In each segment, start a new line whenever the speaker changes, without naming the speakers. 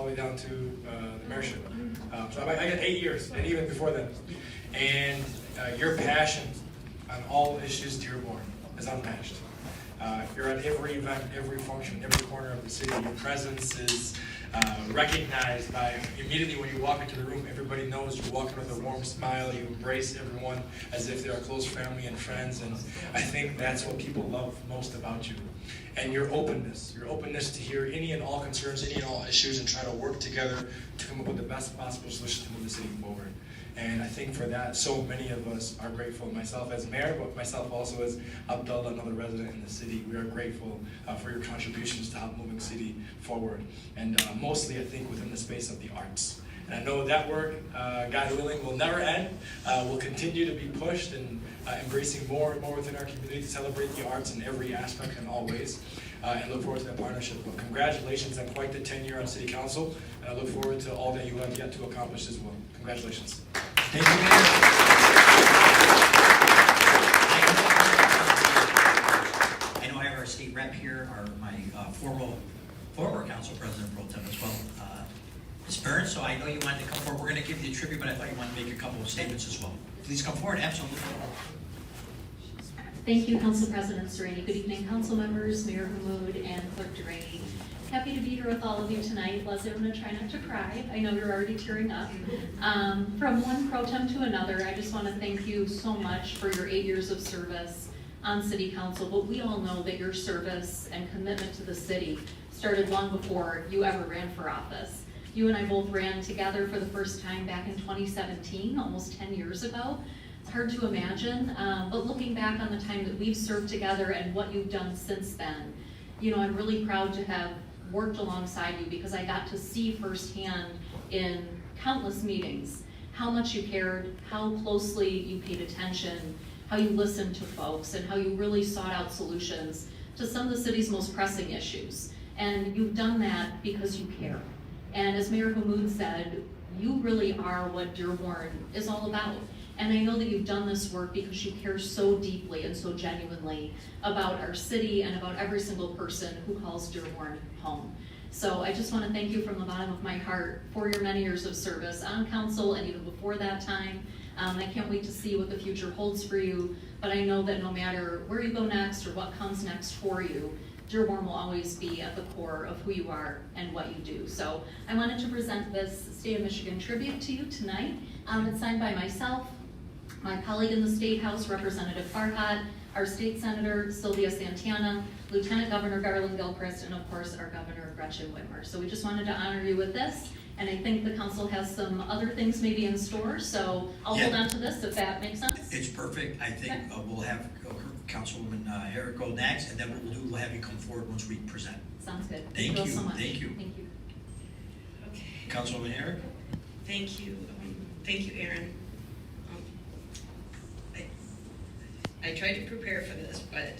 way down to the mayorship. So I got 8 years, and even before then. And your passion on all issues Dearborn is unmatched. You're at every event, every function, every corner of the city. Your presence is recognized by immediately when you walk into the room. Everybody knows you walk in with a warm smile. You embrace everyone as if they're a close family and friends. And I think that's what people love most about you. And your openness to hear any and all concerns, any and all issues, and try to work together to come up with the best possible solution to move the city forward. And I think for that, so many of us are grateful. Myself as mayor, but myself also as Abdullah, another resident in the city. We are grateful for your contributions to help moving the city forward. And mostly, I think, within the space of the arts. And I know that work, God willing, will never end. Will continue to be pushed and embracing more and more within our community to celebrate the arts in every aspect and all ways. And look forward to that partnership. But congratulations on quite the tenure on City Council. And I look forward to all that you have yet to accomplish as well. Congratulations.
Thank you, Mayor. I know I have our state rep here, my former council president pro tem as well, Ms. Burns. So I know you wanted to come forward. We're going to give you the tribute, but I thought you wanted to make a couple of statements as well. Please come forward. Absolutely.
Thank you, Council President Sereni. Good evening, council members, Mayor Hammoud, and Clerk Deraney. Happy to be here with all of you tonight. Leslie, I'm going to try not to cry. I know you're already tearing up. From one pro tem to another, I just want to thank you so much for your 8 years of service on City Council. But we all know that your service and commitment to the city started long before you ever ran for office. You and I both ran together for the first time back in 2017, almost 10 years ago. It's hard to imagine, but looking back on the time that we've served together and what you've done since then, you know, I'm really proud to have worked alongside you because I got to see firsthand in countless meetings how much you cared, how closely you paid attention, how you listened to folks, and how you really sought out solutions to some of the city's most pressing issues. And you've done that because you care. And as Mayor Hammoud said, you really are what Dearborn is all about. And I know that you've done this work because you care so deeply and so genuinely about our city and about every single person who calls Dearborn home. So I just want to thank you from the bottom of my heart for your many years of service on council and even before that time. I can't wait to see what the future holds for you, but I know that no matter where you go next or what comes next for you, Dearborn will always be at the core of who you are and what you do. So I wanted to present this State of Michigan tribute to you tonight. It's signed by myself, my colleague in the State House, Representative Farhat, our State Senator, Sylvia Santana, Lieutenant Governor Garland Gilchrist, and of course, our Governor, Gretchen Whitmer. So we just wanted to honor you with this, and I think the council has some other things maybe in store, so I'll hold on to this if that makes sense.
It's perfect. I think we'll have Councilwoman Herrick go next, and then what we'll do, we'll have you come forward once we present.
Sounds good.
Thank you.
So much.
Thank you.
Thank you.
Okay.
Councilwoman Herrick?
Thank you. Thank you, Aaron. I tried to prepare for this, but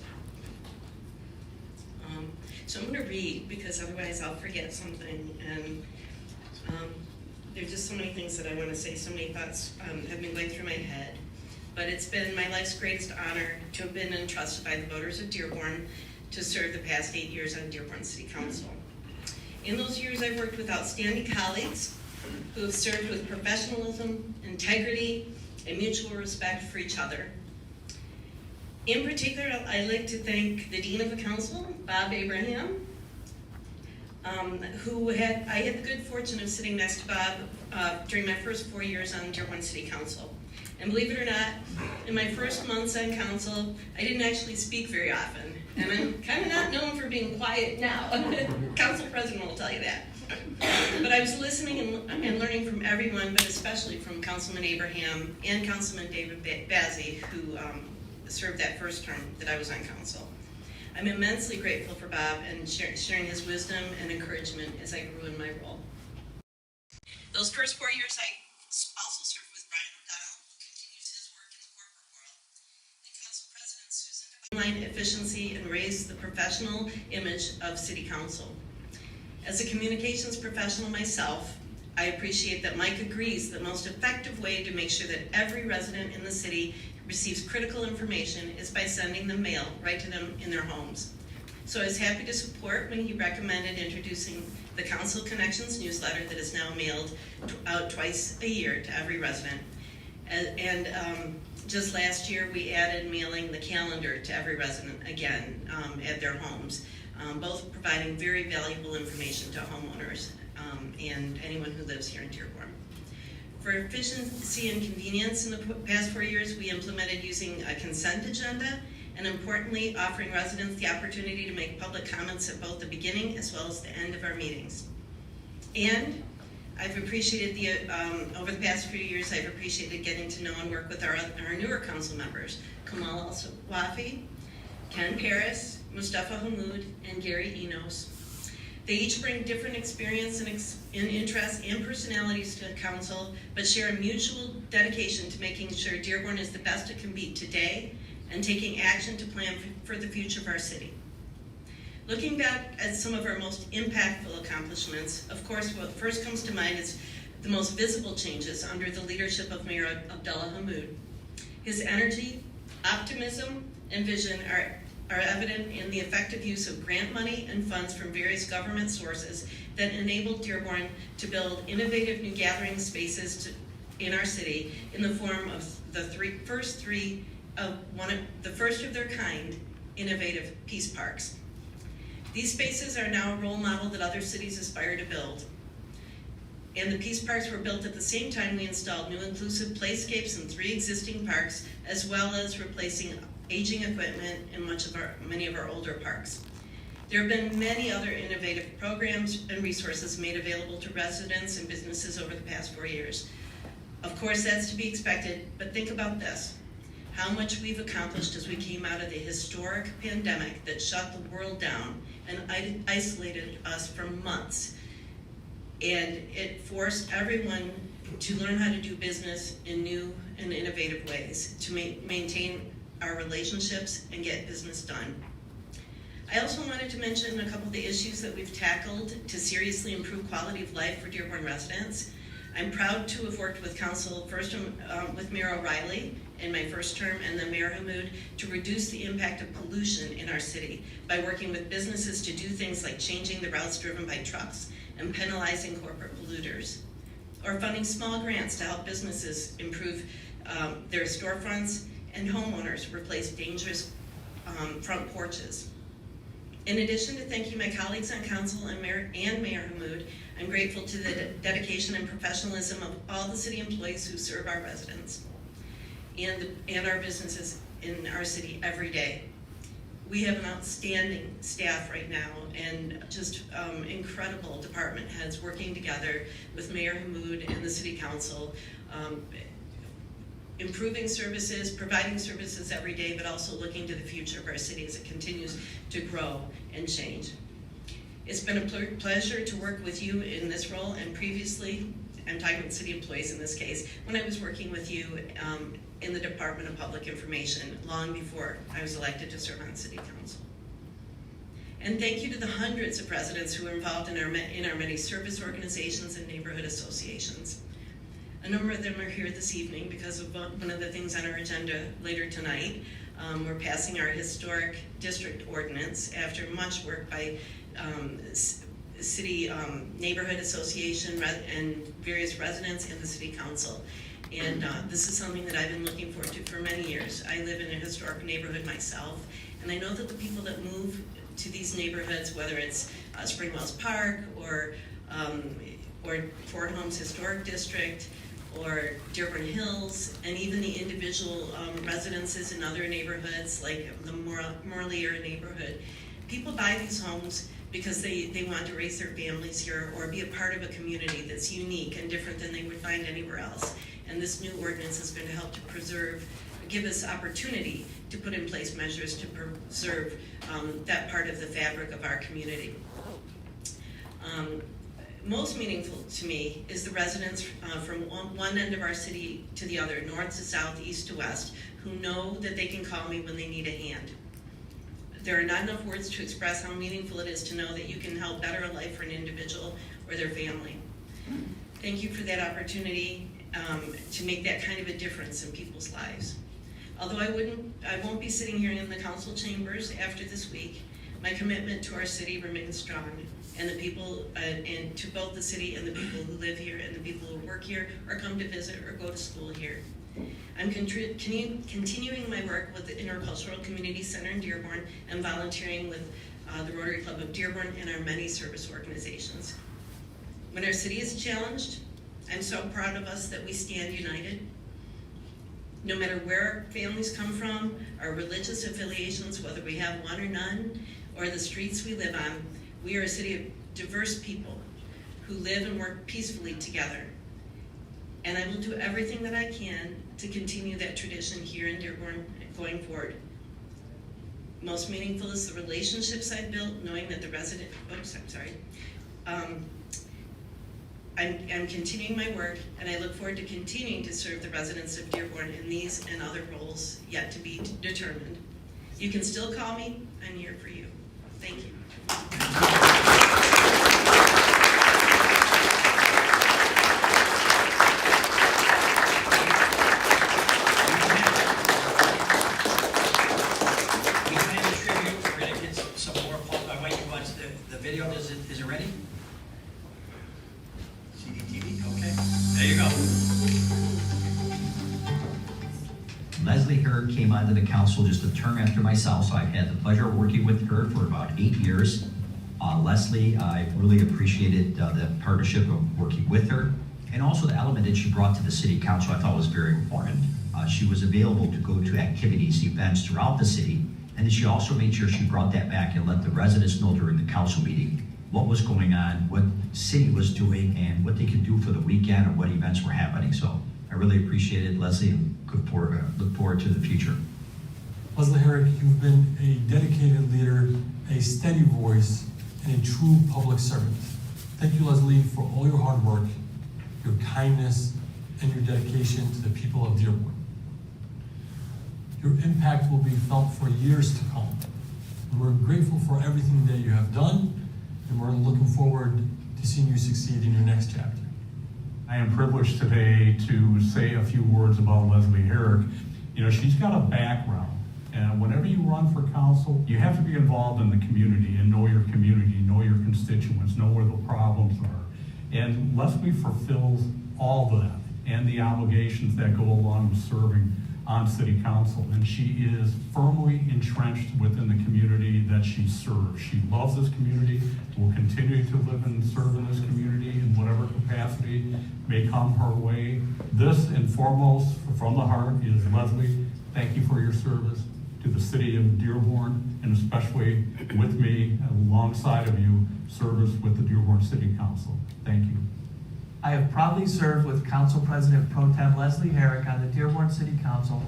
so I'm going to read because otherwise I'll forget something. And there's just so many things that I want to say. So many thoughts have been going through my head. But it's been my life's greatest honor to have been entrusted by the voters of Dearborn to serve the past 8 years on Dearborn City Council. In those years, I've worked with outstanding colleagues who have served with professionalism, integrity, and mutual respect for each other. In particular, I'd like to thank the Dean of the Council, Bob Abraham, I had the good fortune of sitting next to Bob during my first 4 years on Dearborn City Council. And believe it or not, in my first months on council, I didn't actually speak very often. And I'm kind of not known for being quiet now. Council president will tell you that. But I was listening and learning from everyone, but especially from Councilman Abraham and Councilman David Bazzi, who served that first term that I was on council. I'm immensely grateful for Bob and sharing his wisdom and encouragement as I grew in my role. Those first 4 years, I also served with Brian O'Donnell, who continues his work in the corporate world, and Council President Susan Streamline efficiency and raise the professional image of City Council. As a communications professional myself, I appreciate that Mike agrees the most effective way to make sure that every resident in the city receives critical information is by sending the mail right to them in their homes. So I was happy to support when he recommended introducing the Council Connections newsletter that is now mailed out twice a year to every resident. And just last year, we added mailing the calendar to every resident again at their homes, both providing very valuable information to homeowners and anyone who lives here in Dearborn. For efficiency and convenience in the past 4 years, we implemented using a consent agenda, and importantly, offering residents the opportunity to make public comments at both the beginning as well as the end of our meetings. And I've appreciated over the past few years, I've appreciated getting to know and work with our newer council members, Kamal Al-Wafi, Ken Paris, Mustafa Hamoud, and Gary Enos. They each bring different experience and interests and personalities to the council, but share a mutual dedication to making sure Dearborn is the best it can be today and taking action to plan for the future of our city. Looking back at some of our most impactful accomplishments, of course, what first comes to mind is the most visible changes under the leadership of Mayor Abdullah Hamoud. His energy, optimism, and vision are evident in the effective use of grant money and funds from various government sources that enabled Dearborn to build innovative new gathering spaces in our city in the form of the first of their kind innovative peace parks. These spaces are now a role model that other cities aspire to build. And the peace parks were built at the same time we installed new inclusive playscapes in 3 existing parks, as well as replacing aging equipment in many of our older parks. There have been many other innovative programs and resources made available to residents and businesses over the past 4 years. Of course, that's to be expected, but think about this. How much we've accomplished as we came out of the historic pandemic that shut the world down and isolated us for months. And it forced everyone to learn how to do business in new and innovative ways to maintain our relationships and get business done. I also wanted to mention a couple of the issues that we've tackled to seriously improve quality of life for Dearborn residents. I'm proud to have worked with council, first with Mayor O'Reilly in my first term, and then Mayor Hamoud, to reduce the impact of pollution in our city by working with businesses to do things like changing the routes driven by trucks and penalizing corporate polluters, or funding small grants to help businesses improve their storefronts and homeowners replace dangerous front porches. In addition to thanking my colleagues on council and Mayor Hamoud, I'm grateful to the dedication and professionalism of all the city employees who serve our residents and our businesses in our city every day. We have an outstanding staff right now and just incredible department heads working together with Mayor Hamoud and the City Council, improving services, providing services every day, but also looking to the future of our city as it continues to grow and change. It's been a pleasure to work with you in this role, and previously, I'm talking with city employees in this case, when I was working with you in the Department of Public Information long before I was elected to serve on City Council. And thank you to the hundreds of residents who are involved in our many service organizations and neighborhood associations. A number of them are here this evening because of one of the things on our agenda later tonight. We're passing our historic district ordinance after much work by city neighborhood association and various residents and the City Council. And this is something that I've been looking forward to for many years. I live in a historic neighborhood myself, and I know that the people that move to these neighborhoods, whether it's Spring Wells Park or Fort Holmes Historic District or Dearborn Hills, and even the individual residences in other neighborhoods like the Morlear neighborhood, people buy these homes because they want to raise their families here or be a part of a community that's unique and different than they would find anywhere else. And this new ordinance is going to help to give us opportunity to put in place measures to preserve that part of the fabric of our community. Most meaningful to me is the residents from one end of our city to the other, north to south, east to west, who know that they can call me when they need a hand. There are not enough words to express how meaningful it is to know that you can help better a life for an individual or their family. Thank you for that opportunity to make that kind of a difference in people's lives. Although I won't be sitting here in the council chambers after this week, My commitment to our city remains strong, and the people, and to both the city and the people who live here and the people who work here or come to visit or go to school here. I'm continuing my work with the Intercultural Community Center in Dearborn and volunteering with the Rotary Club of Dearborn and our many service organizations. When our city is challenged, I'm so proud of us that we stand united. No matter where our families come from, our religious affiliations, whether we have one or none, or the streets we live on, we are a city of diverse people who live and work peacefully together. And I will do everything that I can to continue that tradition here in Dearborn going forward. Most meaningful is the relationships I've built, knowing that the resident, I'm continuing my work, and I look forward to continuing to serve the residents of Dearborn in these and other roles yet to be determined. You can still call me, I'm here for you. Thank you.
Is it ready? CDTV, okay. There you go.
Leslie Herrick came onto the council just a term after myself, so I've had the pleasure of working with her for about 8 years. Leslie, I really appreciated the partnership of working with her, and also the element that she brought to the city council I thought was very important. She was available to go to activities, events throughout the city, and then she also made sure she brought that back and let the residents know during the council meeting what was going on, what city was doing, and what they could do for the weekend or what events were happening. So I really appreciate it, Leslie, and look forward to the future.
Leslie Herrick, you've been a dedicated leader, a steady voice, and a true public servant. Thank you, Leslie, for all your hard work, your kindness, and your dedication to the people of Dearborn. Your impact will be felt for years to come. And we're grateful for everything that you have done, and we're looking forward to seeing you succeed in your next chapter.
I am privileged today to say a few words about Leslie Herrick. You know, she's got a background, and whenever you run for council, you have to be involved in the community and know your community, know your constituents, know where the problems are. And Leslie fulfills all of that and the obligations that go along with serving on city council, and she is firmly entrenched within the community that she serves. She loves this community, will continue to live and serve in this community in whatever capacity may come her way. This and foremost, from the heart, is Leslie, thank you for your service to the city of Dearborn, and especially with me, alongside of you, service with the Dearborn City Council. Thank you.
I have proudly served with Council President Pro Tem Leslie Herrick on the Dearborn City Council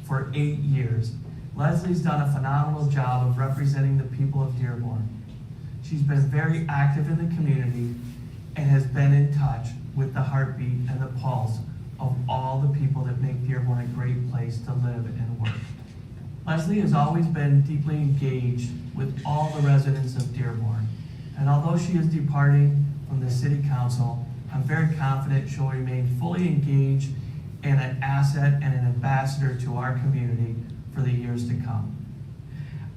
for 8 years. Leslie's done a phenomenal job of representing the people of Dearborn. She's been very active in the community and has been in touch with the heartbeat and the pulse of all the people that make Dearborn a great place to live and work. Leslie has always been deeply engaged with all the residents of Dearborn, and although she is departing from the City Council, I'm very confident she'll remain fully engaged and an asset and an ambassador to our community for the years to come.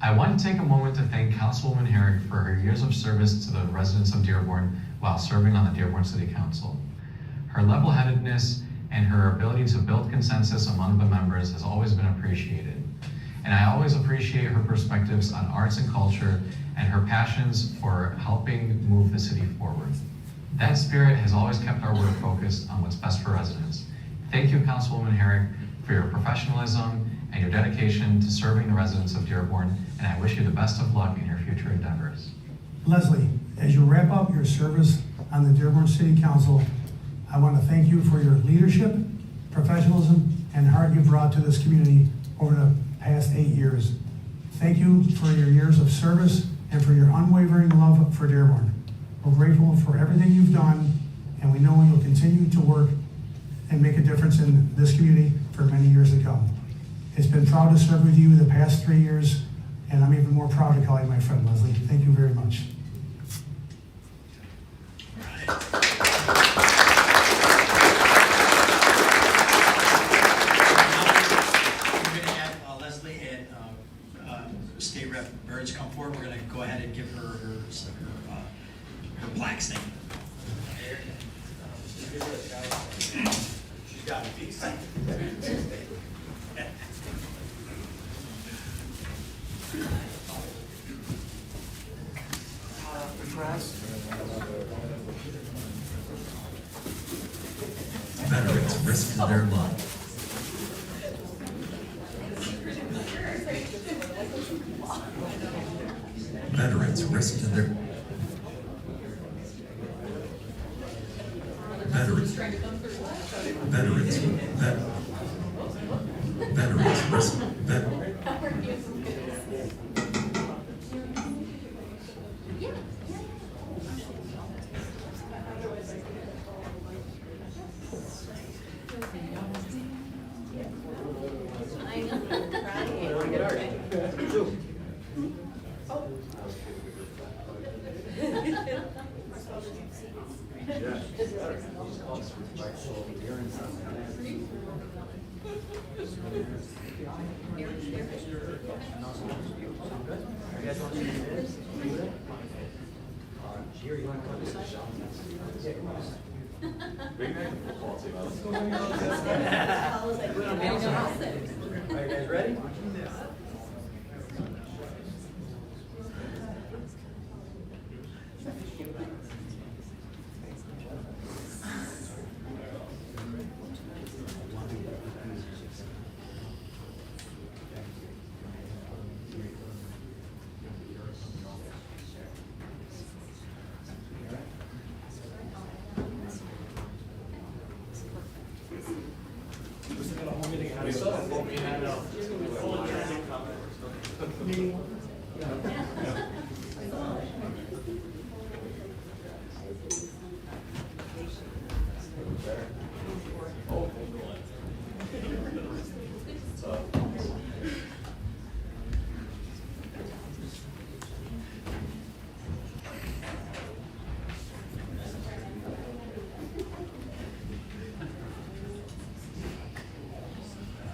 I want to take a moment to thank Councilwoman Herrick for her years of service to the residents of Dearborn while serving on the Dearborn City Council. Her level-headedness and her ability to build consensus among the members has always been appreciated. And I always appreciate her perspectives on arts and culture and her passions for helping move the city forward. That spirit has always kept our work focused on what's best for residents. Thank you, Councilwoman Herrick, for your professionalism and your dedication to serving the residents of Dearborn, and I wish you the best of luck in your future endeavors.
Leslie, as you wrap up your service on the Dearborn City Council, I want to thank you for your leadership, professionalism, and heart you brought to this community over the past 8 years. Thank you for your years of service and for your unwavering love for Dearborn. We're grateful for everything you've done, and we know you'll continue to work and make a difference in this community for many years to come. It's been proud to serve with you the past 3 years, and I'm even more proud to call you my friend, Leslie. Thank you very much.
We're going to have Leslie and State Rep Burns come forward. We're going to go ahead Got it, peace.
Veterans risked their lives. Veterans risked their veterans veterans veterans risked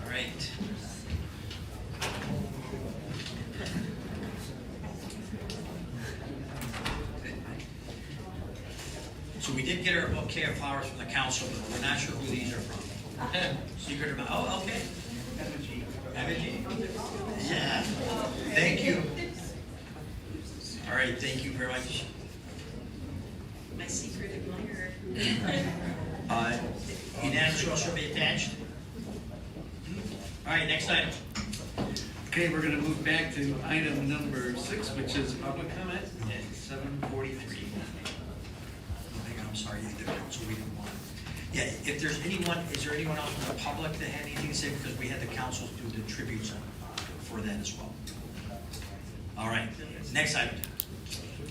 All right. So we did get our bouquet of flowers from the council, but we're not sure who these are from. Secret about, oh, okay. Emma-G. Yeah, thank you. All right, thank you very much.
My secret admirer.
Unanimous will also be attached. All right, next item.
Okay, we're gonna move back to item number 6, which is public comment at 7:43.
Hang on, I'm sorry, the council, we didn't want. Yeah, if there's anyone, is there anyone else from the public that had anything to say? Because we had the council do the tributes for that as well. All right, next item.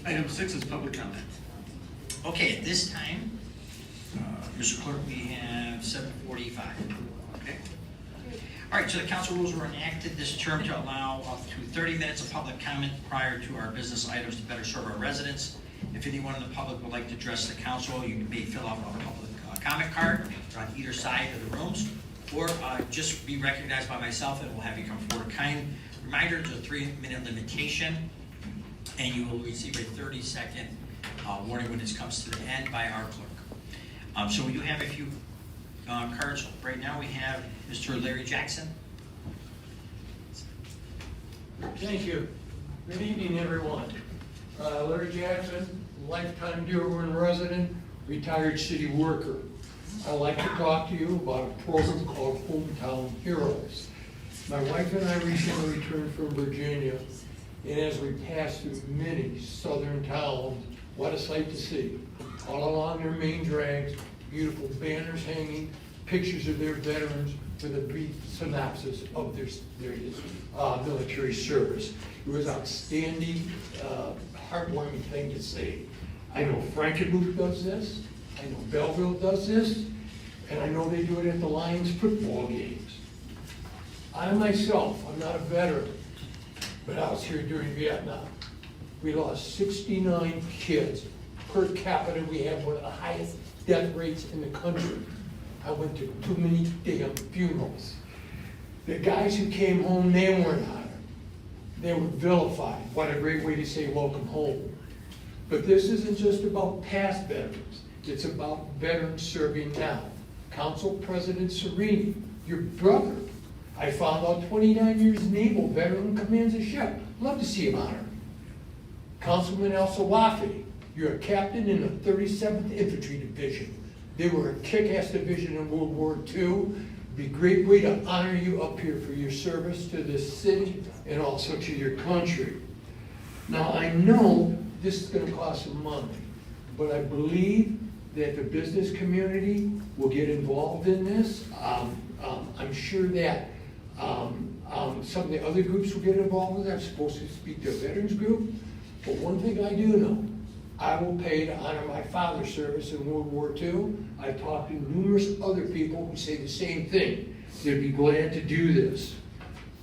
Item 6 is public comment.
Okay, at this time, Mr. Clerk, we have 7:45.
Okay.
All right, so the council rules were enacted this term to allow up to 30 minutes of public comment prior to our business items to better serve our residents. If anyone in the public would like to address the council, you may fill out a public comment card on either side of the rooms, or just be recognized by myself and we'll have you come forward. Kind reminder, there's a 3-minute limitation, and you will receive a 30-second warning when this comes to the end by our clerk. So we do have a few cards. Right now we have Mr. Larry Jackson.
Thank you. Good evening, everyone. Larry Jackson, lifetime Dearborn resident, retired city worker. I'd like to talk to you about a program called Hometown Heroes. My wife and I recently returned from Virginia, and as we passed through many southern towns, what a sight to see. All along their main drags, beautiful banners hanging, pictures of their veterans with a brief synopsis of their military service. It was outstanding, heartwarming thing to see. I know Frankenmuth does this, I know Belleville does this, and I know they do it at the Lions football games. I myself, I'm not a veteran, but I was here during Vietnam. We lost 69 kids per capita. We have one of the highest death rates in the country. I went to too many damn funerals. The guys who came home, they weren't honored. They were vilified. What a great way to say welcome home. But this isn't just about past veterans. It's about veterans serving now. Council President Sereni, your brother. I found out 29 years naval veteran, commands a ship. Love to see him honored. Councilman El Sawafi, you're a captain in the 37th Infantry Division. They were a kick-ass division in World War II. It'd be a great way to honor you up here for your service to this city and also to your country. Now, I know this is gonna cost some money, but I believe that the business community will get involved in this. I'm sure that some of the other groups will get involved with it. I'm supposed to speak to a veterans group. But one thing I do know, I will pay to honor my father's service in World War II. I've talked to numerous other people who say the same thing. They'd be glad to do this.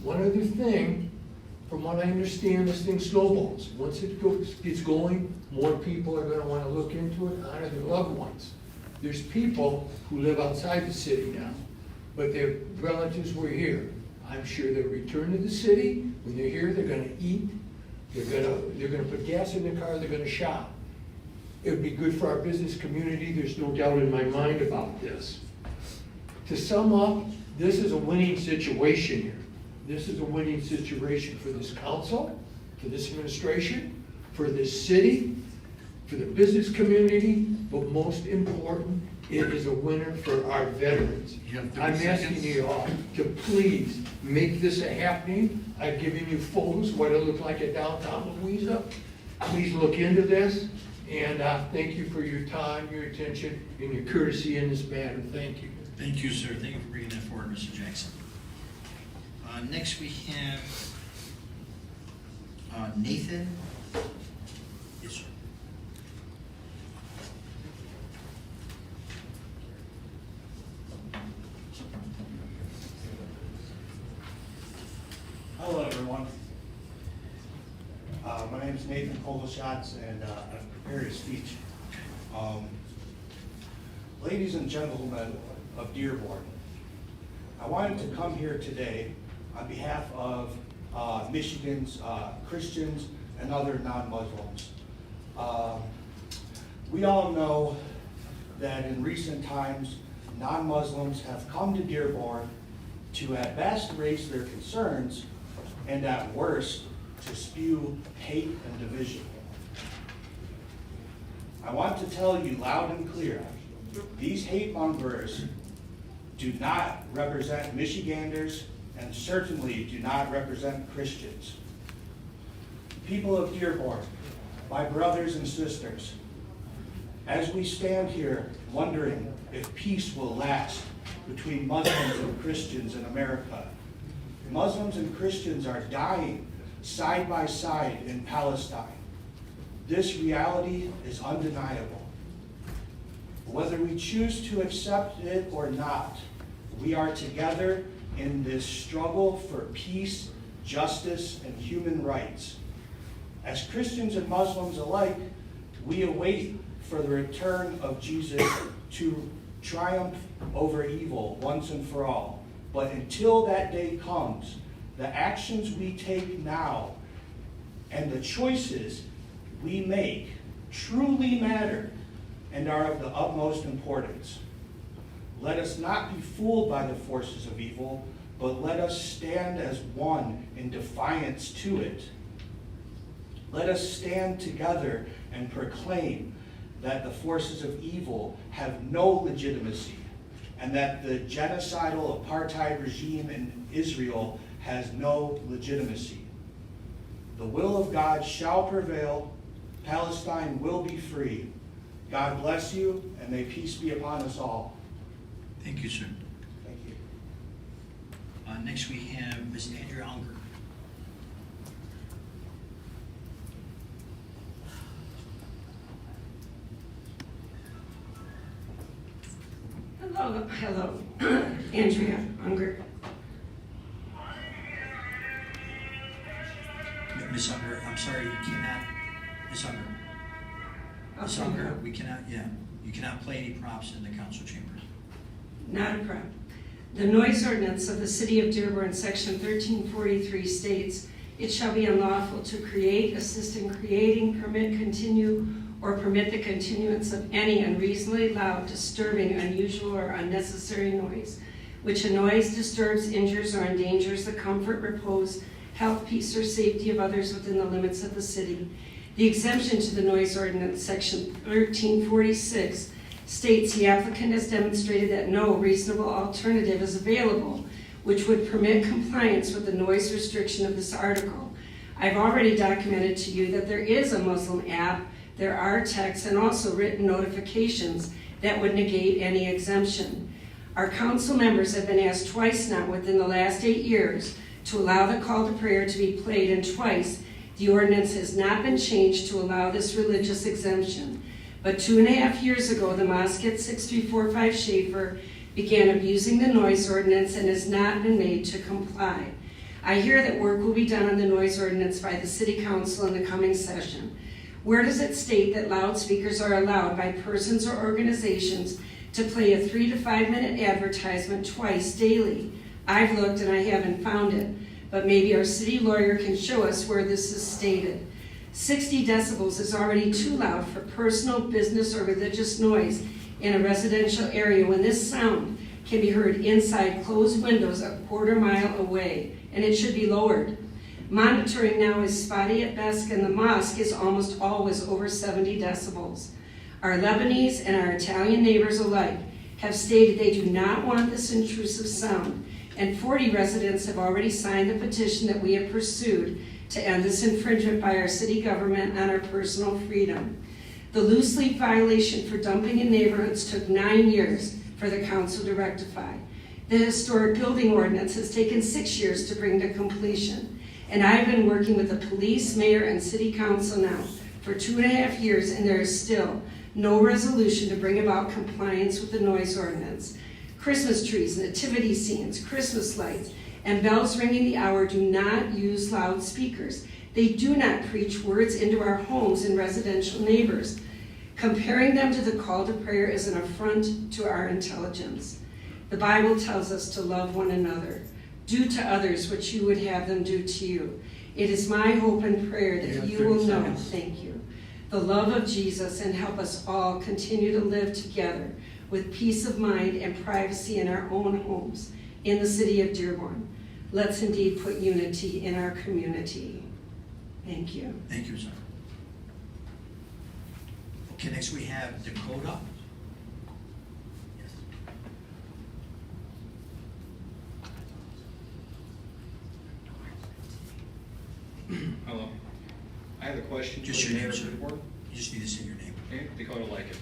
One other thing, from what I understand, this thing snowballs. Once it gets going, more people are gonna wanna look into it, honor their loved ones. There's people who live outside the city now, but their relatives were here. I'm sure they'll return to the city. When they're here, they're gonna eat. They're gonna put gas in their car, they're gonna shop. It would be good for our business community, there's no doubt in my mind about this. To sum up, this is a winning situation here. This is a winning situation for this council, for this administration, for this city, for the business community, but most important, it is a winner for our veterans.
You have 30
I'm asking
seconds.
you all to please make this a happening. I've given you photos, what it looked like at downtown Louisa. Please look into this, and thank you for your time, your attention, and your courtesy in this matter. Thank you.
Thank you, sir. Thank you for bringing that forward, Mr. Jackson. Next we have Nathan. Yes, sir.
Hello, everyone. My name is Nathan Koloshatz, and I've prepared a speech. Ladies and gentlemen of Dearborn, I wanted to come here today on behalf of Michigan's Christians and other non-Muslims. We all know that in recent times, non-Muslims have come to Dearborn to at best raise their concerns and at worst to spew hate and division. I want to tell you loud and clear, these hate mongers do not represent Michiganders and certainly do not represent Christians. People of Dearborn, my brothers and sisters, as we stand here wondering if peace will last between Muslims and Christians in America, Muslims and Christians are dying side by side in Palestine. This reality is undeniable. Whether we choose to accept it or not, we are together in this struggle for peace, justice, and human rights. As Christians and Muslims alike, we await for the return of Jesus to triumph over evil once and for all. But until that day comes, the actions we take now and the choices we make truly matter and are of the utmost importance. Let us not be fooled by the forces of evil, but let us stand as one in defiance to it. Let us stand together and proclaim that the forces of evil have no legitimacy and that the genocidal apartheid regime in Israel has no legitimacy. The will of God shall prevail. Palestine will be free. God bless you, and may peace be upon us all.
Thank you, sir.
Thank you.
Next we have Ms. Andrea Unger.
Hello, Andrea Unger.
Ms. Unger, I'm sorry, you cannot, Ms. Unger. Ms. Unger, we cannot, you cannot play any props in the council chambers.
Not a problem. The noise ordinance of the City of Dearborn, Section 1343 states, "It shall be unlawful to create, assist in creating, permit, continue, or permit the continuance of any unreasonably loud, disturbing, unusual, or unnecessary noise, which annoys, disturbs, injures, or endangers the comfort, repose, health, peace, or safety of others within the limits of the city. The exemption to the noise ordinance, section 1346, states the applicant has demonstrated that no reasonable alternative is available which would permit compliance with the noise restriction of this article. I've already documented to you that there is a Muslim app, there are texts, and also written notifications that would negate any exemption. Our council members have been asked twice now within the last 8 years to allow the call to prayer to be played, and twice the ordinance has not been changed to allow this religious exemption. But 2.5 years ago, the mosque at 6345 Schaefer began abusing the noise ordinance and has not been made to comply. I hear that work will be done on the noise ordinance by the City Council in the coming session. Where does it state that loudspeakers are allowed by persons or organizations to play a 3 to 5 minute advertisement twice daily? I've looked and I haven't found it, but maybe our city lawyer can show us where this is stated. 60 decibels is already too loud for personal, business, or religious noise in a residential area when this sound can be heard inside closed windows a quarter mile away, and it should be lowered. Monitoring now is spotty at best, and the mosque is almost always over 70 decibels. Our Lebanese and our Italian neighbors alike have stated they do not want this intrusive sound, and 40 residents have already signed the petition that we have pursued to end this infringement by our city government on our personal freedom. The loose leaf violation for dumping in neighborhoods took 9 years for the council to rectify. The historic building ordinance has taken 6 years to bring to completion. And I've been working with the police, mayor, and city council now for 2.5 years, and there is still no resolution to bring about compliance with the noise ordinance. Christmas trees, nativity scenes, Christmas lights, and bells ringing the hour do not use loudspeakers. They do not preach words into our homes and residential neighbors. Comparing them to the call to prayer is an affront to our intelligence. The Bible tells us to love one another. Do to others what you would have them do to you. It is my hope and prayer that you will know, thank you, the love of Jesus, and help us all continue to live together with peace of mind and privacy in our own homes in the city of Dearborn. Let's indeed put unity in our community. Thank you.
Thank you, sir. Okay, next we have Dakota. Yes.
Hello. I have a question.
Just
for
your
the
name,
mayor
sir.
of Dearborn.
You just need to say your name.
Okay, Dakota Lycan.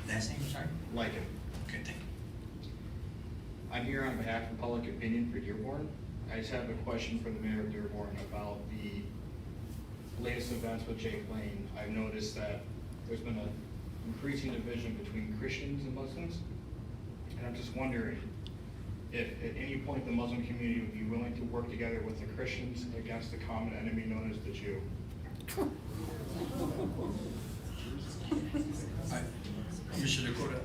Last name, sorry?
Lycan.
Okay, thank you.
I'm here on behalf of Public Opinion for Dearborn. I just have a question for the mayor of Dearborn about the latest events with Jake Lane. I've noticed that there's been an increasing division between Christians and Muslims. And I'm just wondering if at any point the Muslim community would be willing to work together with the Christians against the common enemy known as the Jew.
Mr. Dakota.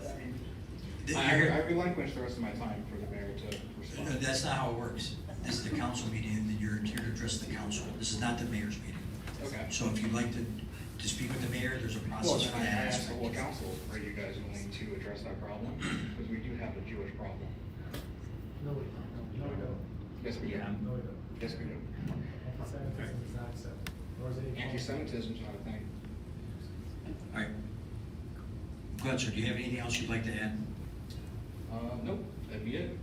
I relinquish the rest of my time for the mayor to respond.
That's not how it works. This is the council meeting, and you're here to address the council. This is not the mayor's meeting.
Okay.
So if you'd like to speak with the mayor, there's a
Well,
process for
then I
that
asked the
aspect.
whole council, are you guys willing to address that problem? Because we do have a Jewish problem.
No, we don't. No, we don't.
Yes, we do.
No, we don't.
Yes, we do.
Anti-Semitism is not accepted. Nor is any
Anti-Semitism is not a thing.
All right. Go ahead, sir. Do you have anything else you'd like to add?
Nope, that'd be it.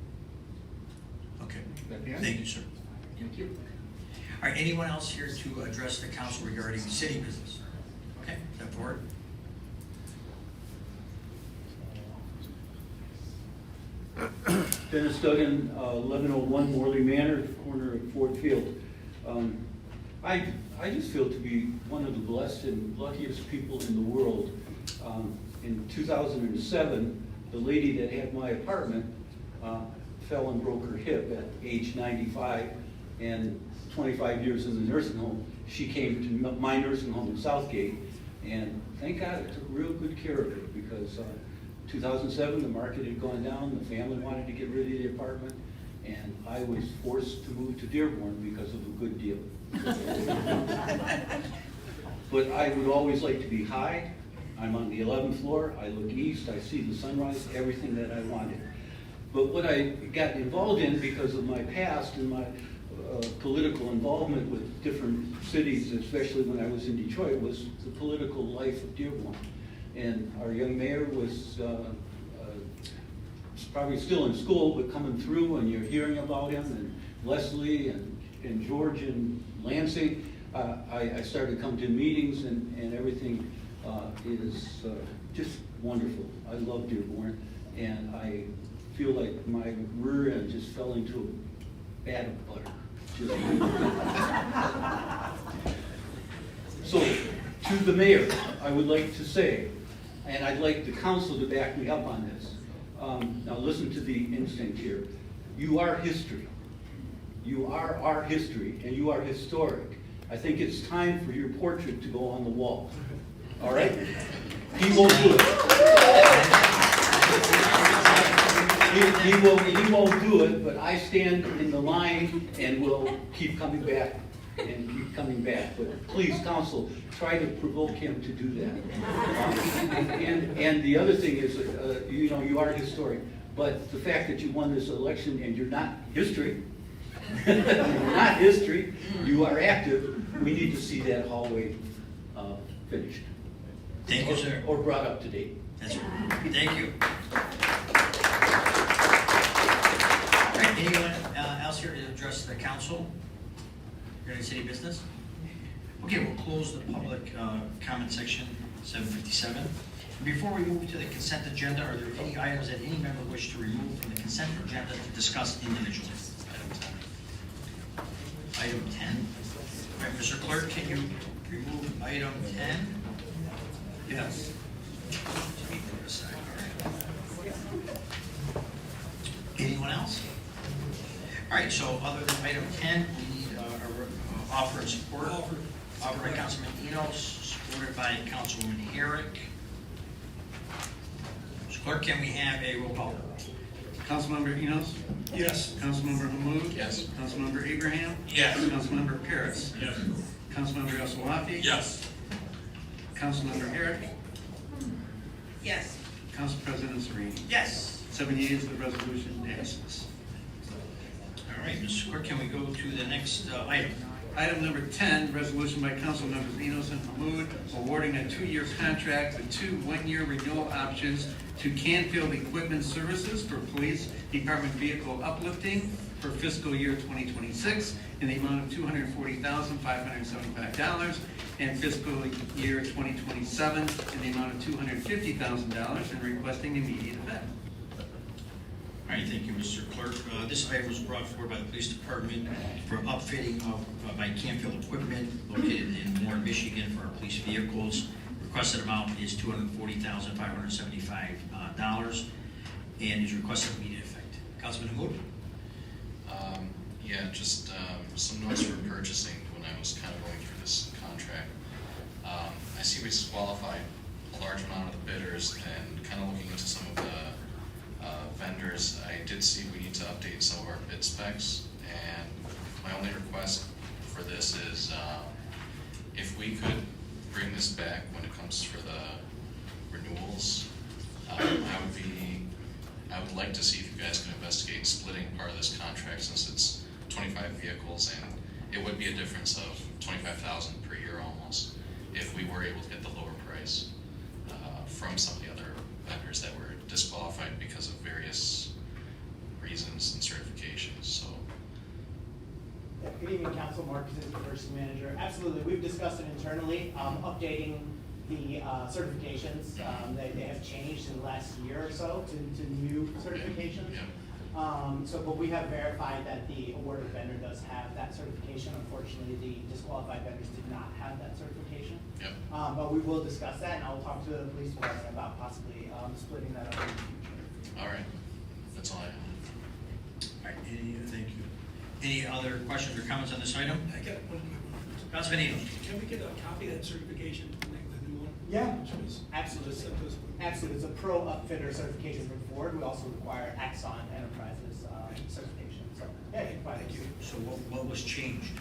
Okay.
That'd be it.
Thank you, sir.
Thank you.
All right, anyone else here to address the council regarding city business? Okay, step forward.
Dennis Duggan, 1101 Morley Manor, corner of Ford Field. I just feel to be one of the blessed and luckiest people in the world. In 2007, the lady that had my apartment fell and broke her hip at age 95, and 25 years in the nursing home. She came to my nursing home in Southgate, and thank God I took real good care of her, because 2007, the market had gone down, the family wanted to get rid of the apartment, and I was forced to move to Dearborn because of a good deal. But I would always like to be high, I'm on the 11th floor, I look east, I see the sunrise, everything that I wanted. But what I got involved in because of my past and my political involvement with different cities, especially when I was in Detroit, was the political life of Dearborn. And our young mayor was probably still in school, but coming through and you're hearing about him, and Leslie and George and Lansing. I started coming to meetings and everything is just wonderful. I love Dearborn, and I feel like my rear end just fell into a vat of butter. So, to the mayor, I would like to say, and I'd like the council to back me up on this. Now listen to the instinct here. You are history. You are our history, and you are historic. I think it's time for your portrait to go on the wall. All right? He won't do it. He won't do it, but I stand in the line and will keep coming back and keep coming back. But please, council, try to provoke him to do that. And the other thing is, you know, you are historic, but the fact that you won this election and you're not history, you're not history, you are active, we need to see that hallway finished.
Thank you, sir.
Or brought up to date.
That's right. Thank you. All right, anyone else here to address the council? Any city business? Okay, we'll close the public comment section, 7:57. Before we move to the consent agenda, are there any items that any member wish to remove from the consent agenda to discuss individually? Item 10. All right, Mr. Clerk, can you remove item 10?
Yes.
Anyone else? All right, so other than item 10, we need a offer of support. Offered by Councilman Enos, supported by Councilwoman Herrick. Mr. Clerk, can we have a roll call?
Councilmember Enos?
Yes.
Councilmember Hammoud?
Yes.
Councilmember Abraham?
Yes.
Councilmember Paris?
Yes.
Councilmember Yossawaffi?
Yes.
Councilmember Herrick?
Yes.
Council President Sereni?
Yes.
7 yeas, the resolution passes.
All right, Mr. Clerk, can we go to the next item?
Item number 10, resolution by Council Members Enos and Hammoud awarding a 2-year contract with 2 one-year renewal options to Canfield Equipment Services for Police Department Vehicle Uplifting for fiscal year 2026 in the amount of $240,575 and fiscal year 2027 in the amount of $250,000 and requesting immediate effect.
All right, thank you, Mr. Clerk. This item was brought forward by the police department for upfitting of by Canfield Equipment located in Warren, Michigan for our police vehicles. Requested amount is $240,575 and is requested immediate effect. Councilman Hammoud?
Yeah, just some notes for purchasing when I was kind of going through this contract. I see we disqualified a large amount of the bidders, and kind of looking into some of the vendors, I did see we need to update some of our bid specs, and my only request for this is if we could bring this back when it comes for the renewals, I would like to see if you guys can investigate splitting part of this contract, since it's 25 vehicles and it would be a difference of $25,000 per year almost if we were able to get the lower price from some of the other vendors that were disqualified because of various reasons and certifications. So.
Good evening, Council. Mark is the diversity manager. Absolutely, we've discussed it internally, updating the certifications. They have changed in the last year or so to new certifications.
Yeah.
But we have verified that the awarded vendor does have that certification. Unfortunately, the disqualified vendors did not have that certification.
Yep.
But we will discuss that, and I'll talk to the police department about possibly splitting that up in the future.
All right, that's all I have.
All right, thank you. Any other questions or comments on this item?
I got one quick one.
Councilman Enos.
Can we get a copy of that certification, the new one?
Yeah, absolutely. Absolutely. It's a pro upfitter certification from Ford. We also require Axon Enterprises certification. So, yeah, you can provide it.
So what was changed?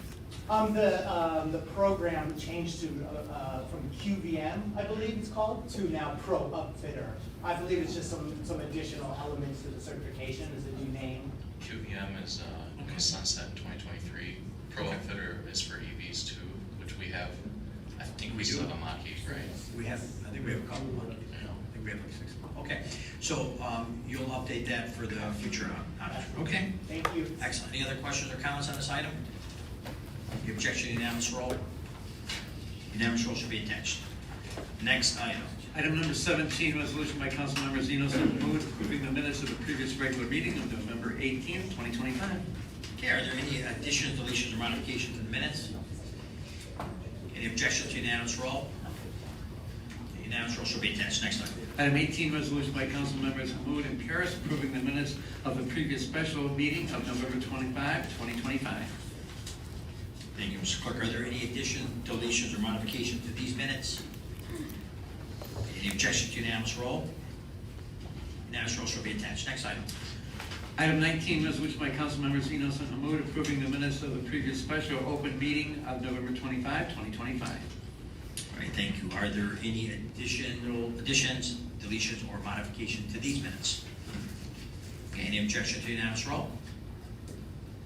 The program changed to, from QVM, I believe it's called, to now Pro Upfitter. I believe it's just some additional elements to the certification as a new name.
QVM is sunset in 2023. Pro Outfitter is for EVs too, which we have. I think we still have a Mach-E, right?
I think we have a couple of them. I think we have like 6. Okay, so you'll update that for the future option. Okay.
Thank you.
Excellent. Any other questions or comments on this item? The objection, unanimous roll. Unanimous roll should be attached. Next item.
Item number 17, resolution by council members Enos and Mahmood approving the minutes of the previous regular meeting of November 18th, 2025.
Okay, are there any additions, deletions, or modifications in the minutes? Any objection to unanimous roll? The unanimous roll shall be attached. Next item.
Item 18, resolution by council members Mahmood and Paris approving the minutes of the previous special meeting of November 25, 2025.
Thank you, Mr. Clerk. Are there any additions, deletions, or modifications to these minutes? Any objection to unanimous roll? Unanimous roll shall be attached. Next item.
Item 19, resolution by council members Enos and Mahmood approving the minutes of the previous special open meeting of November 25, 2025.
All right, thank you. Are there any additions, deletions, or modifications to these minutes? Okay, any objection to unanimous roll?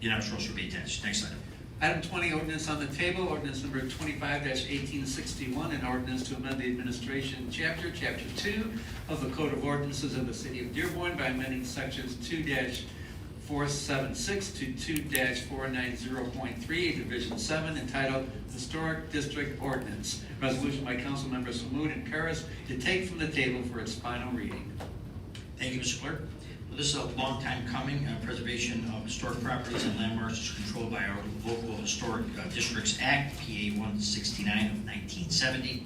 Unanimous roll shall be attached. Next item.
Item 20, ordinance on the table, ordinance number 25-1861, an ordinance to amend the administration chapter 2 of the Code of Ordinances of the City of Dearborn by amending sections 2-476 to 2-490.3, Division 7, entitled Historic District Ordinance. Resolution by council members Mahmood and Paris to take from the table for its final reading.
Thank you, Mr. Clerk. Well, this is a long time coming. Preservation of historic properties and landmarks is controlled by our local Historic Districts Act, PA 169 of 1970.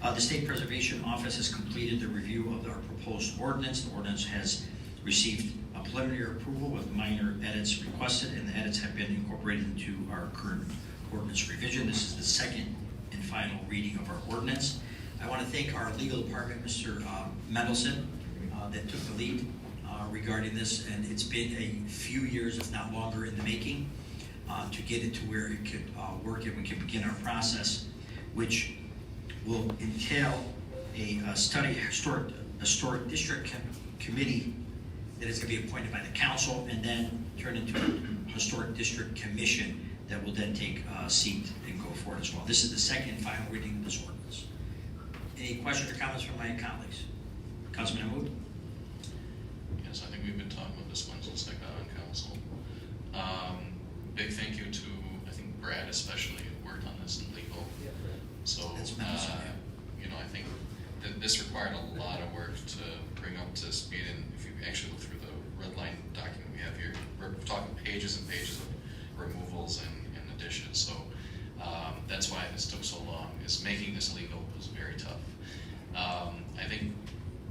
The State Preservation Office has completed the review of our proposed ordinance. The ordinance has received a preliminary approval with minor edits requested, and the edits have been incorporated into our current ordinance revision. This is the second and final reading of our ordinance. I want to thank our legal department, Mr. Mendelson, that took the lead regarding this, and it's been a few years, if not longer, in the making to get it to where it could work and we can begin our process, which will entail a historic district committee that is going to be appointed by the council and then turn into a historic district commission that will then take a seat and go forward as well. This is the second and final reading of this ordinance. Any questions or comments from my colleagues? Councilman Mahmood?
Yes, I think we've been talking about this one since I got on council. Big thank you to, I think, Brad especially, who worked on this in legal. So, you know, I think that this required a lot of work to bring up to speed, and if you actually look through the red line document we have here, we're talking pages and pages of removals and additions. So that's why this took so long, is making this legal was very tough. I think,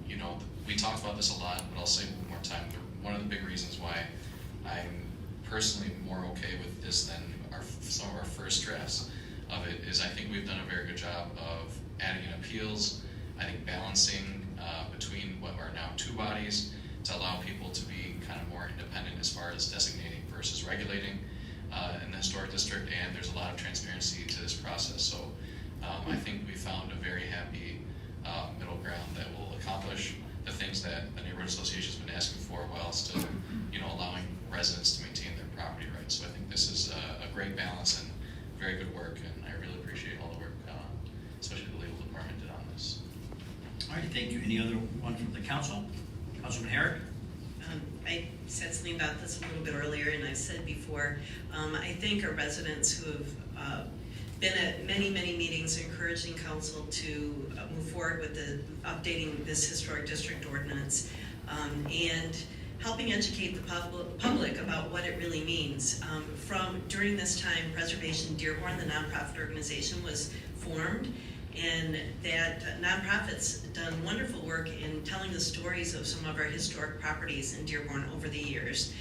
you know, we talked about this a lot, but I'll say it one more time. One of the big reasons why I'm personally more okay with this than some of our first drafts of it is I think we've done a very good job of adding in appeals. I think balancing between what are now two bodies to allow people to be kind of more independent as far as designating versus regulating in the historic district, and there's a lot of transparency to this process. So I think we found a very happy middle ground that will accomplish the things that the neighborhood association has been asking for, while still, you know, allowing residents to maintain their property rights. So I think this is a great balance and very good work, and I really appreciate all the work, especially the legal department did on this.
All right, thank you. Any other one from the council? Councilman Herrick?
I said something about this a little bit earlier, and I've said before, I thank our residents who have been at many, many meetings encouraging council to move forward with the updating this historic district ordinance and helping educate the public about what it really means. During this time, Preservation Dearborn, the nonprofit organization, was formed, and that nonprofit's done wonderful work in telling the stories of some of our historic properties in Dearborn over the years.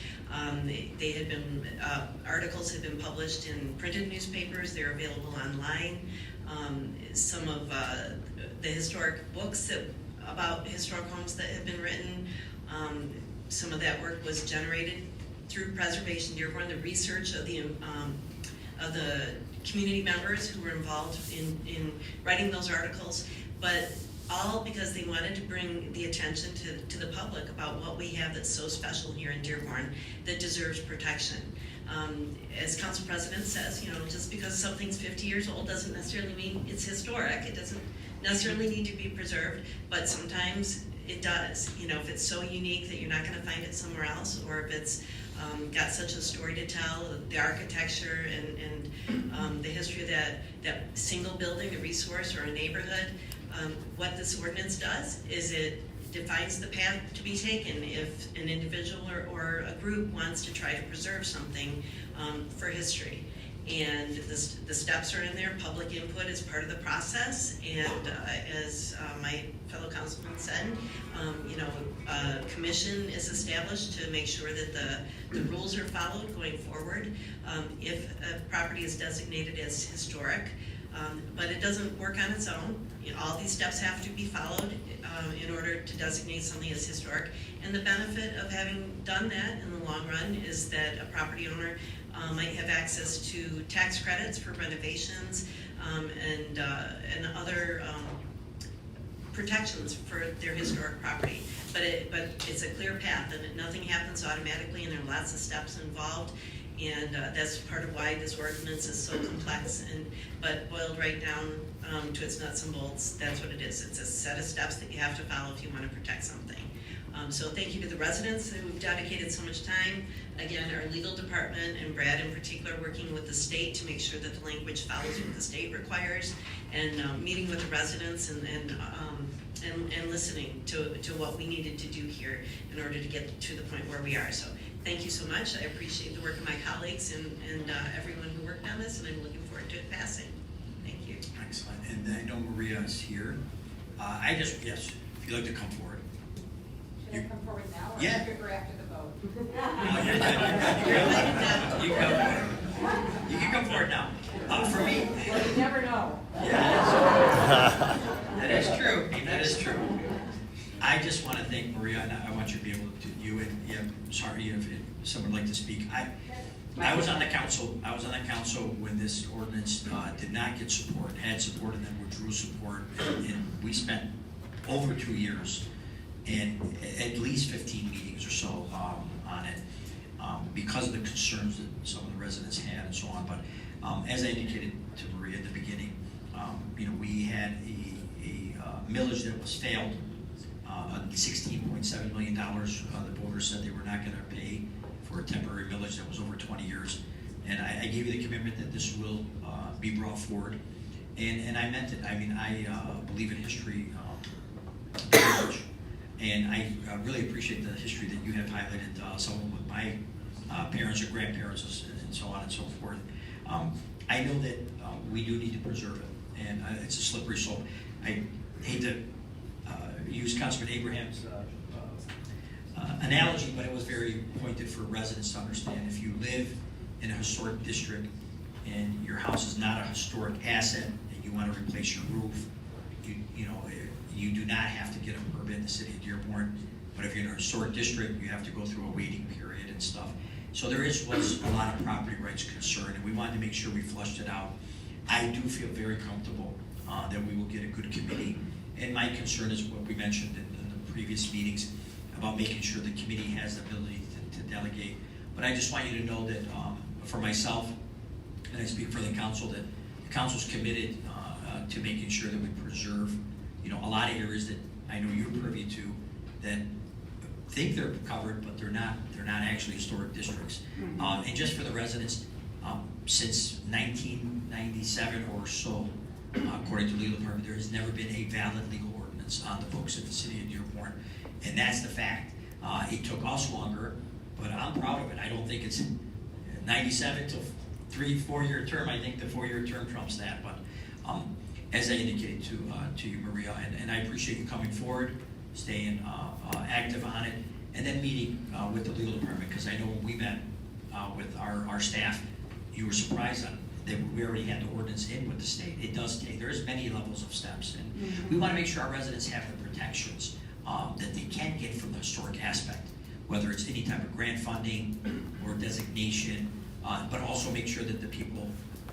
They had been, articles had been published in printed newspapers. They're available online. Some of the historic books about historic homes that have been written, some of that work was generated through Preservation Dearborn. The research of the community members who were involved in writing those articles, but all because they wanted to bring the attention to the public about what we have that's so special here in Dearborn that deserves protection. As Council President says, just because something's 50 years old doesn't necessarily mean it's historic. It doesn't necessarily need to be preserved, but sometimes it does. If it's so unique that you're not going to find it somewhere else, or if it's got such a story to tell, the architecture and the history of that single building, a resource, or a neighborhood, what this ordinance does is it defines the path to be taken if an individual or a group wants to try to preserve something for history. And the steps are in there. Public input is part of the process. And as my fellow councilman said, a commission is established to make sure that the rules are followed going forward. If a property is designated as historic, but it doesn't work on its own. All these steps have to be followed in order to designate something as historic. And the benefit of having done that in the long run is that a property owner might have access to tax credits for renovations and other protections for their historic property. But it's a clear path, and nothing happens automatically, and there are lots of steps involved. And that's part of why this ordinance is so complex, but boiled right down to its nuts and bolts, that's what it is. It's a set of steps that you have to follow if you want to protect something. So thank you to the residents who've dedicated so much time. Again, our legal department and Brad in particular working with the state to make sure that the language follows what the state requires, and meeting with the residents and listening to what we needed to do here in order to get to the point where we are. So thank you so much. I appreciate the work of my colleagues and everyone who worked on this, and I'm looking forward to it passing. Thank you.
Excellent. And I know Maria is here. Yes, if you'd like to come forward.
Should I come forward now, or
Yeah.
after the vote?
You can come forward now. For me.
Well, you never know.
That is true. That is true. I just want to thank Maria, and I want you to be able to, sorry if someone would like to speak. I was on the council. I was on the council when this ordinance did not get support, had support, and then withdrew support. And we spent over 2 years and at least 15 meetings or so on it because of the concerns that some of the residents had and so on. But as I indicated to Maria at the beginning, we had a millage that was failed. $16.7 million. The voters said they were not going to pay for a temporary millage that was over 20 years. And I gave you the commitment that this will be brought forward. And I meant it. I mean, I believe in history very much. And I really appreciate the history that you have highlighted, some with my parents or grandparents and so on and so forth. I know that we do need to preserve it, and it's a slippery slope. I hate to use Councilman Abraham's analogy, but it was very pointed for residents to understand. If you live in a historic district and your house is not a historic asset and you want to replace your roof, you do not have to get a permit in the city of Dearborn. But if you're in a historic district, you have to go through a waiting period and stuff. So there was a lot of property rights concern, and we wanted to make sure we flushed it out. I do feel very comfortable that we will get a good committee. And my concern is what we mentioned in the previous meetings about making sure the committee has the ability to delegate. But I just want you to know that for myself, and I speak for the council, that the council's committed to making sure that we preserve, a lot of areas that I know you're privy to that think they're covered, but they're not actually historic districts. And just for the residents, since 1997 or so, according to the legal department, there has never been a valid legal ordinance on the books of the city of Dearborn. And that's the fact. It took us longer, but I'm proud of it. I don't think it's 97 to 3-4 year term. I think the 4-year term trumps that. But as I indicated to you, Maria, and I appreciate you coming forward, staying active on it, and then meeting with the legal department, because I know when we met with our staff, you were surprised that we already had the ordinance in with the state. It does take, there's many levels of steps, and we want to make sure our residents have the protections that they can get from the historic aspect, whether it's any type of grant funding or designation, but also make sure that the people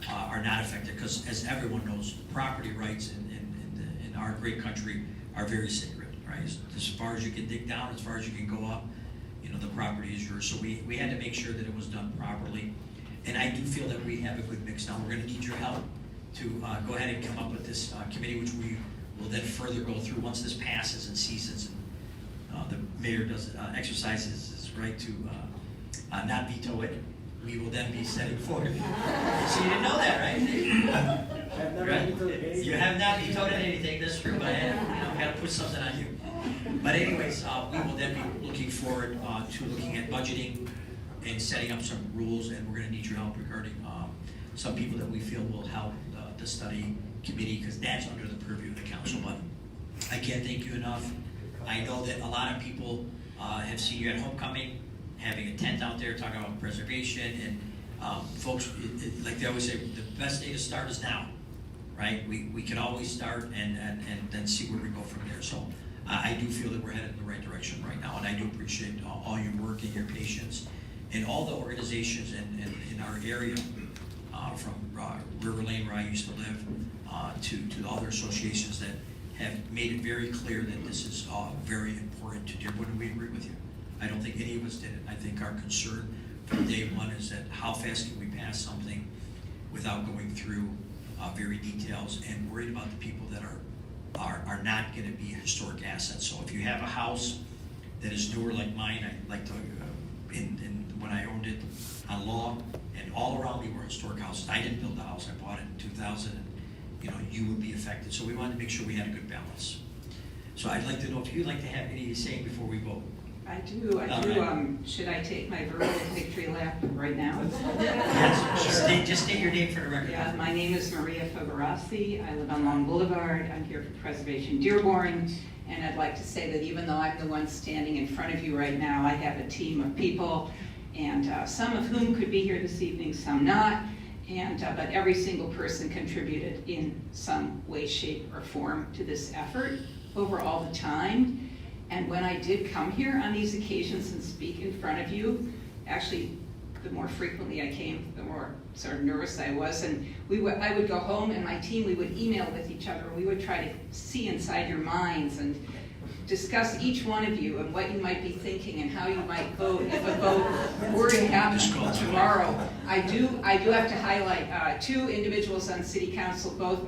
are not affected, because as everyone knows, property rights in our great country are very sacred, right? As far as you can dig down, as far as you can go up, you know, the property is yours. So we had to make sure that it was done properly. And I do feel that we have a good mix now. We're gonna need your help to go ahead and come up with this committee, which we will then further go through once this passes and ceases, and the mayor does exercises his right to not veto it. We will then be setting forward. So you didn't know that, right? Right? You have not vetoed anything, that's true, but I got to put something on you. But anyways, we will then be looking forward to looking at budgeting and setting up some rules, and we're going to need your help regarding some people that we feel will help the study committee, because that's under the purview of the council. But I can't thank you enough. I know that a lot of people have seen you at homecoming, having a tent out there talking about preservation, and folks, like they always say, the best day to start is now, right? We can always start and then see where we go from there. So I do feel that we're headed in the right direction right now, and I do appreciate all your work and your patience, and all the organizations in our area, from River Lane, where I used to live, to the other associations that have made it very clear that this is very important to Dearborn, and we agree with you. I don't think any of us did it. I think our concern from day one is that how fast can we pass something without going through very details, and worried about the people that are not going to be historic assets. So if you have a house that is newer like mine, I like to, when I owned it on Law, and all around me were historic houses. I didn't build the house, I bought it in 2000, and you would be affected. So we wanted to make sure we had a good balance. So I'd like to know if you'd like to have any to say before we vote.
I do.
Right.
Should I take my verbal victory lap right now?
Yes, sure. Just state your name for the record.
Yeah, my name is Maria Fogarassi. I live on Long Boulevard. I'm here for Preservation Dearborn. And I'd like to say that even though I'm the one standing in front of you right now, I have a team of people, and some of whom could be here this evening, some not. And but every single person contributed in some way, shape, or form to this effort over all the time. And when I did come here on these occasions and speak in front of you, actually, the more frequently I came, the more sort of nervous I was. And I would go home, and my team, we would email with each other. We would try to see inside your minds and discuss each one of you and what you might be thinking and how you might vote if a vote were to happen tomorrow. I do have to highlight two individuals on City Council, both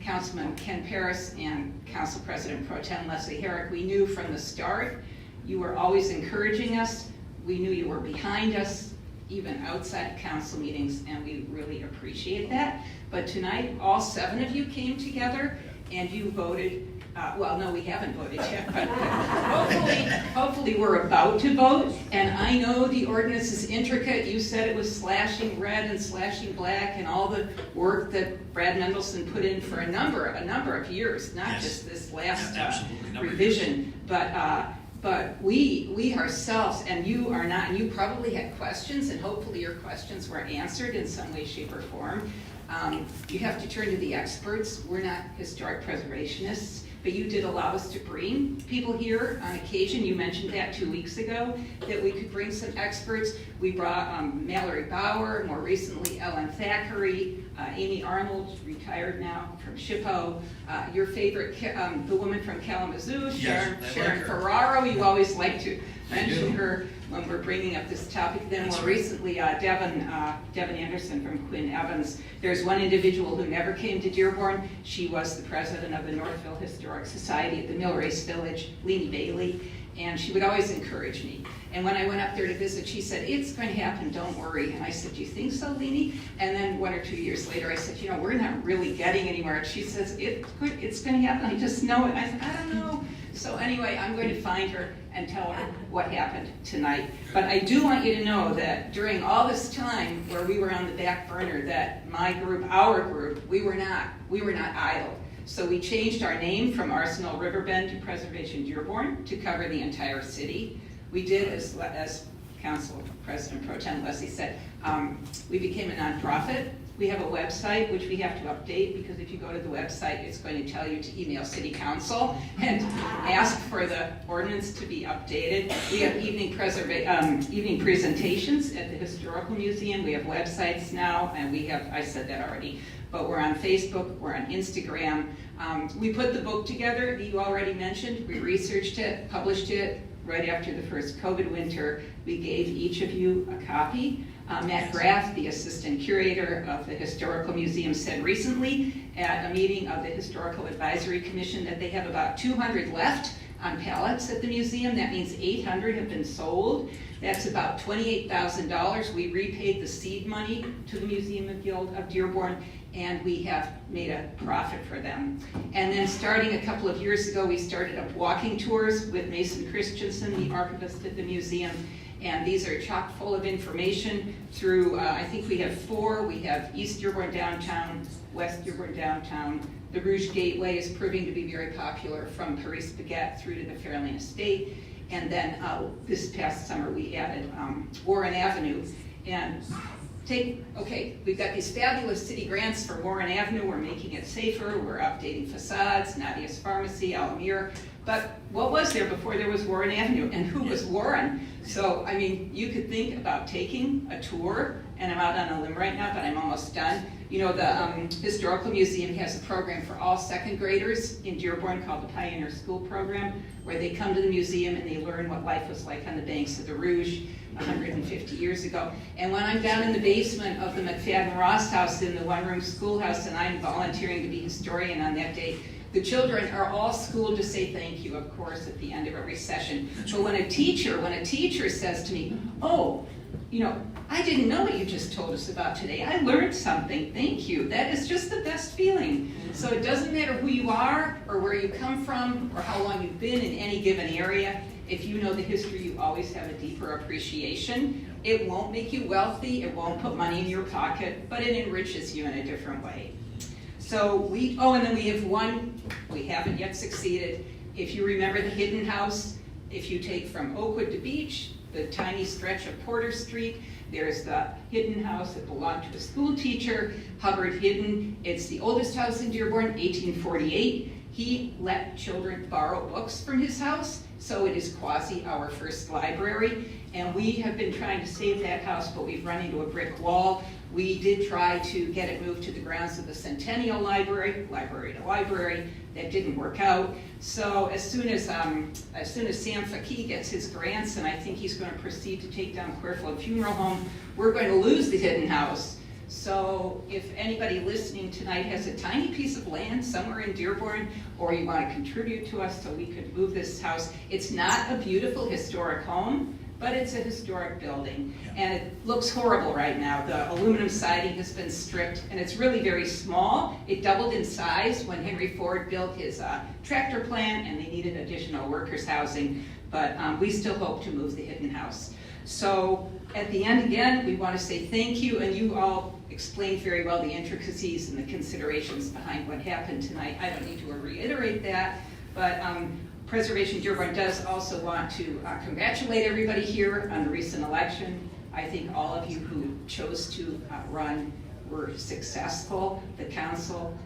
Councilman Ken Paris and Council President Pro Tem Leslie Herrick. We knew from the start you were always encouraging us. We knew you were behind us, even outside of council meetings, and we really appreciate that. But tonight, all 7 of you came together and you voted. Well, no, we haven't voted yet, but hopefully we're about to vote. And I know the ordinance is intricate. You said it was slashing red and slashing black, and all the work that Brad Mendelson put in for a number of years, not just this last revision. But we ourselves, and you are not, and you probably had questions, and hopefully your questions were answered in some way, shape, or form. You have to turn to the experts. We're not historic preservationists, but you did allow us to bring people here on occasion. You mentioned that 2 weeks ago, that we could bring some experts. We brought Mallory Bauer, more recently Ellen Thackeray, Amy Arnold, retired now from SHPO, your favorite, the woman from Kalamazoo, Sharon Ferraro. You always like to mention her when we're bringing up this topic. Then more recently, Devin Anderson from Quinn Evans. There's one individual who never came to Dearborn. She was the president of the Northville Historic Society at the Mill Race Village, Leanie Bailey, and she would always encourage me. And when I went up there to visit, she said, "It's going to happen, don't worry." And I said, "Do you think so, Leanie?" And then 1 or 2 years later, I said, "We're not really getting anywhere." And she says, it's going to happen, I just know it. I said, "I don't know." So anyway, I'm going to find her and tell her what happened tonight. But I do want you to know that during all this time where we were on the back burner, that my group, our group, we were not idle. So we changed our name from Arsenal Riverbend to Preservation Dearborn to cover the entire city. We did, as Council President Pro Tem Leslie said, we became a nonprofit. We have a website, which we have to update, because if you go to the website, it's going to tell you to email City Council and ask for the ordinance to be updated. We have evening presentations at the Historical Museum. We have websites now, and we have, I said that already, but we're on Facebook, we're on Instagram. We put the book together that you already mentioned. We researched it, published it right after the first COVID winter. We gave each of you a copy. Matt Graff, the assistant curator of the Historical Museum, said recently at a meeting of the Historical Advisory Commission that they have about 200 left on pallets at the museum. That means 800 have been sold. That's about $28,000. We repaid the seed money to the Museum of Guild of Dearborn, and we have made a profit for them. And then starting a couple of years ago, we started up walking tours with Mason Christensen, the archivist at the museum. And these are chock full of information through, I think we have 4. We have East Dearborn Downtown, West Dearborn Downtown. The Rouge Gateway is proving to be very popular from Paris Baguette through to the Fairlane Estate. And then this past summer we added Warren Avenue. And we've got these fabulous city grants for Warren Avenue. We're making it safer. We're updating facades, Nadia's Pharmacy, Alamir. But what was there before there was Warren Avenue? And who was Warren? So, I mean, you could think about taking a tour, and I'm out on a limb right now, but I'm almost done. You know, the Historical Museum has a program for all second graders in Dearborn called the Pioneer School Program, where they come to the museum and they learn what life was like on the banks of the Rouge 150 years ago. And when I'm down in the basement of the McFadden Ross House in the one-room schoolhouse, and I'm volunteering to be historian on that day, the children are all schooled to say thank you, of course, at the end of every session. But when a teacher says to me, oh, you know, I didn't know what you just told us about today. I learned something. Thank you. That is just the best feeling. So it doesn't matter who you are or where you come from or how long you've been in any given area. If you know the history, you always have a deeper appreciation. It won't make you wealthy. It won't put money in your pocket, but it enriches you in a different way. So and then we have one, we haven't yet succeeded. If you remember the Hidden House, if you take from Oakwood to Beach, the tiny stretch of Porter Street, there's the Hidden House that belonged to a school teacher, Hubbard Hidden. It's the oldest house in Dearborn, 1848. He let children borrow books from his house, so it is quasi our first library. And we have been trying to save that house, but we've run into a brick wall. We did try to get it moved to the grounds of the Centennial Library, library to library. That didn't work out. So as soon as Sam Faki gets his grants, and I think he's going to proceed to take down Queerfield Funeral Home, we're going to lose the Hidden House. So if anybody listening tonight has a tiny piece of land somewhere in Dearborn, or you want to contribute to us so we could move this house, it's not a beautiful historic home, but it's a historic building, and it looks horrible right now. The aluminum siding has been stripped, and it's really very small. It doubled in size when Henry Ford built his tractor plant, and they needed additional workers' housing, but we still hope to move the Hidden House. So at the end, again, we want to say thank you, and you all explained very well the intricacies and the considerations behind what happened tonight. I don't need to reiterate that, but Preservation Dearborn does also want to congratulate everybody here on the recent election. I think all of you who chose to run were successful. The council,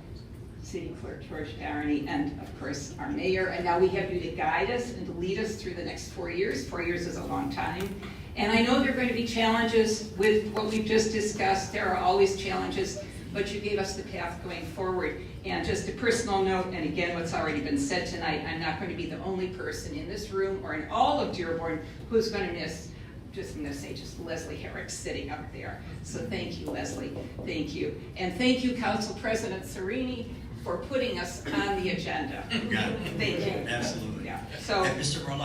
City Clerk George Downey, and of course our mayor. And now we have you to guide us and to lead us through the next 4 years. 4 years is a long time. And I know there are going to be challenges with what we've just discussed. There are always challenges, but you gave us the path going forward. And just a personal note, and again, what's already been said tonight, I'm not going to be the only person in this room or in all of Dearborn who's going to miss, just I'm going to say, just Leslie Herrick sitting up there. So thank you, Leslie. Thank you. And thank you, Council President Serini, for putting us on the agenda. Thank you.
Absolutely.
Yeah. So,
Mr. Rolo,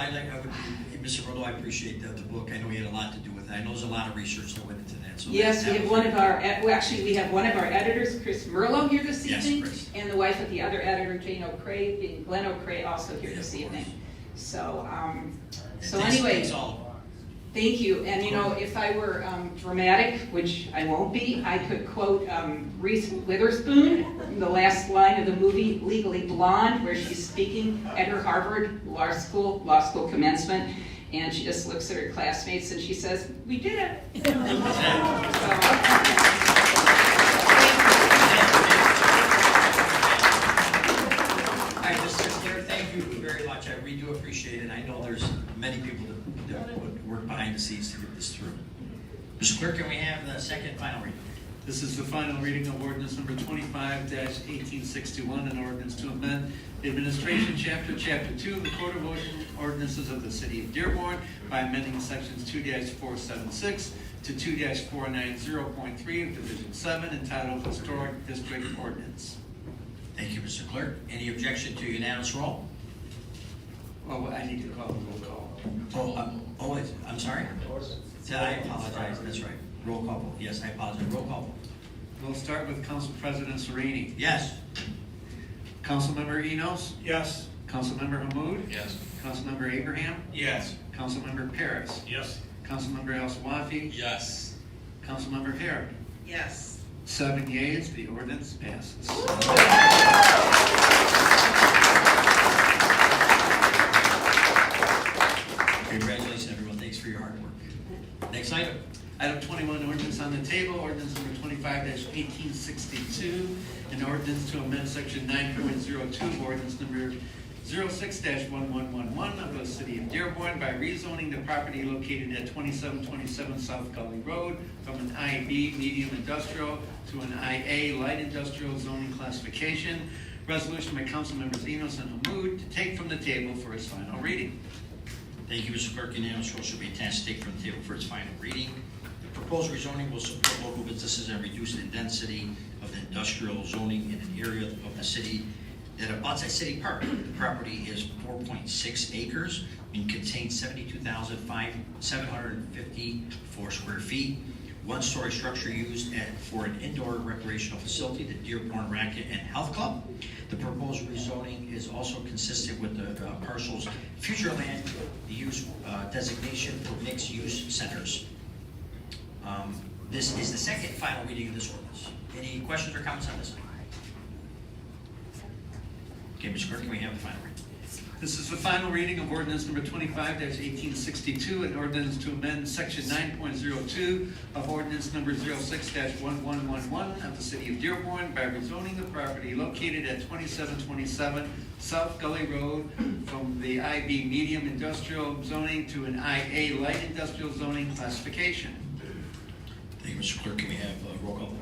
I appreciate the book. I know you had a lot to do with it. I know there's a lot of research that went into that. So
yes, we have one of our, we have one of our editors, Chris Merlo, here this evening,
Chris.
And the wife of the other editor, Jane O'Cray, Glenn O'Cray, also here this evening. So, anyway, thank you. And you know, if I were dramatic, which I won't be, I could quote Reese Witherspoon, the last line of the movie Legally Blonde, where she's speaking at her Harvard law school commencement. And she just looks at her classmates and she says, "We did it."
behind the scenes to get this through. Mr. Clerk, can we have the second final reading?
This is the final reading of ordinance number 25-1861, an ordinance to amend the Administration Chapter 2 of the Code of Ordinances of the City of Dearborn by amending sections 2-476 to 2-490.3 of Division 7 entitled Historic District Ordinance.
Thank you, Mr. Clerk. Any objection to unanimous roll?
Oh, I need to call the roll call.
I'm sorry? I apologize, that's right. Roll call vote. Yes, I apologize. Roll call vote.
We'll start with Council President Sereni.
Yes.
Councilmember Enos?
Yes.
Councilmember Hamud?
Yes.
Councilmember Abraham?
Yes.
Councilmember Paris?
Yes.
Councilmember El Sawafi?
Yes.
Councilmember Herrick?
Yes.
7 yeas, the ordinance passes.
Congratulations, everyone. Thanks for your hard work. Next item.
Item 21, ordinance on the table, ordinance number 25-1862, an ordinance to amend section 9.02 of ordinance number 06-1111 of the City of Dearborn by rezoning the property located at 2727 South Gully Road from an IB medium industrial to an IA light industrial zoning classification. Resolution by Council Members Enos and Hamud to take from the table for its final reading.
Thank you, Mr. Clerk. Unanimous roll should be attached to take from the table for its final reading. The proposed rezoning will support local businesses and reduce the density of the industrial zoning in an area of the city that abuts a city park. The property is 4.6 acres and contains 72,754 square feet. One-story structure used for an indoor recreational facility, the Dearborn Racket and Health Club. The proposed rezoning is also consistent with the parcel's future land use designation for mixed-use centers. This is the second final reading of this ordinance. Any questions or comments on this? Okay, Mr. Clerk, can we have the final reading?
This is the final reading of ordinance number 25-1862, an ordinance to amend section 9.02 of ordinance number 06-1111 of the City of Dearborn by rezoning the property located at 2727 South Gully Road from the IB medium industrial zoning to an IA light industrial zoning classification.
Thank you, Mr. Clerk. Can we have a roll call?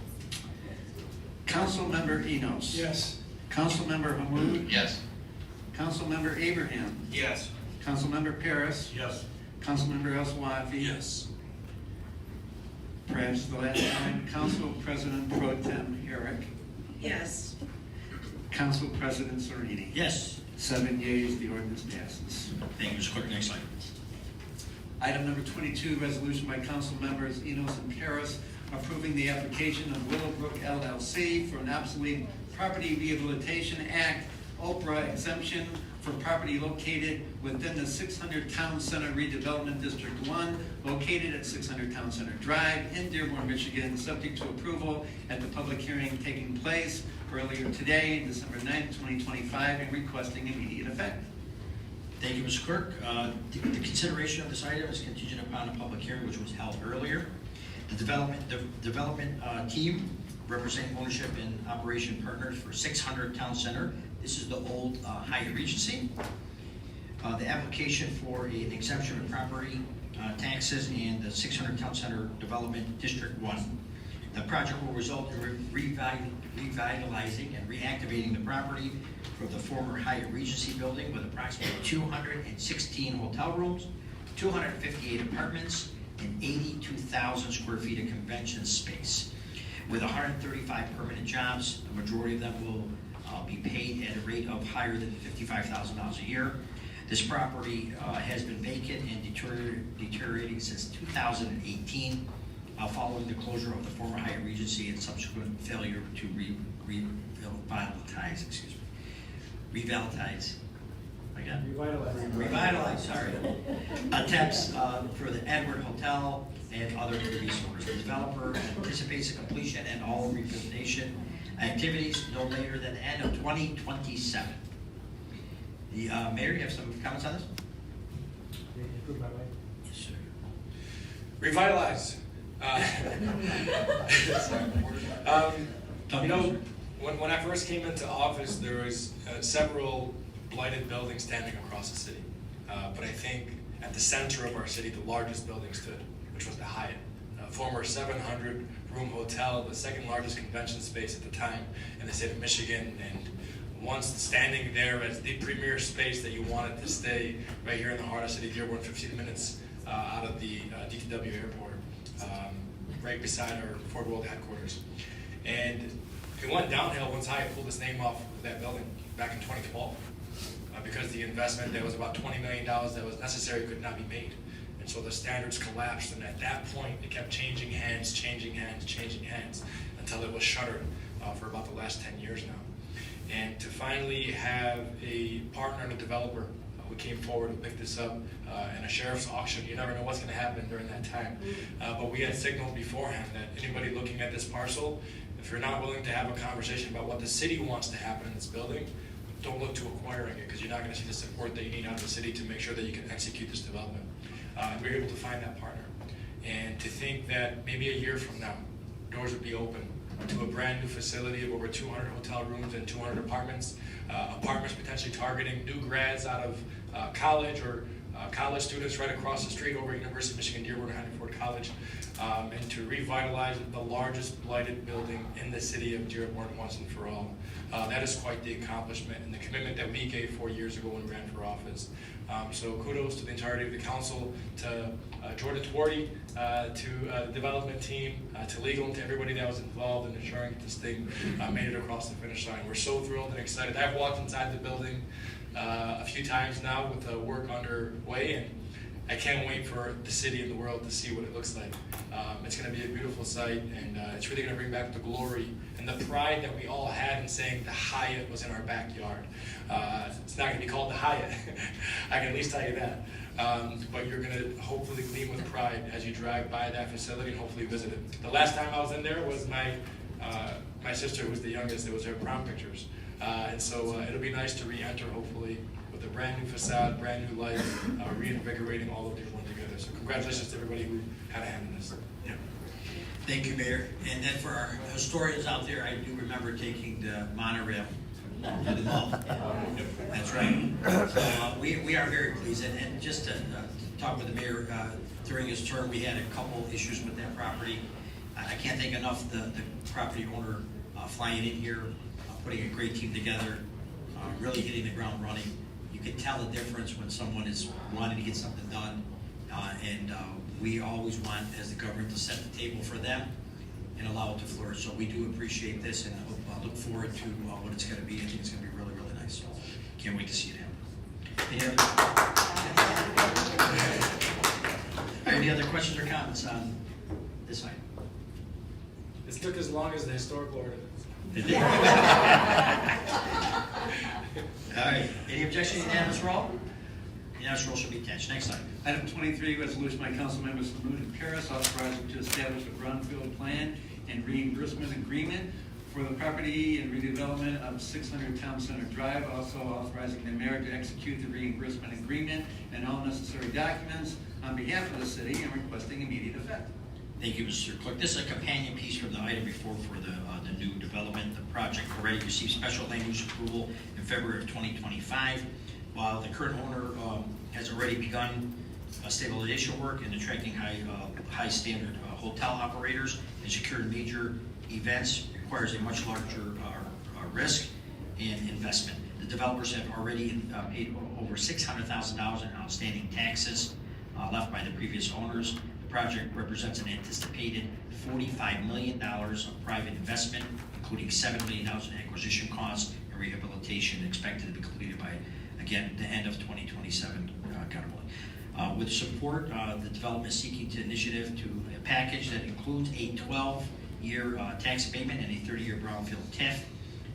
Councilmember Enos.
Yes.
Councilmember Hamud.
Yes.
Councilmember Abraham.
Yes.
Councilmember Paris.
Yes.
Councilmember El Sawafi.
Yes.
Perhaps the last time, Council President Pro Tem Herrick.
Yes.
Council President Sereni.
Yes.
7 yeas, the ordinance passes.
Thank you, Mr. Clerk. Next item.
Item number 22, resolution by Council Members Enos and Paris approving the application of Willowbrook LLC for an obsolete Property Rehabilitation Act Oprah exemption for property located within the 600 Town Center Redevelopment District 1, located at 600 Town Center Drive in Dearborn, Michigan, subject to approval at the public hearing taking place earlier today, December 9th, 2025, and requesting immediate effect.
Thank you, Mr. Clerk. The consideration of this item is contingent upon a public hearing which was held earlier. The development team representing ownership and operation partners for 600 Town Center. This is the old Hyatt Regency. The application for an exemption of property taxes in the 600 Town Center Development District 1. The project will result in revitalizing and reactivating the property from the former Hyatt Regency building with approximately 216 hotel rooms, 258 apartments, and 82,000 square feet of convention space. With 135 permanent jobs, the majority of them will be paid at a rate of higher than $55,000 a year. This property has been vacant and deteriorating since 2018, following the closure of the former Hyatt Regency and subsequent failure to revitalize, sorry, attempts for the Edward Hotel and other resorts. The developer anticipates the completion and all rehabilitation activities no later than the end of 2027. The Mayor, you have some comments on this? Yes, sir.
Revitalize. You know, when I first came into office, there was several blighted buildings standing across the city. But I think at the center of our city, the largest building stood, which was the Hyatt, a former 700-room hotel, the second largest convention space at the time in the state of Michigan, and once standing there as the premier space that you wanted to stay right here in the heart of city Dearborn, 15 minutes out of the DTW airport, right beside our Ford World headquarters. And it went downhill once Hyatt pulled its name off of that building back in 2012 because the investment that was about $20 million that was necessary could not be made. And so the standards collapsed, and at that point it kept changing hands, until it was shuttered for about the last 10 years now. And to finally have a partner and a developer who came forward and picked this up in a sheriff's auction, you never know what's going to happen during that time. But we had signaled beforehand that anybody looking at this parcel, if you're not willing to have a conversation about what the city wants to happen in this building, don't look to acquiring it, because you're not going to see the support that you need out of the city to make sure that you can execute this development. We were able to find that partner. And to think that maybe a year from now, doors would be open to a brand new facility of over 200 hotel rooms and 200 apartments, apartments potentially targeting new grads out of college or college students right across the street over at University of Michigan Dearborn or Henry Ford College, and to revitalize the largest blighted building in the city of Dearborn once and for all. That is quite the accomplishment and the commitment that we gave 4 years ago when we ran for office. So kudos to the entirety of the council, to Jordan Twardy, to the development team, to legal, and to everybody that was involved in ensuring that this thing made it across the finish line. We're so thrilled and excited. I've walked inside the building a few times now with the work underway, and I can't wait for the city and the world to see what it looks like. It's going to be a beautiful sight, and it's really going to bring back the glory and the pride that we all had in saying the Hyatt was in our backyard. It's not going to be called the Hyatt. I can at least tell you that. But you're going to hopefully gleam with pride as you drive by that facility and hopefully visit it. The last time I was in there was my sister, who's the youngest. It was her prom pictures. And so it'll be nice to re-enter, hopefully, with a brand new facade, brand new life, reinvigorating all of Dearborn together. So congratulations to everybody who had a hand in this. Yeah.
Thank you, Mayor. And then for our historians out there, I do remember taking the monorail to the mall. That's right. So we are very pleased. And just to talk with the mayor, during his term, we had a couple issues with that property. I can't thank enough the property owner flying in here, putting a great team together, really hitting the ground running. You can tell the difference when someone is wanting to get something done, and we always want, as the government, to set the table for them and allow it to flourish. So we do appreciate this, and I look forward to what it's going to be. I think it's going to be really, really nice. So can't wait to see it happen. Any other questions or comments on this item?
This took as long as the historical ordinance.
All right. Any objection? Unanimous roll? Unanimous roll shall be attached. Next item.
Item 23, resolution by council members Hamud and Paris authorizing to establish a brownfield plan and reimbursement agreement for the property and redevelopment of 600 Town Center Drive. Also authorizing the mayor to execute the reimbursement agreement and all necessary documents on behalf of the city and requesting immediate effect.
Thank you, Mr. Clerk. This is a companion piece from the item before for the new development. The project already received special land use approval in February of 2025, while the current owner has already begun stabilization work and attracting high standard hotel operators and secured major events requires a much larger risk and investment. The developers have already paid over $600,000 in outstanding taxes left by the previous owners. The project represents an anticipated $45 million of private investment, including $7 million in acquisition costs and rehabilitation, expected to be completed by, again, the end of 2027, God willing. With support, the development is seeking to initiative to a package that includes a 12-year tax abatement and a 30-year brownfield TIF.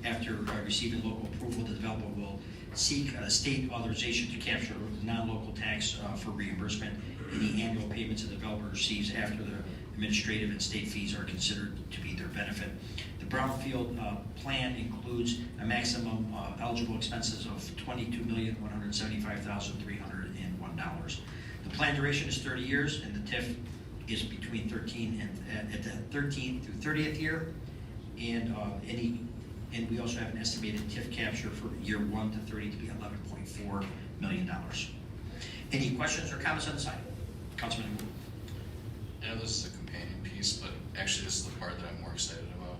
After receiving local approval, the developer will seek state authorization to capture non-local tax for reimbursement in the annual payments the developer receives after the administrative and state fees are considered to be their benefit. The brownfield plan includes a maximum eligible expenses of $22,175,301. The plan duration is 30 years, and the TIF is between 13 and at the 13th through 30th year, and we also have an estimated TIF capture for year 1 to 30 to be $11.4 million. Any questions or comments on this item? Councilman Hamud.
I know this is a companion piece, but actually this is the part that I'm more excited about.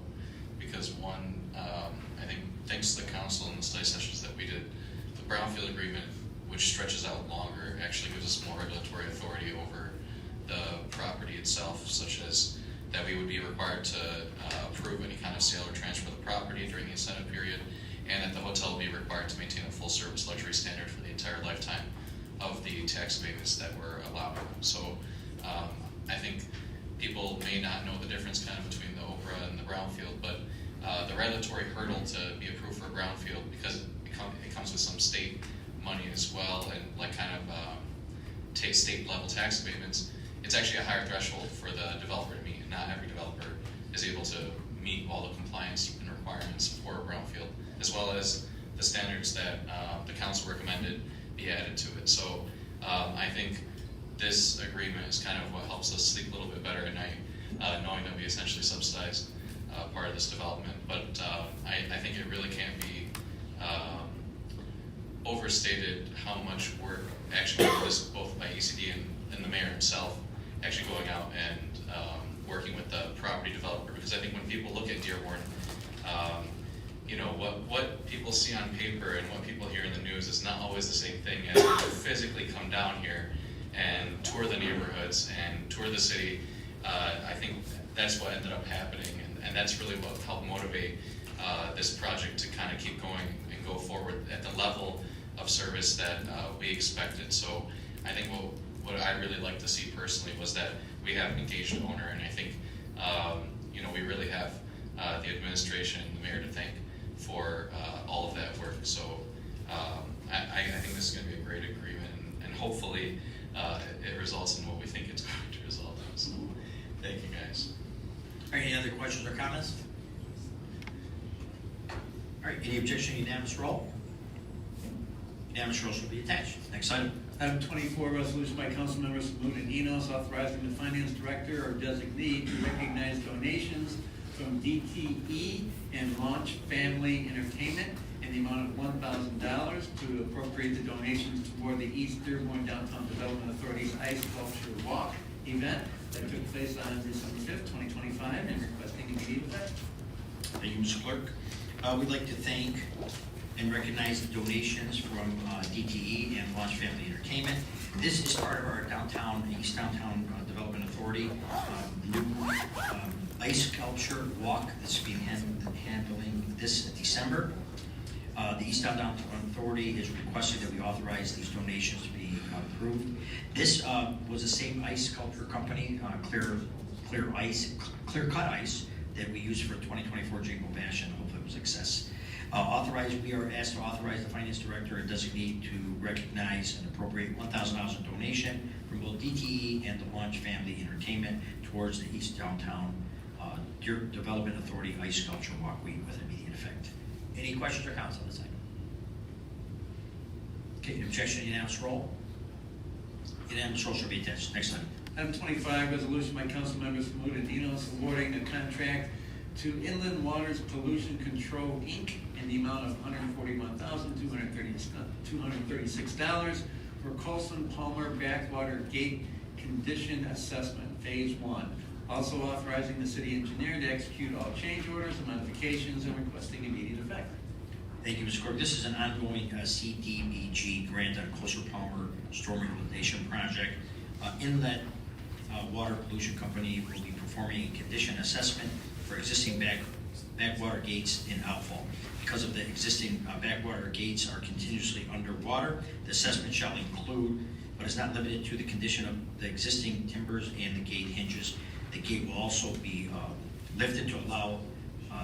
Because one, I think thanks to the council and the study sessions that we did, the brownfield agreement, which stretches out longer, actually gives us more regulatory authority over the property itself, such as that we would be required to approve any kind of sale or transfer of the property during the incentive period, and that the hotel will be required to maintain a full service luxury standard for the entire lifetime of the tax abatements that we're allowing. So I think people may not know the difference kind of between the Oprah and the brownfield, but the regulatory hurdle to be approved for a brownfield, because it comes with some state money as well, and like kind of state level tax abatements, it's actually a higher threshold for the developer to meet, and not every developer is able to meet all the compliance and requirements for a brownfield, as well as the standards that the council recommended be added to it. So I think this agreement is kind of what helps us sleep a little bit better at night, knowing that we essentially subsidized part of this development. But I think it really can't be overstated how much work actually was both by ECD and the mayor himself actually going out and working with the property developer. Because I think when people look at Dearborn, you know, what people see on paper and what people hear in the news is not always the same thing as when you physically come down here and tour the neighborhoods and tour the city. I think that's what ended up happening, and that's really what helped motivate this project to kind of keep going and go forward at the level of service that we expected. So I think what I really like to see personally was that we have an engaged owner, and I think you know, we really have the administration and the mayor to thank for all of that work. So I think this is going to be a great agreement, and hopefully it results in what we think it's going to result in. So thank you guys.
All right, any other questions or comments? All right, any objection, unanimous roll? Unanimous roll shall be attached. Next item.
Item 24, resolution by council members Hamud and Enos authorizing the finance director or designee to recognize donations from DTE and Launch Family Entertainment in the amount of $1,000 to appropriate the donations toward the East Dearborn Downtown Development Authority's Ice Sculpture Walk event that took place on December 5th, 2025, and requesting immediate effect.
Thank you, Mr. Clerk. We'd like to thank and recognize the donations from DTE and Launch Family Entertainment. This is part of our East Downtown Development Authority new ice sculpture walk that's being handling this December. The East Downtown Authority has requested that we authorize these donations to be approved. This was the same ice sculpture company, Clear Cut Ice, that we used for 2024 Jingle Bash, and hopefully it was a success. We are asked to authorize the finance director and designee to recognize and appropriate $1,000 in donation from both DTE and the Launch Family Entertainment towards the East Downtown Development Authority Ice Sculpture Walkway with immediate effect. Any questions or comments on this item? Okay, objection, unanimous roll. Unanimous roll shall be attached. Next item.
Item 25, resolution by council members Hamud and Enos awarding a contract to Inland Waters Pollution Control, Inc. in the amount of $141,236 for Colson Palmer Backwater Gate Condition Assessment, Phase 1. Also authorizing the city engineer to execute all change orders and modifications and requesting immediate effect.
Thank you, Mr. Clerk. This is an ongoing CDBG grant on Colson Palmer Storm Rehabilitation Project. Inlet Water Pollution Company will be performing a condition assessment for existing backwater gates in outfall. Because of the existing backwater gates are continuously underwater, the assessment shall include, but is not limited to, the condition of the existing timbers and the gate hinges. The gate will also be lifted to allow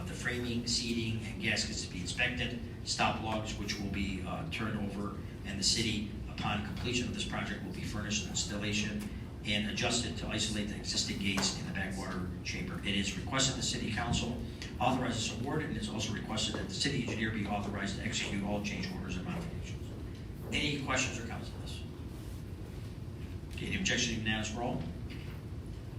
the framing, seating, and gaskets to be inspected, stop logs which will be turned over, and the city, upon completion of this project, will be furnished installation and adjusted to isolate the existing gates in the backwater chamber. It is requested the city council authorize this award, and it is also requested that the city engineer be authorized to execute all change orders and modifications. Any questions or comments on this? Okay, any objection, unanimous roll?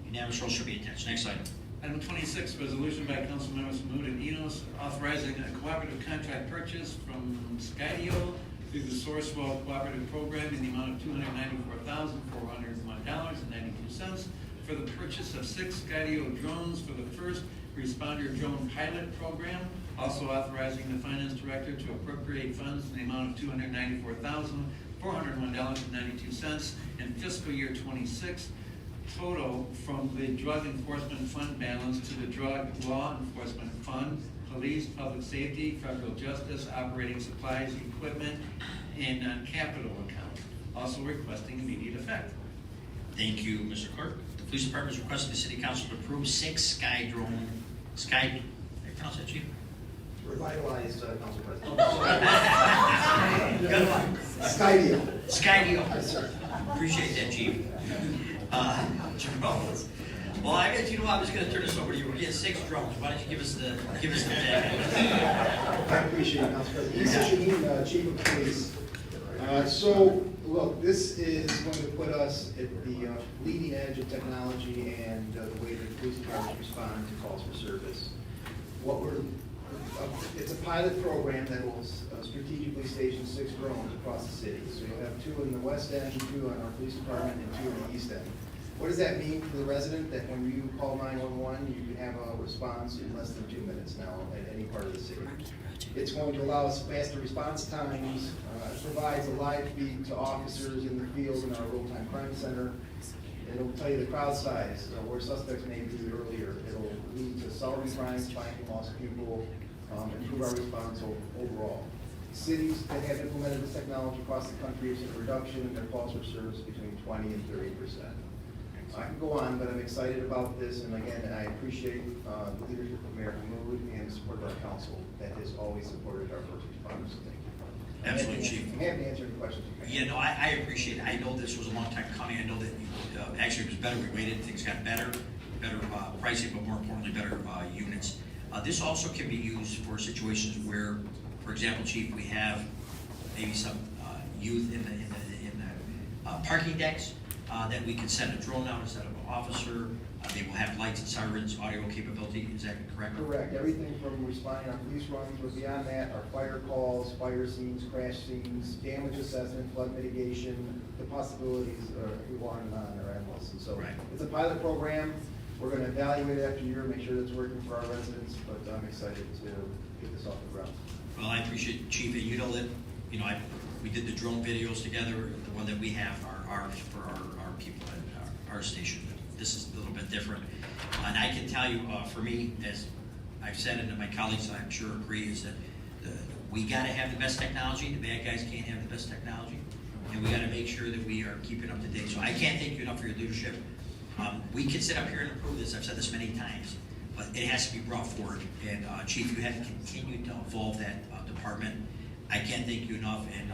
Unanimous roll should be attached. Next item.
Item 26, resolution by council members Hamud and Enos authorizing a cooperative contract purchase from Skydio through the Sourcewell Cooperative Program in the amount of $294,401.92 for the purchase of 6 Skydio drones for the first responder drone pilot program. Also authorizing the finance director to appropriate funds in the amount of $294,401.92 in fiscal year 26 total from the Drug Enforcement Fund balance to the Drug Law Enforcement Fund, Police, Public Safety, Federal Justice, Operating Supplies, Equipment, and Non-Capital account. Also requesting immediate effect.
Thank you, Mr. Clerk. The Police Department is requesting the City Council to approve 6 how do you pronounce that, Chief?
Revitalized, Council President.
Good one.
Skydio.
Skydio.
Yes, sir.
Appreciate that, Chief. Drones. Well, I guess, you know, I'm just going to turn this over to you. We're getting 6 drones. Why don't you give us the tag?
I appreciate it, Council President. Lisa Shaheen, Chief of Police. So, look, this is going to put us at the leading edge of technology and the way that the police departments respond to calls for service. It's a pilot program that will strategically station 6 drones across the city. So you'll have 2 in the west end, 2 on our police department, and 2 in the east end. What does that mean for the resident? That when you call 911, you can have a response in less than 2 minutes now at any part of the city. It's going to allow us faster response times. It provides a live feed to officers in the field in our real-time crime center. It'll tell you the crowd size, where suspects may be earlier. It'll lead to solving crimes, finding lost people, improve our response overall. Cities that have implemented this technology across the country have seen a reduction in their calls for service between 20 and 30%. I can go on, but I'm excited about this, and again, I appreciate the leadership of Mayor Hamoud and the support of our council that has always supported our first responders. So thank you.
Absolutely, Chief.
I'm happy to answer any questions.
Yeah, no, I appreciate it. I know this was a long time coming. I know that actually it was better. We waited. Things got better pricing, but more importantly, better units. This also can be used for situations where, for example, Chief, we have maybe some youth in the parking decks that we can send a drone out instead of an officer. They will have lights and sirens, audio capability. Is that correct?
Correct. Everything from responding on police runs, but beyond that, our fire calls, fire scenes, crash scenes, damage assessment, flood mitigation, the possibilities we want and on are endless. And so it's a pilot program. We're going to evaluate it after a year, make sure it's working for our residents, but I'm excited to get this off the ground.
Well, I appreciate it, Chief, and you know that, you know, we did the drone videos together. The one that we have are for our people at our station. This is a little bit different. And I can tell you, for me, as I've said, and my colleagues I'm sure agree, is that we got to have the best technology. The bad guys can't have the best technology. And we got to make sure that we are keeping up to date. So I can't thank you enough for your leadership. We can sit up here and approve this. I've said this many times, but it has to be brought forward. And Chief, you have to continue to evolve that department. I can't thank you enough. And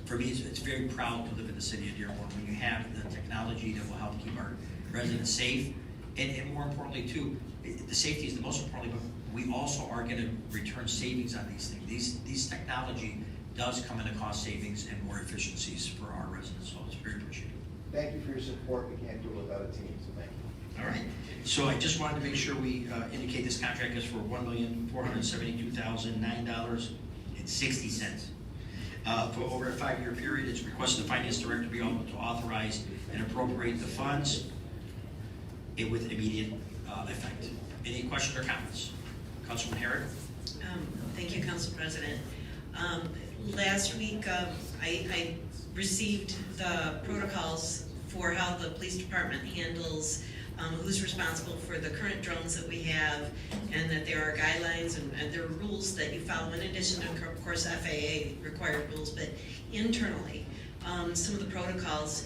for me, it's very proud to live in the city of Dearborn when you have the technology that will help keep our residents safe. And more importantly, too, the safety is the most important, but we also are going to return savings on these things. These technology does come into cost savings and more efficiencies for our residents, so it's very appreciated.
Thank you for your support. We can't do it without a team, so thank you.
All right. So I just wanted to make sure we indicate this contract is for $1,472,009.60. For over a 5-year period, it's requested the Finance Director be able to authorize and appropriate the funds with immediate effect. Any questions or comments? Councilman Herrick?
Thank you, Council President. Last week, I received the protocols for how the police department handles who's responsible for the current drones that we have, and that there are guidelines and there are rules that you follow in addition to, of course, FAA required rules, but internally, some of the protocols,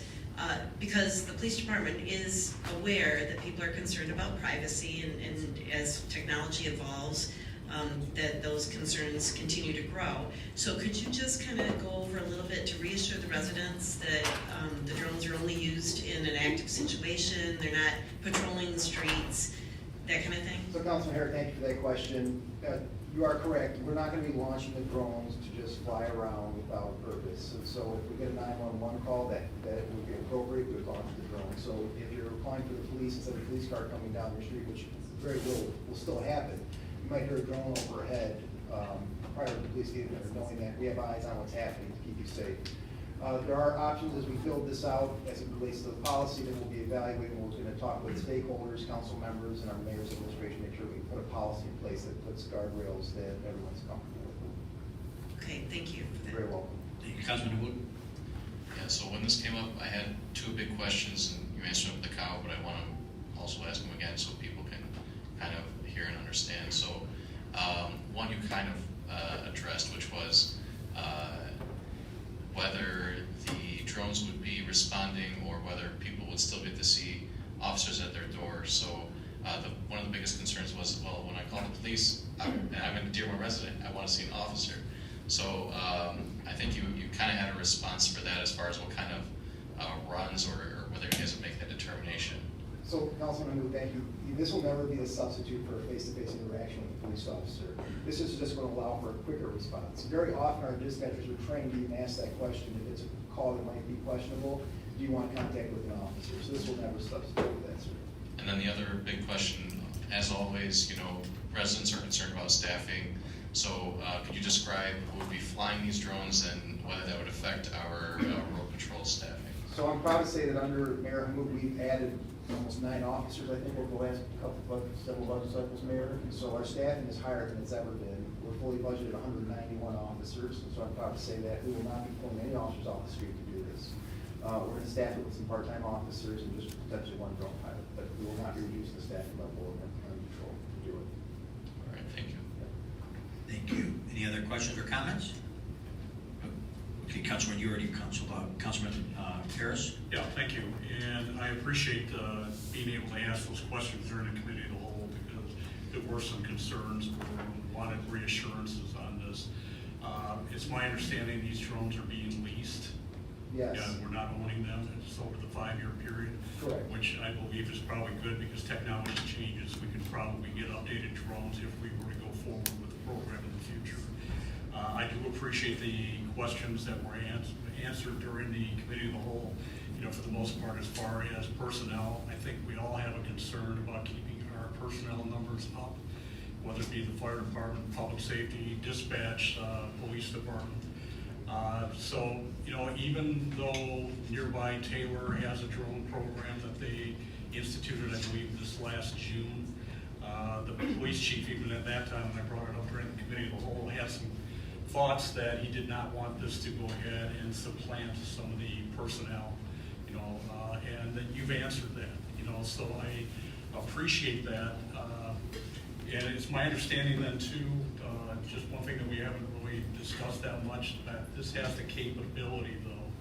because the police department is aware that people are concerned about privacy, and as technology evolves, that those concerns continue to grow. So could you just kind of go over a little bit to reassure the residents that the drones are only used in an active situation, they're not patrolling the streets, that kind of thing?
So Councilman Herrick, thank you for that question. You are correct. We're not going to be launching the drones to just fly around without purpose. And so if we get a 911 call, that would be appropriate, we would launch the drone. So if you're applying for the police instead of a police car coming down your street, which very will still happen, you might hear a drone overhead prior to the police getting there, knowing that we have eyes on what's happening to keep you safe. There are options as we filled this out as it relates to the policy that we'll be evaluating. We're going to talk with stakeholders, council members, and our mayor's administration, make sure we put a policy in place that puts guardrails that everyone's comfortable with.
Okay, thank you.
You're very welcome.
Thank you, Councilman Wood.
Yeah, so when this came up, I had two big questions, and you answered them with the cow, but I want to also ask them again so people can kind of hear and understand. So one you kind of addressed, which was whether the drones would be responding or whether people would still get to see officers at their door. So one of the biggest concerns was, well, when I call the police, and I'm a Dearborn resident, I want to see an officer. So I think you kind of had a response for that as far as what kind of runs or whether you guys would make that determination.
So, Councilman Amu, thank you. This will never be a substitute for a face-to-face interaction with a police officer. This is just going to allow for a quicker response. Very often our dispatchers are trained to even ask that question. If it's a call that might be questionable, do you want contact with an officer? So this will never substitute that, sir.
And then the other big question, as always, residents are concerned about staffing. So could you describe who would be flying these drones and whether that would affect our road patrol staffing?
So I'm proud to say that under Mayor Hammoud, we've added almost 9 officers, I think, over the last several budget cycles, Mayor. And so our staffing is higher than it's ever been. We're fully budgeted 191 officers, and so I'm proud to say that we will not be pulling any officers off the street to do this. We're going to staff it with some part-time officers and just potentially 1 drone pilot, but we will not be reducing the staffing level of patrol to do it.
All right, thank you.
Thank you. Any other questions or comments? Okay, Councilman, you already Councilman Harris?
Yeah, thank you. And I appreciate being able to ask those questions during the committee of the whole, because there were some concerns or wanted reassurances on this. It's my understanding these drones are being leased.
Yes.
And we're not owning them. It's over the 5-year period.
Correct.
Which I believe is probably good because technology changes. We can probably get updated drones if we were to go forward with the program in the future. I do appreciate the questions that were answered during the committee of the whole. For the most part, as far as personnel, I think we all have a concern about keeping our personnel numbers up, whether it be the fire department, public safety, dispatch, police department. So, even though nearby Taylor has a drone program that they instituted, I believe, this last June, the police chief, even at that time when I brought it up during the committee of the whole, had some thoughts that he did not want this to go ahead and supplant some of the personnel, and that you've answered that, so I appreciate that. And it's my understanding then too, just one thing that we haven't really discussed that much, that this has the capability though,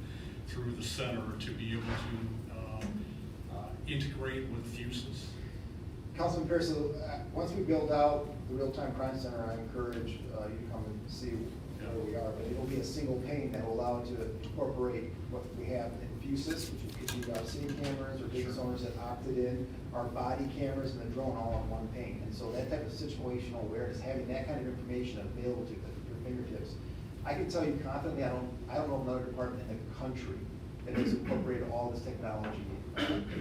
through the center to be able to integrate with fuses.
Councilman Pierce, so, once we build out the real-time crime center, I encourage you to come and see where we are, but it'll be a single pane that will allow it to incorporate what we have in Fusus, which could be our city cameras or business owners that opted in, our body cameras and the drone all on one pane. And so that type of situational awareness, having that kind of information available to your fingertips, I can tell you confidently, I don't know of another department in the country that has incorporated all this technology.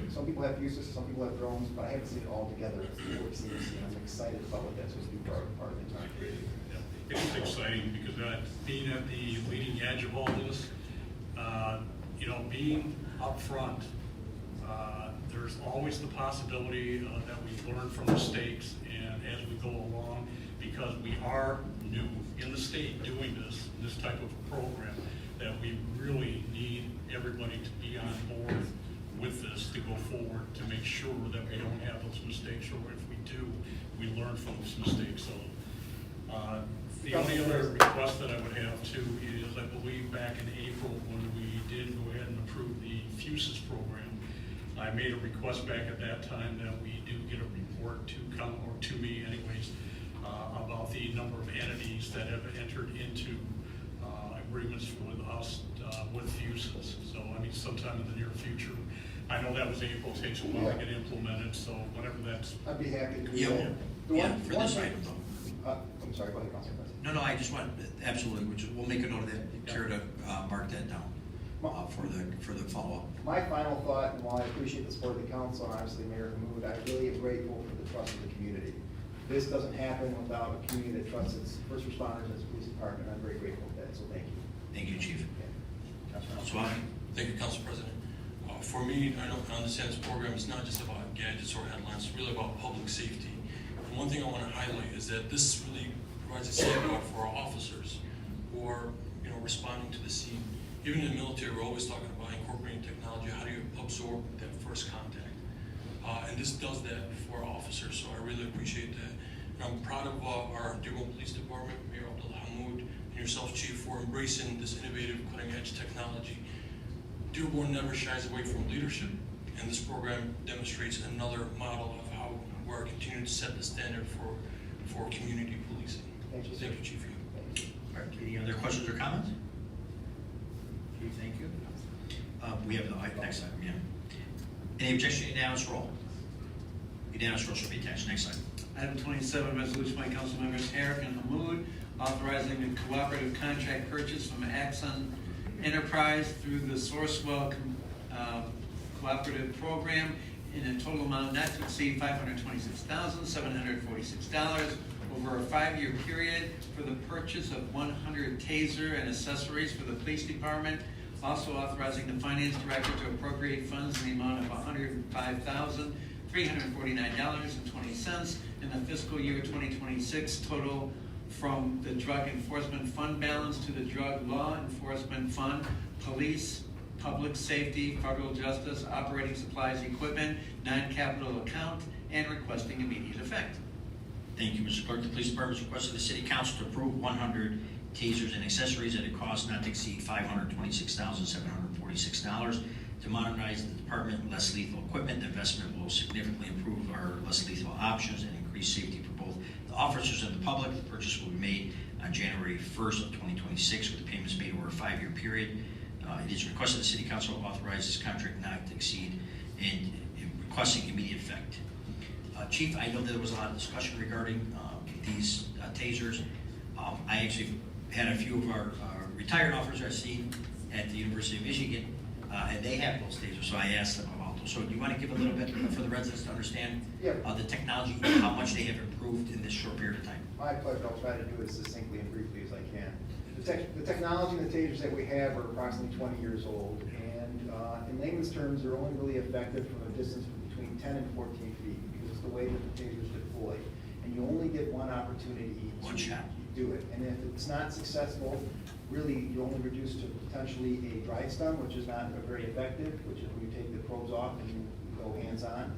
Some people have Fusus, some people have drones, but I haven't seen it all together. It works seamlessly, and I'm excited about what that's going to do for our department.
It's exciting because being at the leading edge of all this, being up front, there's always the possibility that we learn from mistakes, and as we go along, because we are new in the state doing this type of program, that we really need everybody to be on board with this to go forward to make sure that we don't have those mistakes, or if we do, we learn from those mistakes. So the only other request that I would have too is, I believe back in April when we did go ahead and approve the Fuses program, I made a request back at that time that we do get a report to come, or to me anyways, about the number of entities that have entered into agreements with us with Fuses. So sometime in the near future. I know that was April, it takes a while to get implemented, so whenever that's.
I'd be happy to do
Yeah,
that.
yeah, for this item though.
I'm sorry, go ahead, Councilman President.
No, I just want, absolutely, we'll make a note of that, care to mark that down for the follow-up.
My final thought, and while I appreciate the support of the council and obviously Mayor Hammoud, I really am grateful for the trust of the community. This doesn't happen without a community that trusts its first responders and its police department. I'm very grateful for that, so thank you.
Thank you, Chief. Councilman Swami?
Thank you, Council President. For me, I understand this program is not just about gadgets or headlines, it's really about public safety. And one thing I want to highlight is that this really provides a safeguard for our officers who are, responding to the scene. Even in the military, we're always talking about incorporating technology. How do you absorb that first contact? And this does that for our officers, so I really appreciate that. And I'm proud of our Dearborn Police Department, Mayor Abdul Hamoud, and yourself, Chief, for embracing this innovative, cutting-edge technology. Dearborn never shies away from leadership, and this program demonstrates another model of how we're continuing to set the standard for community policing.
Thank you,
Thank you, Chief.
All right, any other questions or comments? Okay, thank you. We have the next item, yeah. Any objection to unanimous roll? Unanimous roll shall be attached. Next item.
Item 27, resolution by council members Herrick and Hamud, authorizing a cooperative contract purchase from Axon Enterprise through the Sourcewell Cooperative Program in a total amount not to exceed $526,746 over a 5-year period for the purchase of 100 taser and accessories for the police department. Also authorizing the finance director to appropriate funds in the amount of $105,349.20 in the fiscal year 2026 total from the Drug Enforcement Fund balance to the Drug Law Enforcement Fund, Police, Public Safety, Federal Justice, Operating Supplies Equipment, non-capital account, and requesting immediate effect.
Thank you, Mr. Clerk. The police department has requested the city council to approve 100 tasers and accessories at a cost not to exceed $526,746 to modernize the department with less lethal equipment. The investment will significantly improve our less lethal options and increase safety for both the officers and the public. The purchase will be made on January 1st of 2026 with the payments made over a 5-year period. It is requested the city council authorize this contract not to exceed and requesting immediate effect. Chief, I know there was a lot of discussion regarding these tasers. I actually had a few of our retired officers I've seen at the University of Michigan, and they have those tasers, so I asked them about those. So do you want to give a little bit for the residents to understand the technology, how much they have improved in this short period of time?
My pleasure. I'll try to do it as succinctly and briefly as I can. The technology and the tasers that we have are approximately 20 years old, and in layman's terms, they're only really effective from a distance between 10 and 14 feet because it's the way that the tasers deploy, and you only get one opportunity
One shot.
do it. And if it's not successful, really you only reduce to potentially a dry stun, which is not very effective, which is when you take the probes off and you go hands-on.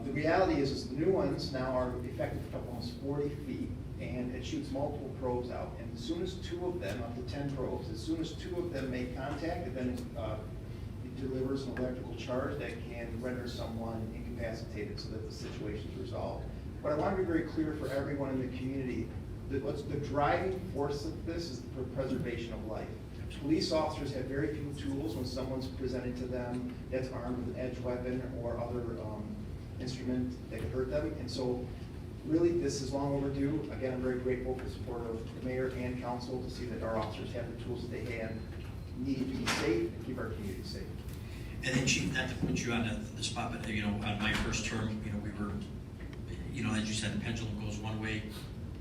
The reality is the new ones now are effective for almost 40 feet, and it shoots multiple probes out. And as soon as 2 of them, up to 10 probes, as soon as 2 of them make contact, it then it delivers an electrical charge that can render someone incapacitated so that the situation is resolved. But I want to be very clear for everyone in the community that what's the driving force of this is the preservation of life. Police officers have very few tools when someone's presented to them that's armed with an edge weapon or other instrument that could hurt them. And so really this is long overdue. Again, I'm very grateful for the support of the mayor and council to see that our officers have the tools that they need to be safe and keep our community safe.
And then, Chief, not to put you on the spot, but on my first term, we were, as you said, the pendulum goes one way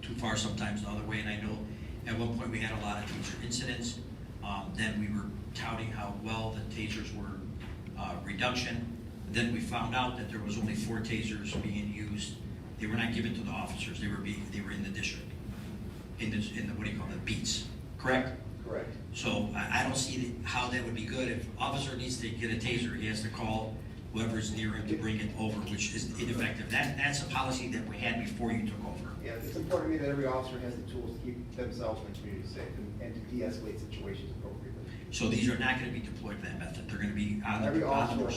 too far, sometimes the other way. And I know at one point we had a lot of taser incidents. Then we were touting how well the tasers were reduction. Then we found out that there was only 4 tasers being used. They were not given to the officers. They were in the district, in the what do you call it, beats. Correct.
Correct.
So I don't see how that would be good. If an officer needs to get a taser, he has to call whoever's near him to bring it over, which is ineffective. That's a policy that we had before you took over.
Yeah, it's important to me that every officer has the tools to keep themselves and the community safe and to de-escalate situations appropriately.
So these are not going to be deployed that method. They're going to be on the
every officer will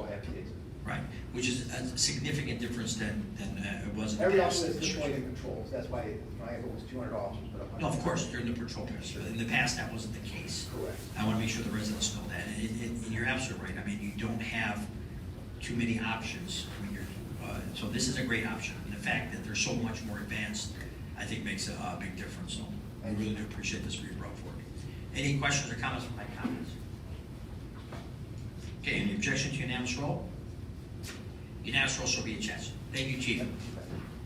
have tasers.
Right, which is a significant difference than it was in the
Every
past.
officer is deployed in patrols. That's why I have almost 200 officers. But
No, of course, during the patrol period. In the past, that wasn't the case.
Correct.
I want to make sure the residents know that. And you're absolutely right. I mean, you don't have too many options when you're, so this is a great option. And the fact that they're so much more advanced, I think makes a big difference. So I really do appreciate this being brought forward. Any questions or comments from my comments? Okay, any objection to unanimous roll? Unanimous roll shall be attached. Thank you, Chief.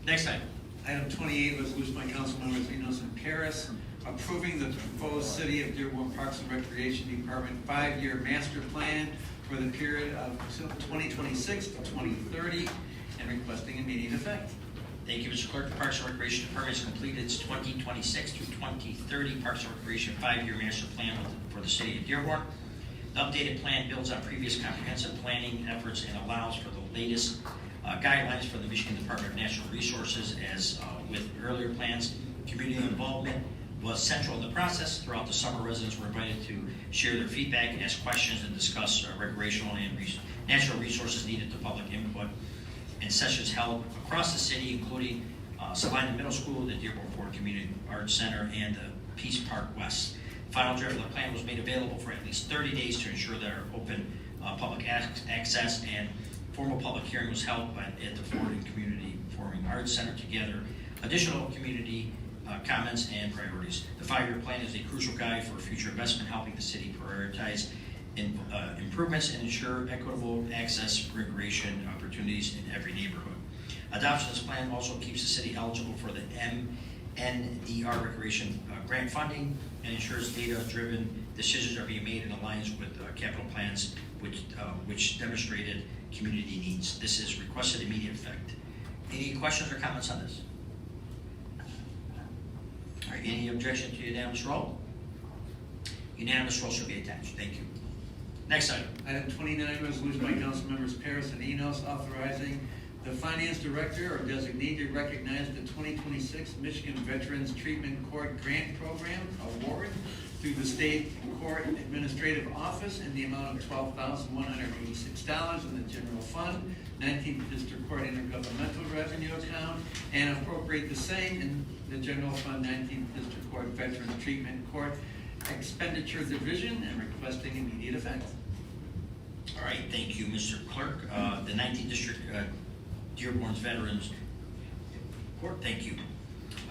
Next item.
Item 28, resolution by council members Enos and Paris, approving the proposed City of Dearborn Parks and Recreation Department 5-year master plan for the period of 2026 to 2030 and requesting immediate effect.
Thank you, Mr. Clerk. The Parks and Recreation Department has completed its 2026 through 2030 Parks and Recreation 5-year master plan for the City of Dearborn. The updated plan builds on previous comprehensive planning efforts and allows for the latest guidelines from the Michigan Department of Natural Resources. As with earlier plans, community involvement was central in the process. Throughout the summer, residents were invited to share their feedback, ask questions, and discuss recreational and natural resources needed to public input. And sessions held across the city, including Salina Middle School, the Dearborn Ford Community Arts Center, and the Peace Park West. The final draft of the plan was made available for at least 30 days to ensure that our open public access, and formal public hearing was held at the Ford and Community Performing Arts Center to gather additional community comments and priorities. The 5-year plan is a crucial guide for future investment, helping the city prioritize improvements and ensure equitable access to recreation opportunities in every neighborhood. Adoption of this plan also keeps the city eligible for the NDR recreation grant funding and ensures data-driven decisions are being made in alliance with capital plans which demonstrated community needs. This is requested immediate effect. Any questions or comments on this? All right, any objection to unanimous roll? Unanimous roll shall be attached. Thank you. Next item.
Item 29, resolution by council members Paris and Enos authorizing the finance director or designee to recognize the 2026 Michigan Veterans Treatment Court Grant Program Award through the State Court Administrative Office in the amount of $12,186 in the general fund, 19th District Court Intergovernmental Revenue Account, and appropriate the same in the general fund, 19th District Court Veterans Treatment Court Expenditure Division, and requesting immediate effect.
All right, thank you, Mr. Clerk. The 19th District Dearborn's Veterans Court, thank you.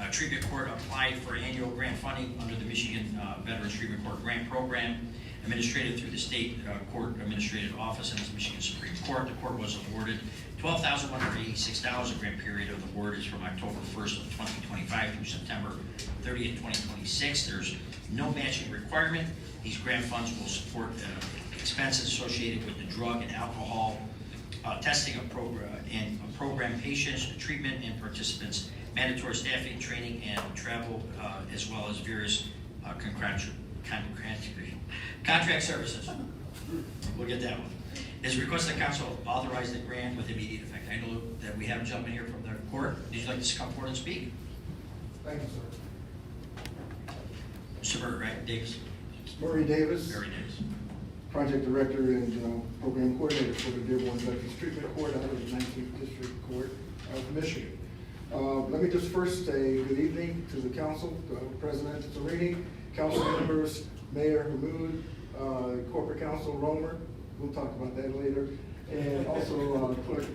Treatment Court applied for annual grant funding under the Michigan Veterans Treatment Court Grant Program, administrated through the State Court Administrative Office and the Michigan Supreme Court. The court was awarded $12,186. The grant period of the award is from October 1st of 2025 through September 30th, 2026. There's no matching requirement. These grant funds will support expenses associated with the drug and alcohol testing of program patients, treatment and participants, mandatory staffing, training, and travel, as well as various contract services. We'll get that one. It's requested that council authorize the grant with immediate effect. I know that we have a gentleman here from the court. Would you like to come forward and speak?
Thank you, sir.
Mr. Murray Davis.
Murray Davis.
Murray Davis.
Project Director and Program Coordinator for the Dearborn Veterans Treatment Court out of the 19th District Court of Michigan. Let me just first say good evening to the council, President Zerini, council members, Mayor Hammoud, Corporate Counsel Romer, we'll talk about that later, and also Clerk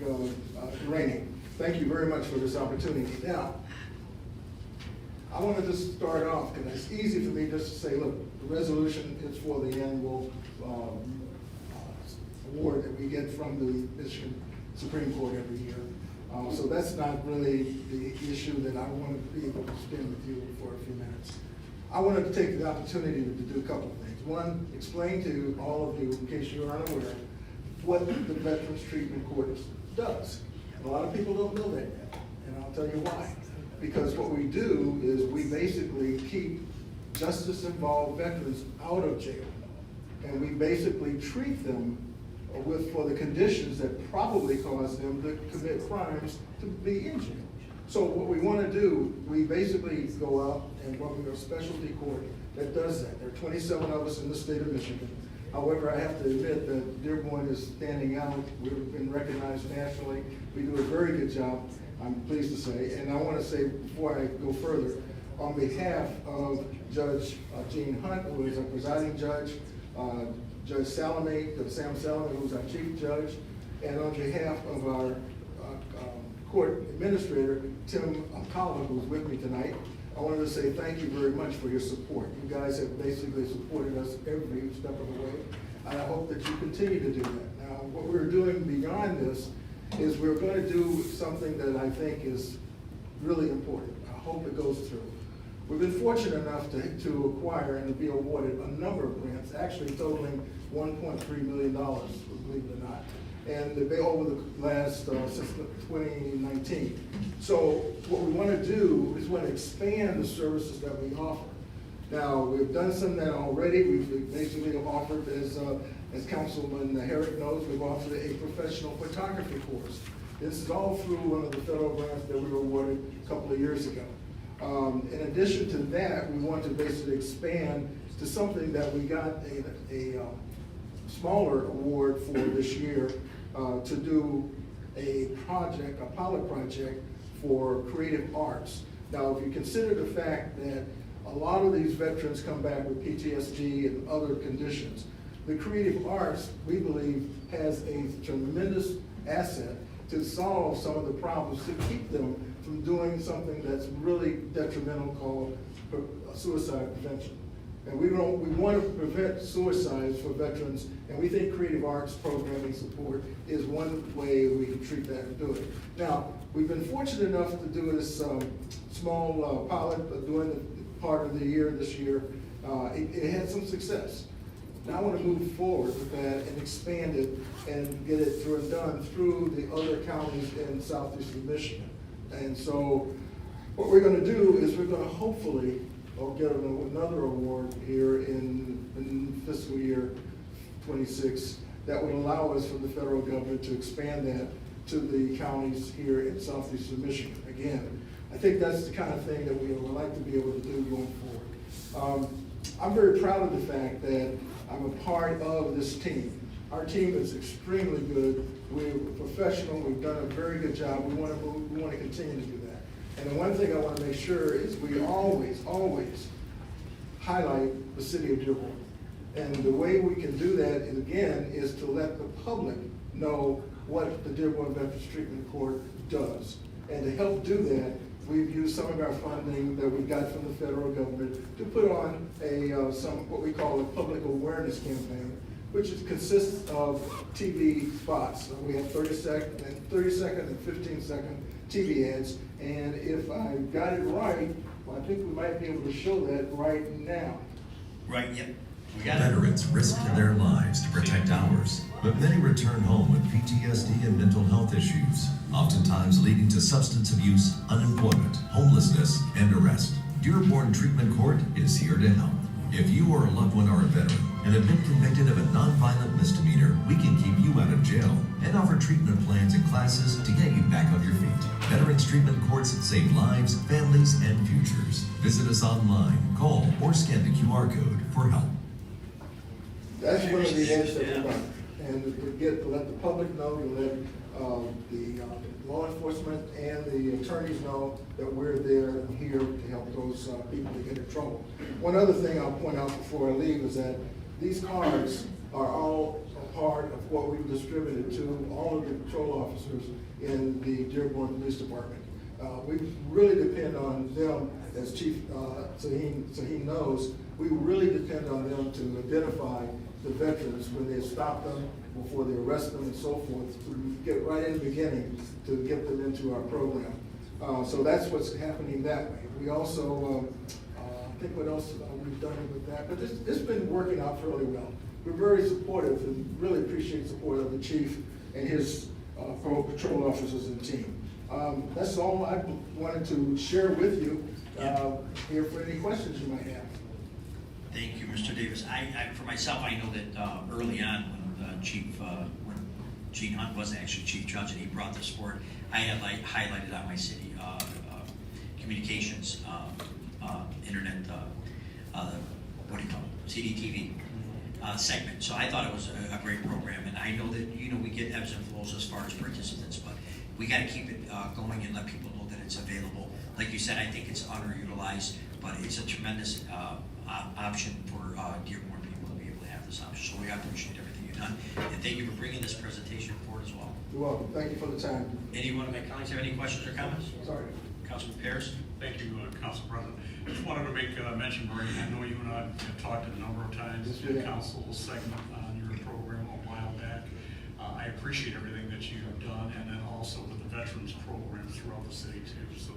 Zerini. Thank you very much for this opportunity. Now, I want to just start off, because it's easy for me just to say, look, the resolution is for the annual award that we get from the Michigan Supreme Court every year. So that's not really the issue that I want to be able to spend with you for a few minutes. I wanted to take the opportunity to do a couple of things. One, explain to all of you, in case you're unaware, what the Veterans Treatment Court does. A lot of people don't know that yet, and I'll tell you why. Because what we do is we basically keep justice-involved veterans out of jail, and we basically treat them for the conditions that probably cause them to commit crimes to be in jail. So what we want to do, we basically go out and work with a specialty court that does that. There are 27 of us in the state of Michigan. However, I have to admit that Dearborn is standing out. We've been recognized nationally. We do a very good job, I'm pleased to say. And I want to say, before I go further, on behalf of Judge Gene Hunt, who is our presiding judge, Judge Salome, Sam Salome, who's our chief judge, and on behalf of our court administrator, Tim Collin, who's with me tonight, I wanted to say thank you very much for your support. You guys have basically supported us every step of the way, and I hope that you continue to do that. Now, what we're doing beyond this is we're going to do something that I think is really important. I hope it goes through. We've been fortunate enough to acquire and to be awarded a number of grants, actually totaling $1.3 million, believe it or not. And they've been over the last, since 2019. So what we want to do is we want to expand the services that we offer. Now, we've done some of that already. We've basically offered, as Councilman Herrick knows, we've offered a professional photography course. This is all through one of the federal grants that we were awarded a couple of years ago. In addition to that, we want to basically expand to something that we got a smaller award for this year, to do a project, a pilot project for creative arts. Now, if you consider the fact that a lot of these veterans come back with PTSD and other conditions, the creative arts, we believe, has a tremendous asset to solve some of the problems, to keep them from doing something that's really detrimental called suicide prevention. And we want to prevent suicides for veterans, and we think creative arts programming support is one way we can treat that and do it. Now, we've been fortunate enough to do this small pilot during the part of the year this year. It had some success. Now I want to move forward with that and expand it and get it through and done through the other counties in southeastern Michigan. And so what we're going to do is we're going to hopefully get another award here in fiscal year 26 that would allow us from the federal government to expand that to the counties here in southeastern Michigan. Again, I think that's the kind of thing that we would like to be able to do going forward. I'm very proud of the fact that I'm a part of this team. Our team is extremely good. We're professional. We've done a very good job. We want to continue to do that. And the one thing I want to make sure is we always highlight the city of Dearborn. And the way we can do that, is to let the public know what the Dearborn Veterans Treatment Court does. And to help do that, we've used some of our funding that we got from the federal government to put on what we call a public awareness campaign, which consists of TV spots. So we have 30-second and 15-second TV ads. And if I got it right, well, I think we might be able to show that right now.
Right, yep. We got it.
Veterans risk their lives to protect ours, but many return home with PTSD and mental health issues, oftentimes leading to substance abuse, unemployment, homelessness, and arrest. Dearborn Treatment Court is here to help. If you or a loved one are a veteran and have been convicted of a nonviolent misdemeanor, we can keep you out of jail and offer treatment plans and classes to get you back on your feet. Veterans Treatment Courts save lives, families, and futures. Visit us online, call, or scan the QR code for help.
That's one of the ads that we're running. And to let the public know, to let the law enforcement and the attorneys know that we're there and here to help those people that get in trouble. One other thing I'll point out before I leave is that these cards are all a part of what we've distributed to all of the patrol officers in the Dearborn Police Department. We really depend on them, as Chief Saheen knows, we really depend on them to identify the veterans when they stop them, before they arrest them and so forth, to get right in the beginning to get them into our program. So that's what's happening that way. We also, I think what else we've done with that, but it's been working out fairly well. We're very supportive and really appreciate the support of the chief and his patrol officers and team. That's all I wanted to share with you here for any questions you might have.
Thank you, Mr. Davis. For myself, I know that early on when when Gene Hunt was actually chief judge and he brought this forward, I had highlighted on my city communications, internet, what do you call it, CDTV segment. So I thought it was a great program, and I know that we get ebbs and flows as far as participants, but we got to keep it going and let people know that it's available. Like you said, I think it's underutilized, but it's a tremendous option for Dearborn people to be able to have this option. So we appreciate everything you've done, and thank you for bringing this presentation forward as well.
You're welcome. Thank you for the time.
Any one of my colleagues have any questions or comments?
Sorry.
Councilman Paris?
Thank you, Council President. I just wanted to make a mention, Maureen, I know you and I have talked a number of times in council segment on your program a while back. I appreciate everything that you've done, and then also with the veterans programs throughout the city too. So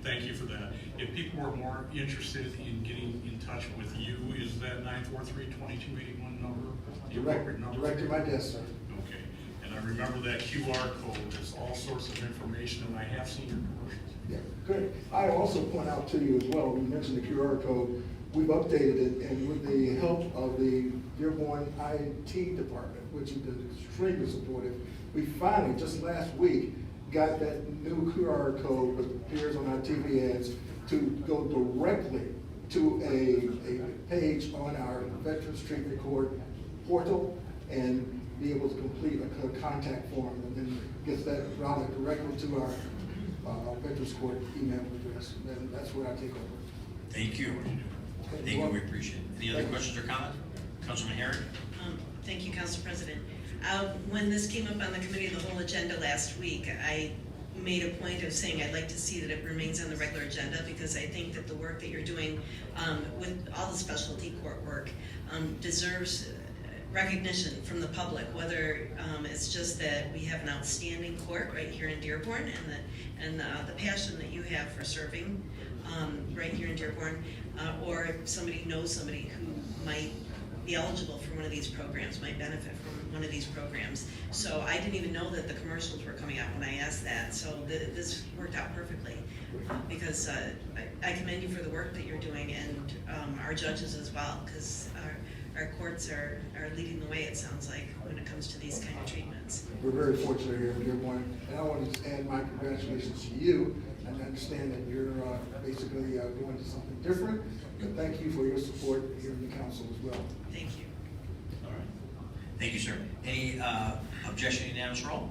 thank you for that. If people are more interested in getting in touch with you, is that 943-2281 number the appropriate number?
Direct to my desk, sir.
Okay. And I remember that QR code. There's all sorts of information, and I have seen your commercials.
Yeah, great. I also point out to you as well, we mentioned the QR code, we've updated it, and with the help of the Dearborn IT department, which has been extremely supportive, we finally, just last week, got that new QR code that appears on our TV ads to go directly to a page on our Veterans Treatment Court portal and be able to complete a contact form, and then gets that routed directly to our Veterans Court email address, and that's where I take over.
Thank you. Thank you, we appreciate it. Any other questions or comments? Councilman Herrick?
Thank you, Council President. When this came up on the committee of the whole agenda last week, I made a point of saying I'd like to see that it remains on the regular agenda, because I think that the work that you're doing with all the specialty court work deserves recognition from the public, whether it's just that we have an outstanding court right here in Dearborn, and the passion that you have for serving right here in Dearborn, or somebody knows somebody who might be eligible for one of these programs, might benefit from one of these programs. So I didn't even know that the commercials were coming out when I asked that, so this worked out perfectly, because I commend you for the work that you're doing, and our judges as well, because our courts are leading the way, it sounds like, when it comes to these kind of treatments.
We're very fortunate here in Dearborn, and I want to add my congratulations to you, and understand that you're basically going to something different, but thank you for your support here in the council as well.
Thank you.
All right. Thank you, sir. Any objection to unanimous roll?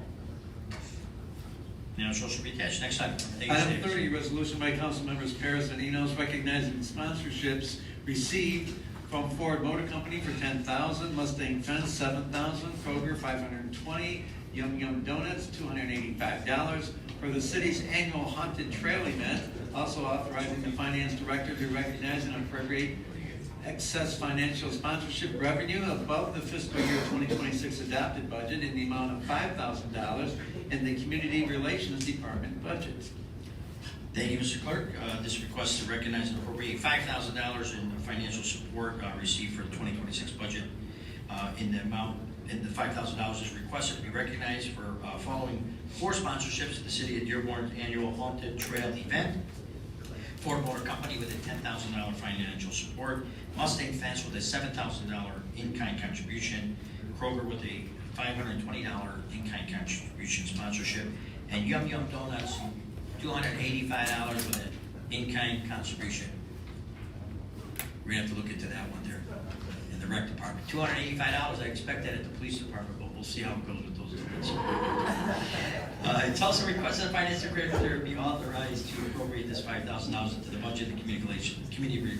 Unanimous roll should be attached. Next item. Thank you,
Item
Davis.
30, resolution by council members Paris and Enos recognizing sponsorships received from Ford Motor Company for $10,000, Mustang Fence $7,000, Kroger $520, Yum Yum Donuts $285 for the city's annual Haunted Trail event. Also authorizing the finance director to recognize and appropriate excess financial sponsorship revenue above the fiscal year 2026 adopted budget in the amount of $5,000 in the Community Relations Department budget.
Thank you, Mr. Clerk. This request to recognize and appropriate $5,000 in financial support received for the 2026 budget. In the $5,000 is requested to be recognized for following 4 sponsorships at the City of Dearborn's annual Haunted Trail event. Ford Motor Company with a $10,000 financial support, Mustang Fence with a $7,000 in-kind contribution, Kroger with a $520 in-kind contribution sponsorship, and Yum Yum Donuts $285 with an in-kind contribution. We're gonna have to look into that one there in the rec department. $285, I expect that at the police department, but we'll see how it goes with those events. It's also requested the finance director be authorized to appropriate this $5,000 into the budget of the community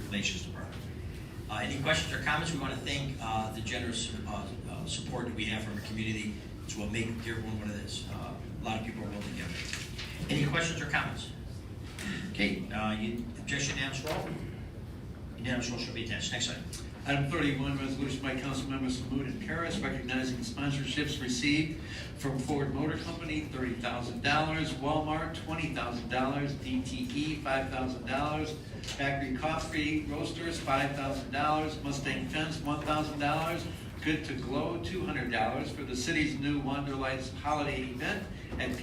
relations department. Any questions or comments? We want to thank the generous support that we have from the community, which will make Dearborn what it is. A lot of people are willing to give it. Any questions or comments? Okay, objection, unanimous roll. Unanimous roll should be attached. Next item.
Item 31, resolution by council members Hamud and Paris recognizing sponsorships received from Ford Motor Company, $30,000, Walmart, $20,000, DTE, $5,000, Factory Coffee Roasters, $5,000, Mustang Fence, $1,000, Good to Glow, $200 for the city's new Wonderlights holiday event at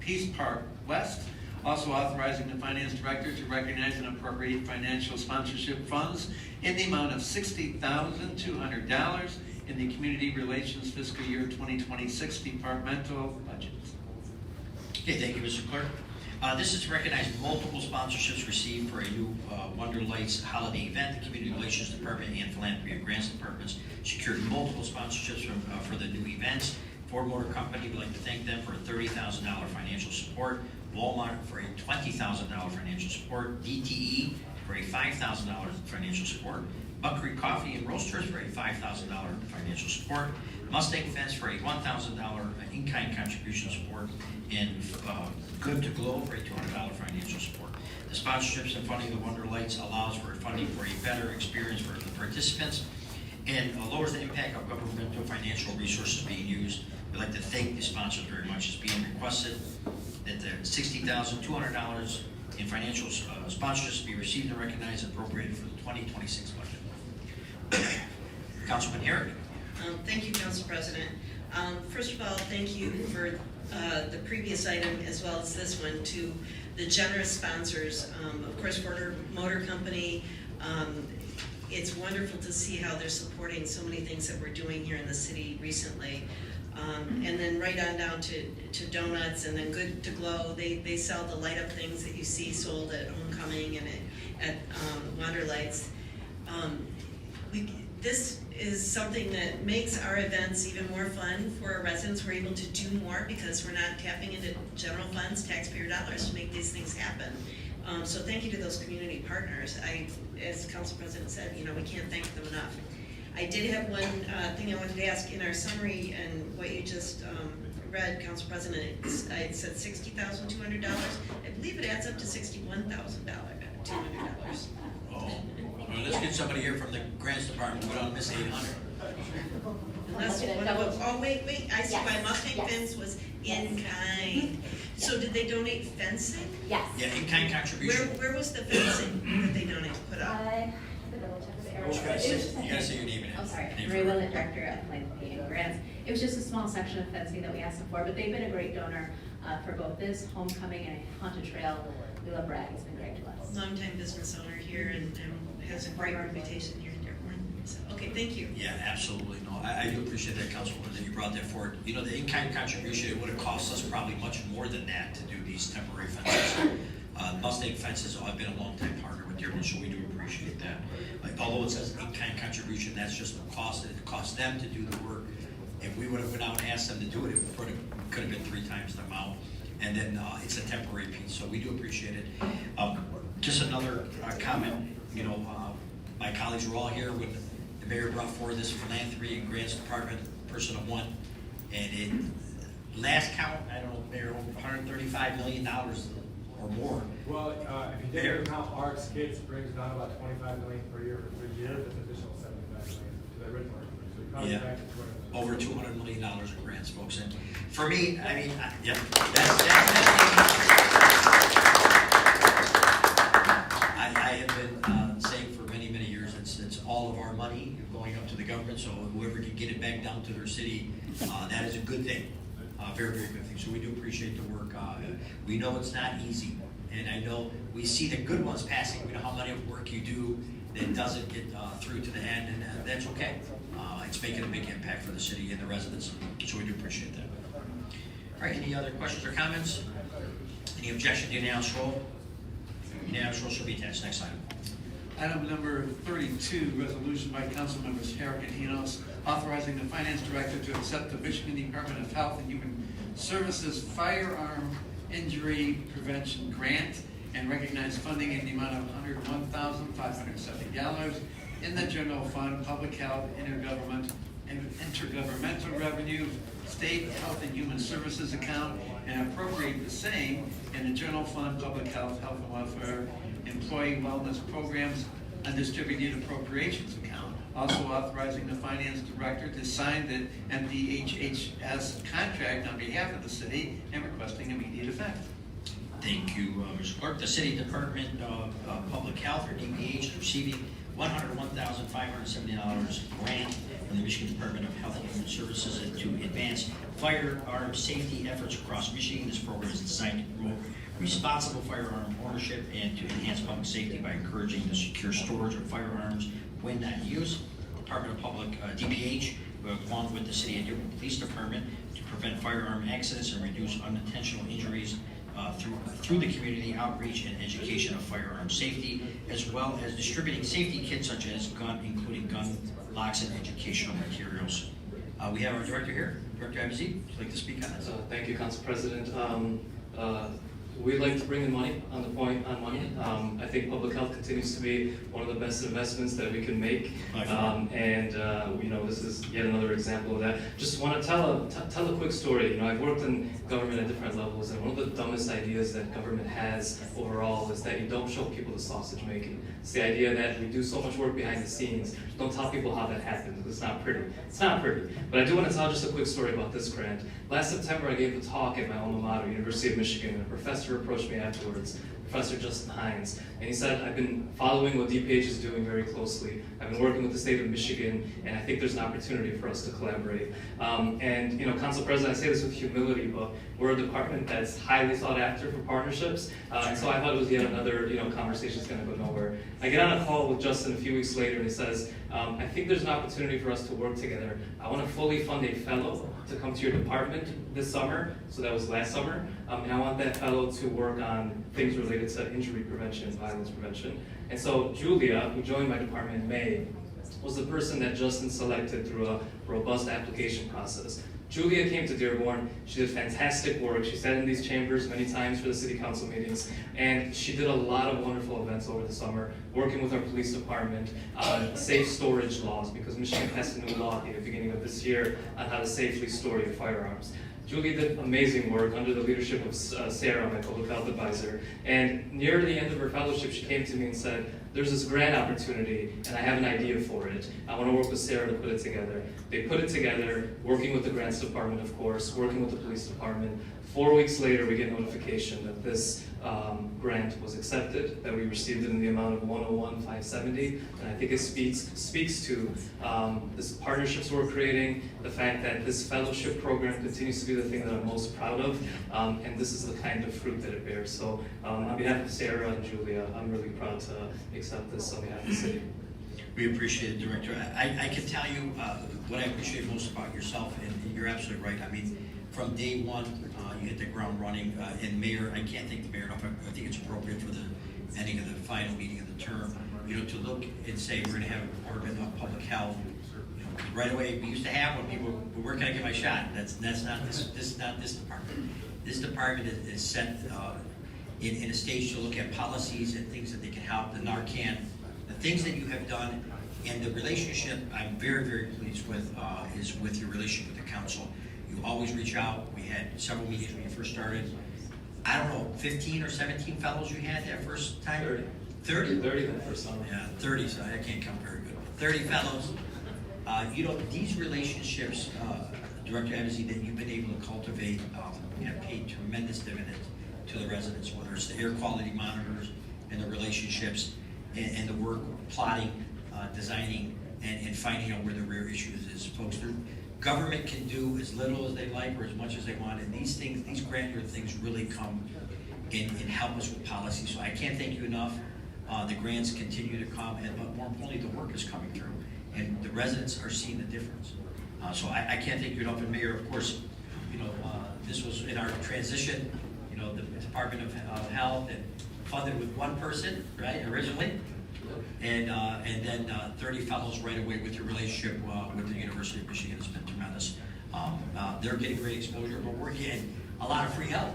Peace Park West. Also authorizing the finance director to recognize and appropriate financial sponsorship funds in the amount of $60,200 in the Community Relations Fiscal Year 2026 departmental budget.
Okay, thank you, Mr. Clerk. This is to recognize multiple sponsorships received for a new Wonder Lights holiday event. The Community Relations Department and Philanthropy and Grants Departments secured multiple sponsorships for the new events. Ford Motor Company, we'd like to thank them for a $30,000 financial support. Walmart for a $20,000 financial support. DTE for a $5,000 financial support. Buckery Coffee and Roasters for a $5,000 financial support. Mustang Fence for a $1,000 in-kind contribution support. And Good to Glow for a $200 financial support. The sponsorships and funding of the Wonder Lights allows for funding for a better experience for the participants and lowers the impact of governmental financial resources being used. We'd like to thank the sponsors very much. It's being requested that that the $60,200 in financial sponsorships be received and recognized and appropriated for the 2026 budget. Councilman Herrick.
Thank you, Council President. First of all, thank you for the previous item as well as this one to the generous sponsors. Of course, Ford Motor Company. It's wonderful to see how they're supporting so many things that we're doing here in the city recently. And then right on down to donuts, and then Good to Glow. They sell the light up things that you see sold at Homecoming and at Wanderlights. This is something that makes our events even more fun for our residents. We're able to do more because we're not tapping into general funds, taxpayer dollars to make these things happen. So thank you to those community partners. As Council President said, we can't thank them enough. I did have one thing I wanted to ask in our summary and what you just read, Council President. It said $60,200. I believe it adds up to $61,200.
Oh, well, let's get somebody here from the grants department. We don't miss 800.
Oh, wait, I see why Mustang Fence was in kind. So did they donate fencing?
Yes.
Yeah, in-kind contribution.
Where was the fencing that they donated to put up?
You gotta say your name and
I'm sorry,
name
Marie
for it.
Willett, Director of Philanthropy and Grants. It was just a small section of fencing that we asked them for, but they've been a great donor for both this homecoming and Haunted Trail. We love Brad, he's been great to us.
Longtime business owner here and has a great reputation here in Dearborn. So, okay, thank you.
Yeah, absolutely. No, I do appreciate that, Councilwoman, that you brought that forward. The in-kind contribution, it would have cost us probably much more than that to do these temporary fences. Mustang Fences have been a long-time partner with Dearborn, so we do appreciate that. Although it says in-kind contribution, that's just the cost that it costs them to do the work. If we would have went out and asked them to do it, it could have been 3 times the amount. And then it's a temporary piece, so we do appreciate it. Just another comment, my colleagues were all here when the mayor brought forward this philanthropy and grants department person of one, and last count, I don't know, Mayor, $135 million or more.
Well, if you take into account ARC's kids, brings down about $25 million per year for 3 years, that's additional $75 million to the original. So you're probably back to $200 million.
Over $200 million in grants, folks. And for me, I have been saying for many, many years, it's all of our money going up to the government, so whoever can get it back down to their city, that is a good thing. Very, very good thing. So we do appreciate the work. We know it's not easy, and I know we see the good ones passing. We know how much work you do that doesn't get through to the end, and that's okay. It's making a big impact for the city and the residents, so we do appreciate that. All right, any other questions or comments? Any objection to unanimous roll? Unanimous roll should be attached. Next item.
Item number 32, resolution by council members Herrick and Enos, authorizing the finance director to accept the Michigan Department of Health and Human Services Firearm Injury Prevention Grant and recognize funding in the amount of $101,570 in the general fund, public health, intergovernmental revenue, state health and human services account, and appropriate the same in the general fund, public health, health and welfare, employee wellness programs, undistributed appropriations account. Also authorizing the finance director to sign the MDHHS contract on behalf of the city and requesting immediate effect.
Thank you, Mr. Clerk. The City Department of Public Health, or DPH, is receiving $101,570 grant from the Michigan Department of Health and Human Services to advance firearm safety efforts across Michigan. This program is designed to promote responsible firearm ownership and to enhance public safety by encouraging the secure storage of firearms when not used. Department of Public, DPH, along with the City of Dearborn Police Department, to prevent firearm accidents and reduce unintentional injuries through the community outreach and education of firearm safety, as well as distributing safety kits such as including gun locks and educational materials. We have our director here, Director Abizzi. Would you like to speak on this?
Thank you, Council President.
we like to bring in money on money. I think public health continues to be one of the best investments that we can make. This is yet another example of that. Just want to tell a quick story. I've worked in government at different levels, and one of the dumbest ideas that government has overall is that you don't show people the sausage making. It's the idea that we do so much work behind the scenes. Don't tell people how that happens. It's not pretty. It's not pretty. But I do want to tell just a quick story about this grant. Last September, I gave a talk at my alma mater, University of Michigan, and a professor approached me afterwards, Professor Justin Hines, and he said, I've been following what DPH is doing very closely. I've been working with the state of Michigan, and I think there's an opportunity for us to collaborate. Council President, I say this with humility, but we're a department that's highly sought after for partnerships, and so I thought it was yet another, conversation that's going to go nowhere. I get on a call with Justin a few weeks later, and he says, I think there's an opportunity for us to work together. I want to fully fund a fellow to come to your department this summer, so that was last summer, and I want that fellow to work on things related to injury prevention and violence prevention. And so Julia, who joined my department in May, was the person that Justin selected through a robust application process. Julia came to Dearborn. She did fantastic work. She sat in these chambers many times for the city council meetings, and she did a lot of wonderful events over the summer, working with our police department on safe storage laws, because Michigan passed a new law at the beginning of this year on how to safely store your firearms. Julie did amazing work under the leadership of Sarah, my public health advisor. And near the end of her fellowship, she came to me and said, there's this grant opportunity, and I have an idea for it. I want to work with Sarah to put it together. They put it together, working with the grants department, of course, working with the police department. 4 weeks later, we get notification that this grant was accepted, that we received it in the amount of $101,570, and I think it speaks to this partnerships we're creating, the fact that this fellowship program continues to be the thing that I'm most proud of, and this is the kind of fruit that it bears. So on behalf of Sarah and Julia, I'm really proud to accept this on behalf of the city.
We appreciate it, Director. I can tell you what I appreciate most about yourself, and you're absolutely right. I mean, from day one, you hit the ground running. And Mayor, I can't thank the Mayor enough. I think it's appropriate for the ending of the final meeting of the term, to look and say we're going to have a department of public health. Right away, we used to have when people, where can I get my shot? That's not this not this department. This department is set in a stage to look at policies and things that they can help. The Narcan, the things that you have done, and the relationship I'm very, very pleased with is with your relationship with the council. You always reach out. We had several meetings when you first started. I don't know, 15 or 17 fellows you had that first time? 30? 30 that first summer. Yeah, 30, so I can't count very good. 30 fellows. These relationships, Director Evans, that you've been able to cultivate have paid tremendous dividends to the residents, whether it's the air quality monitors and the relationships and the work plotting, designing, and finding out where the real issues is. Folks, government can do as little as they like or as much as they want, and these things, these granular things really come and help us with policy. So I can't thank you enough. The grants continue to come, but more importantly, the work is coming through, and the residents are seeing the difference. So I can't thank you enough. And Mayor, of course, this was in our transition, the Department of Health, and funded with one person, right, originally, and then 30 fellows right away with your relationship with the University of Michigan has been tremendous. They're getting great exposure, but we're getting a lot of free help.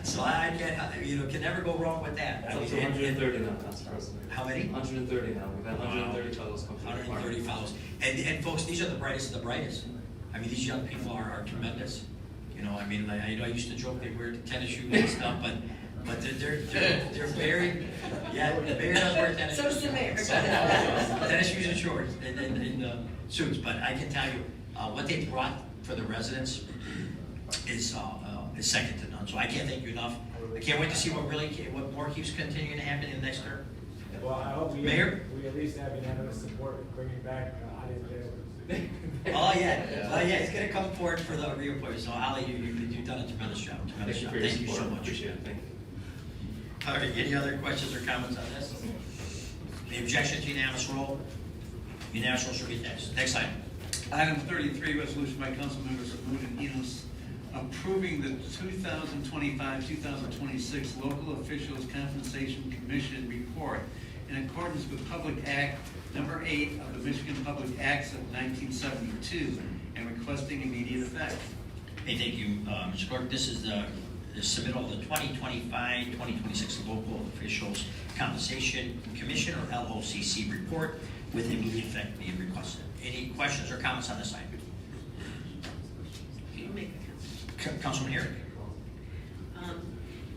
So I can never go wrong with that.
It's up to 130 now, Council President.
How many?
130 now. We've had 130 fellows come through.
130 fellows. And folks, these are the brightest of the brightest. I mean, these young people are tremendous. I used to joke they wear tennis shoes and stuff, but they're very, the mayor does wear tennis shoes.
So does the mayor.
Tennis shoes and shorts and suits. But I can tell you, what they brought for the residents is second to none. So I can't thank you enough. I can't wait to see what more keeps continuing to happen in the next term.
Well, I hope we at least have unanimous support bringing back audience jailers.
Oh yeah, it's going to come forward for the reappointment. So Ali, you've done a tremendous job. Thank you so much.
Appreciate it. Thank you.
All right, any other questions or comments on this? The objection to unanimous roll? Unanimous roll should be next. Next item.
Item 33, resolution by council members of Mood and Enos approving the 2025-2026 Local Officials Compensation Commission report in accordance with Public Act Number 8 of the Michigan Public Acts of 1972 and requesting immediate effect.
Hey, thank you, Mr. Clerk. This is the submittal of the 2025-2026 Local Officials Compensation Commission, or LOCC, report with immediate effect being requested. Any questions or comments on this item?
I'll make a comment.
Councilman Herrick.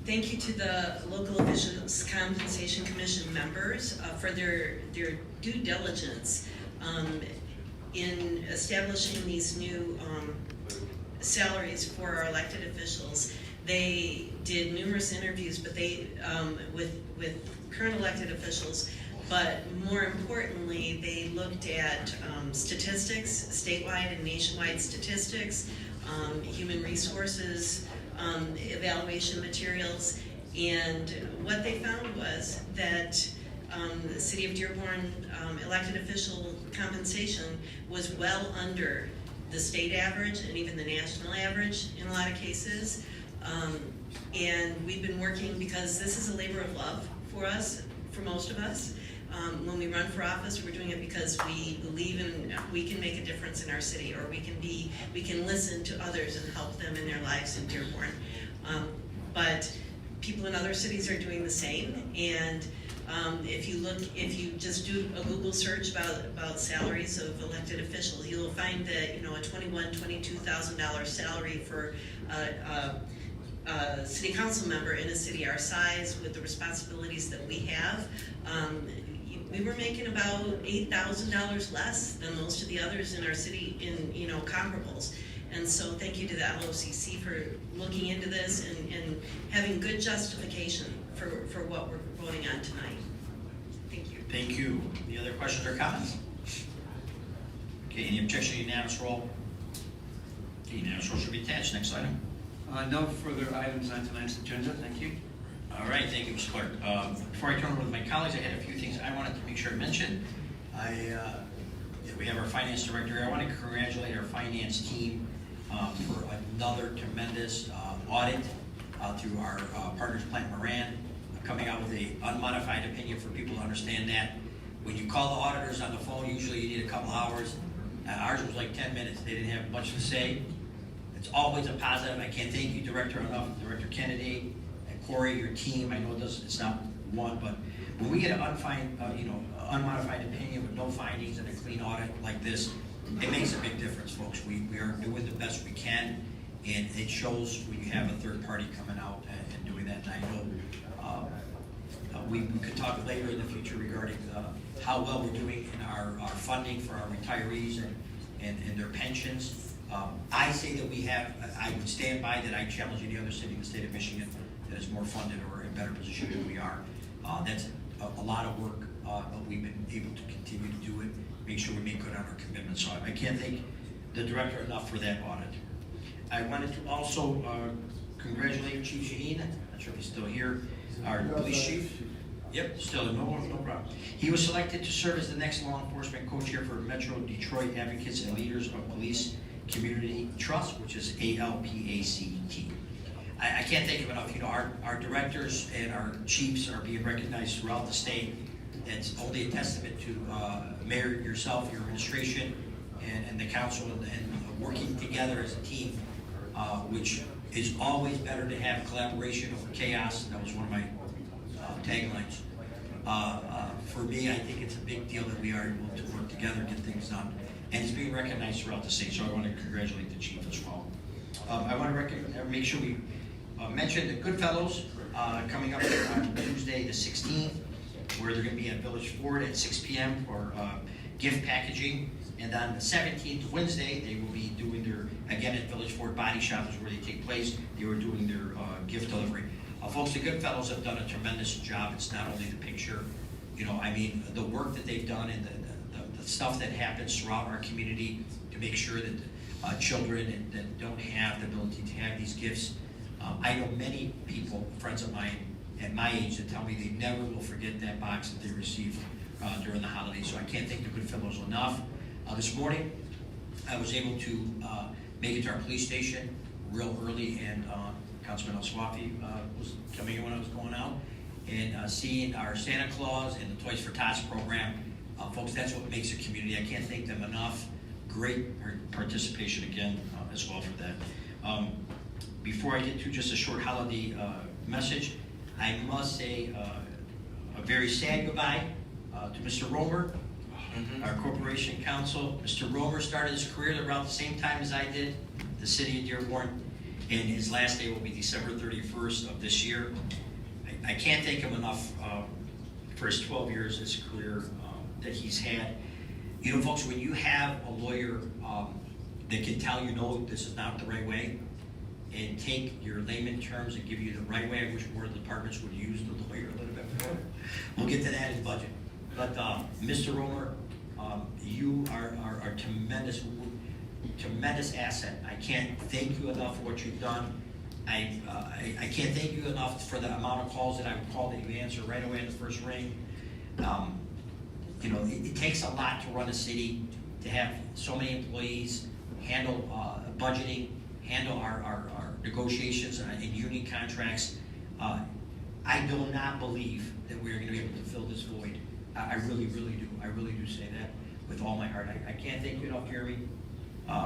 Thank you to the Local Officials Compensation Commission members for their due diligence in establishing these new salaries for our elected officials. They did numerous interviews, but they with current elected officials. But more importantly, they looked at statistics, statewide and nationwide statistics, human resources, evaluation materials, and what they found was that the City of Dearborn elected official compensation was well under the state average and even the national average in a lot of cases. And we've been working, because this is a labor of love for us, for most of us. When we run for office, we're doing it because we believe we can make a difference in our city, or we can listen to others and help them in their lives in Dearborn. But people in other cities are doing the same, and if you just do a Google search about salaries of elected officials, you'll find that a $22,000 salary for a city council member in a city our size, with the responsibilities that we have, we were making about $8,000 less than most of the others in our city in comparables. And so thank you to the LOCC for looking into this and having good justification for what we're voting on tonight. Thank you.
Thank you. Any other questions or comments? Okay, any objection? Unanimous roll. Okay, unanimous roll should be attached. Next item.
No further items on tonight's agenda. Thank you.
All right, thank you, Mr. Clerk. Before I turn over to my colleagues, I had a few things I wanted to make sure to mention. We have our finance director here. I want to congratulate our finance team for another tremendous audit through our partners, Plant Moran, coming out with an unmodified opinion for people to understand that. When you call the auditors on the phone, usually you need a couple hours. Ours was like 10 minutes. They didn't have much to say. It's always a positive. I can't thank you, Director, enough. Director Kennedy and Corey, your team. I know it's not one, but when we get an unmodified opinion with no findings and a clean audit like this, it makes a big difference, folks. We are doing the best we can, and it shows when you have a third party coming out and doing that. And I know we could talk later in the future regarding how well we're doing in our funding for our retirees and their pensions. I say that I would stand by that. I challenge any other city in the state of Michigan that is more funded or in better position than we are. That's a lot of work, but we've been able to continue to do it, make sure we make good on our commitments. So I can't thank the director enough for that audit. I wanted to also congratulate Chief Shaheen. I'm not sure if he's still here. Our police chief. Yep, still, no problem. He was selected to serve as the next law enforcement co-chair for Metro Detroit Advocates and Leaders of Police Community Trust, which is ALPACT. I can't thank him enough. Our directors and our chiefs are being recognized throughout the state. It's only a testament to Mayor, yourself, your administration, and the council, and working together as a team, which is always better to have collaboration over chaos. That was one of my taglines. For me, I think it's a big deal that we are able to work together, get things done. And it's being recognized throughout the state, so I want to congratulate the chief as well. I want to make sure we mention the Goodfellows coming up on Tuesday the 16th, where they're going to be at Village Ford at 6 p.m. for gift packaging. And on the 17th, Wednesday, they will be doing again at Village Ford Body Shop is where they take place. They were doing their gift delivery. Folks, the Goodfellows have done a tremendous job. It's not only the picture, the work that they've done and the stuff that happens throughout our community to make sure that children that don't have the ability to have these gifts. I know many people, friends of mine at my age, that tell me they never will forget that box that they received during the holidays. So I can't thank the Goodfellows enough. This morning, I was able to make it to our police station real early, and Councilman El-Swafi was coming in when I was going out, and seeing our Santa Claus and the Toys for Tots program. Folks, that's what makes a community. I can't thank them enough. Great participation again as well for that. Before I get to just a short holiday message, I must say a very sad goodbye to Mr. Romer, our corporation counsel. Mr. Romer started his career around the same time as I did, the city of Dearborn, and his last day will be December 31st of this year. I can't thank him enough for his 12 years, his career that he's had. You know, folks, when you have a lawyer that can tell you, no, this is not the right way, and take your layman terms and give you the right way, I wish more departments would use the lawyer a little bit more. We'll get to that in budget. But Mr. Romer, you are a tremendous asset. I can't thank you enough for what you've done. I can't thank you enough for the amount of calls that I would call that you answer right away in the first ring. You know, it takes a lot to run a city, to have so many employees, handle budgeting, handle our negotiations and union contracts. I do not believe that we're going to be able to fill this void. I really, really do. I really do say that with all my heart. I can't thank you enough, Jeremy,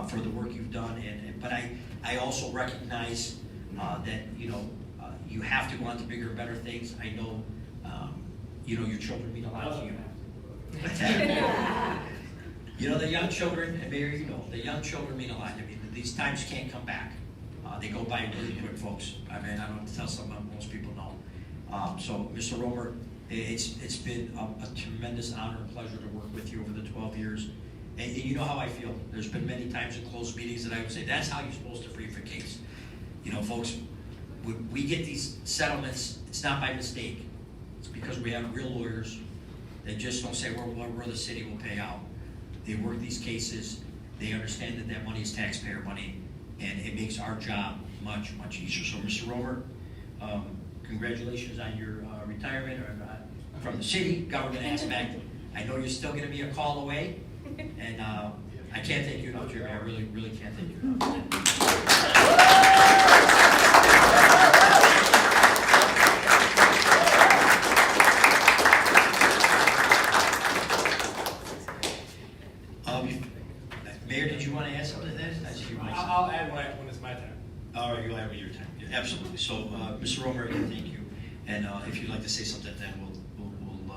for the work you've done. But I also recognize that, you know, you have to go on to bigger and better things. I know, you know, your children mean a lot to you. You know, the young children, and Mayor, you know, the young children mean a lot. I mean, these times can't come back. They go by really quick, folks. I mean, I don't have to tell someone, most people know. So, Mr. Romer, it's been a tremendous honor and pleasure to work with you over the 12 years. And you know how I feel. There's been many times in closed meetings that I would say, that's how you're supposed to brief a case. You know, folks, when we get these settlements, it's not by mistake. It's because we have real lawyers that just don't say, we're the city will pay out. They work these cases. They understand that that money is taxpayer money, and it makes our job much, much easier. So, Mr. Romer, congratulations on your retirement from the city government aspect. I know you're still going to be a call away, and I can't thank you enough, Jeremy. I really, really can't thank you enough. Mayor, did you want to add something to that?
I'll add when it's my time.
All right, you'll add with your time. Yeah, absolutely. So, Mr. Romer, again, thank you. And if you'd like to say something, then we'll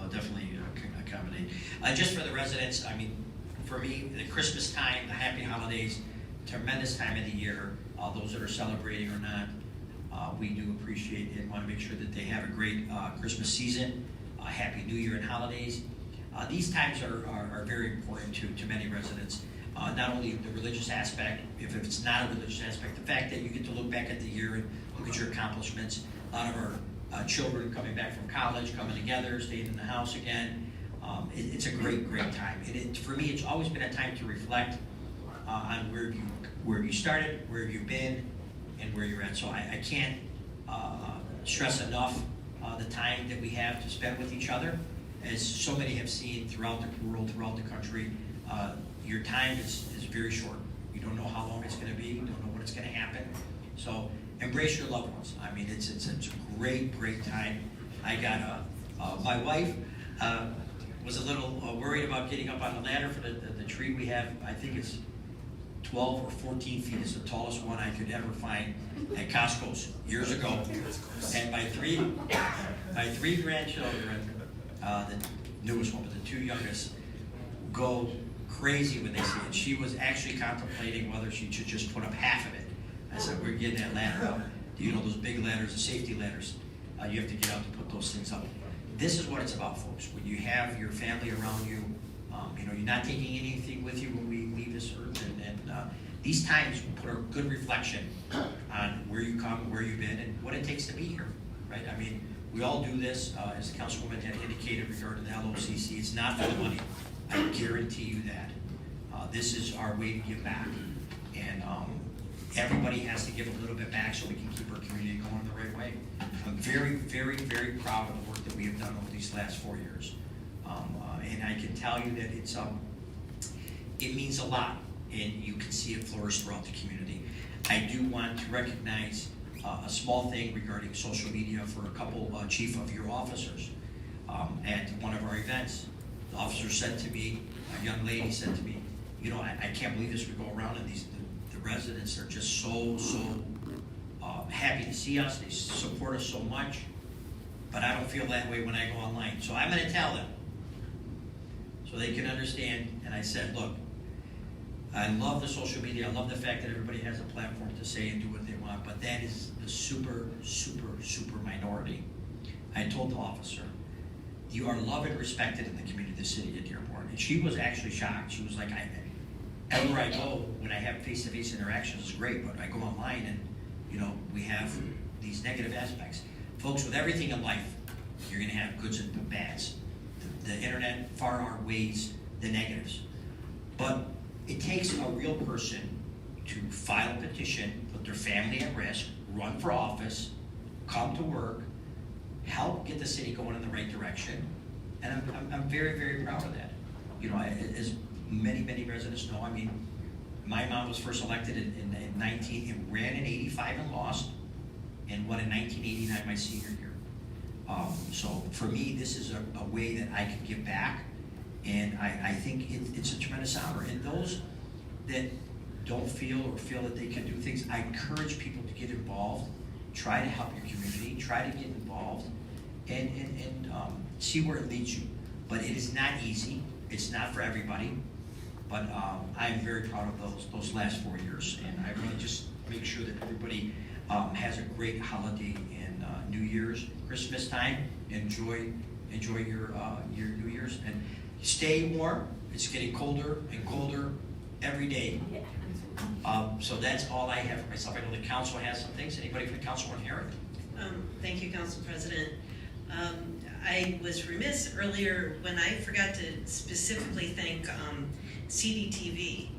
definitely accommodate. Just for the residents, I mean, for me, the Christmas time, the happy holidays, tremendous time of the year. Those that are celebrating or not, we do appreciate and want to make sure that they have a great Christmas season, Happy New Year and holidays. These times are very important to many residents. Not only the religious aspect, if it's not a religious aspect, the fact that you get to look back at the year and look at your accomplishments. A lot of our children coming back from college, coming together, staying in the house again. It's a great, great time. For me, it's always been a time to reflect on where you started, where have you been, and where you're at. So I can't stress enough the time that we have to spend with each other. As so many have seen throughout the world, throughout the country, your time is very short. You don't know how long it's going to be. You don't know when it's going to happen. So embrace your loved ones. I mean, it's a great, great time. I got my wife was a little worried about getting up on the ladder for the tree we have. I think it's 12 or 14 feet. It's the tallest one I could ever find at Costco's years ago. And my three grandchildren, the newest one, but the two youngest, go crazy when they see it. She was actually contemplating whether she should just put up half of it. I said, we're getting that ladder up. You know, those big ladders, the safety ladders, you have to get out to put those things up. This is what it's about, folks. When you have your family around you, you know, you're not taking anything with you when we leave this earth. And these times put a good reflection on where you come, where you've been, and what it takes to be here, right? I mean, we all do this, as the councilwoman had indicated regarding the LOCC. It's not for the money. I guarantee you that. This is our way to give back. And everybody has to give a little bit back so we can keep our community going the right way. I'm very, very, very proud of the work that we have done over these last 4 years. And I can tell you that it means a lot, and you can see it flourish throughout the community. I do want to recognize a small thing regarding social media for a couple chief of your officers. At one of our events, the officer said to me, a young lady said to me, you know, I can't believe this would go around, and the residents are just so happy to see us, they support us so much, but I don't feel that way when I go online. So I'm gonna tell them, so they can understand, and I said, look, I love the social media, I love the fact that everybody has a platform to say and do what they want, but that is the super, super, super minority. I told the officer, you are loved and respected in the community of the city of Dearborn. And she was actually shocked. She was like, everywhere I go, when I have face-to-face interactions, it's great, but I go online and, you know, we have these negative aspects. Folks, with everything in life, you're gonna have goods and bads. The internet far outweighs the negatives. But it takes a real person to file a petition, put their family at risk, run for office, come to work, help get the city going in the right direction, and I'm very, very proud of that. You know, as many residents know, I mean, my mom was first elected in 19, and ran in 85 and lost, and won in 1989, my senior year. So for me, this is a way that I can give back, and I think it's a tremendous honor. And those that don't feel that they can do things, I encourage people to get involved, try to help your community, try to get involved, and see where it leads you. But it is not easy. It's not for everybody. But I'm very proud of those last 4 years, and I really just make sure that everybody has a great holiday and New Year's, Christmas time. Enjoy your New Year's, and stay warm. It's getting colder and colder every day. So that's all I have for myself. I know the council has some things. Anybody from the council want to hear it?
Thank you, Council President. I was remiss earlier when I forgot to specifically thank CDTV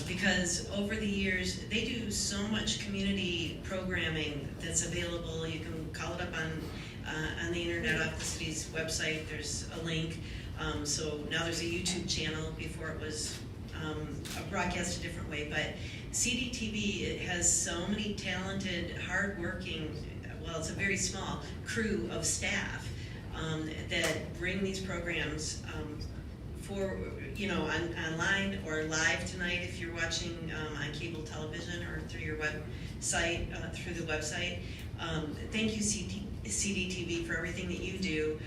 because over the years they do so much community programming that's available. You can call it up on the internet off the city's website. There's a link. So now there's a YouTube channel. Before it was broadcast a different way, but CDTV, it has so many talented, hardworking, well, it's a very small crew of staff that bring these programs for, you know, online or live tonight if you're watching on cable television or through your website, through the website. Thank you, CDTV, for everything that you do.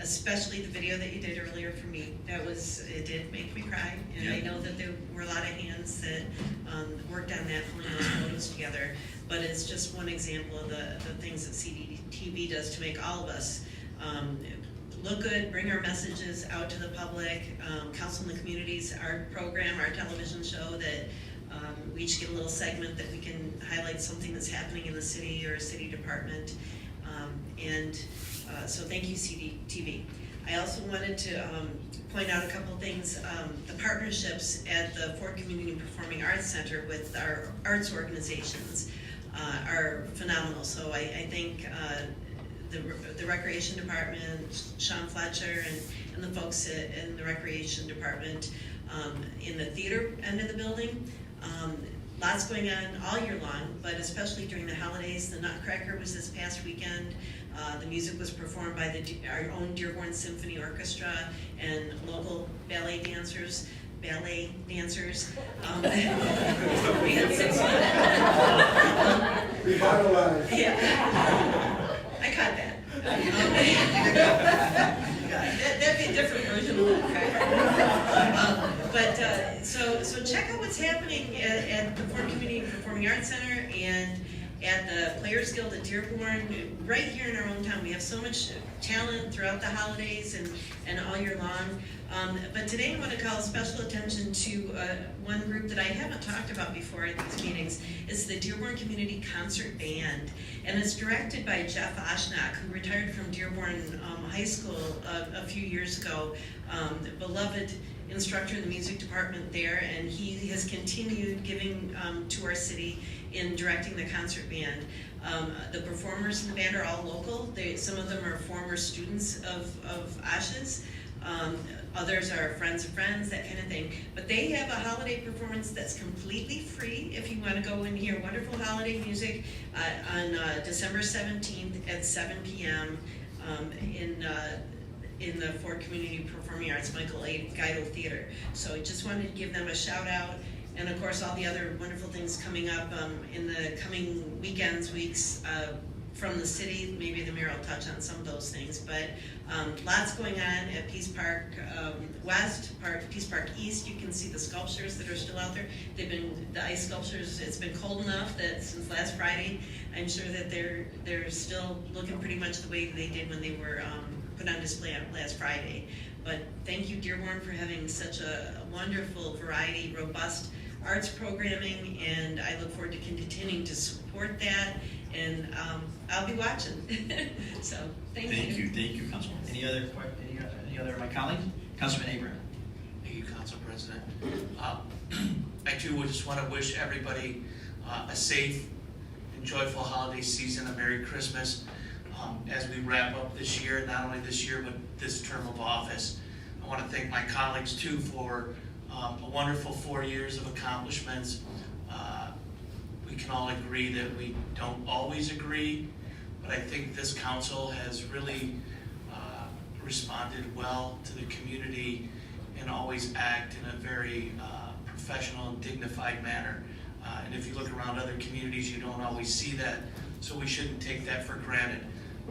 Especially the video that you did earlier for me. It did make me cry, and I know that there were a lot of hands that worked on that, pulling those photos together. But it's just one example of the things that CDTV does to make all of us look good, bring our messages out to the public. Council in the Communities, our program, our television show that we each get a little segment that we can highlight something that's happening in the city or a city department. So thank you, CDTV. I also wanted to point out a couple things. The partnerships at the Ford Community Performing Arts Center with our arts organizations are phenomenal. So I think the Recreation Department, Sean Fletcher, and the folks in the Recreation Department in the theater end of the building. Lots going on all year long, but especially during the holidays. The Nutcracker was this past weekend. The music was performed by our own Dearborn Symphony Orchestra and local ballet dancers.
Revitalized.
Yeah, I caught that. That'd be a different version of Nutcracker. So check out what's happening at the Ford Community Performing Arts Center and at the Players Guild at Dearborn. Right here in our own town, we have so much talent throughout the holidays and all year long. But today I want to call special attention to one group that I haven't talked about before at these meetings. It's the Dearborn Community Concert Band, and it's directed by Jeff Oshnock, who retired from Dearborn High School a few years ago. Beloved instructor in the music department there, and he has continued giving to our city in directing the concert band. The performers in the band are all local. Some of them are former students of Osh's. Others are friends of friends, that kind of thing. But they have a holiday performance that's completely free if you want to go and hear wonderful holiday music on December 17th at 7 p.m. In the Ford Community Performing Arts Michael A. Geidel Theater. So I just wanted to give them a shout out and of course all the other wonderful things coming up in the coming weekends, weeks from the city. Maybe the mayor will touch on some of those things, but lots going on at Peace Park West, Peace Park East. You can see the sculptures that are still out there. They've been, the ice sculptures, it's been cold enough that since last Friday, I'm sure that they're still looking pretty much the way they did when they were put on display on last Friday. But thank you, Dearborn, for having such a wonderful variety, robust arts programming, and I look forward to continuing to support that, and I'll be watching. So, thank you.
Thank you, Councilman. Any other of my colleagues? Councilman Abraham.
Thank you, Council President. I too would just want to wish everybody a safe and joyful holiday season, a Merry Christmas. As we wrap up this year, not only this year, but this term of office. I want to thank my colleagues too for a wonderful 4 years of accomplishments. We can all agree that we don't always agree, but I think this council has really responded well to the community and always act in a very professional and dignified manner. And if you look around other communities, you don't always see that, so we shouldn't take that for granted.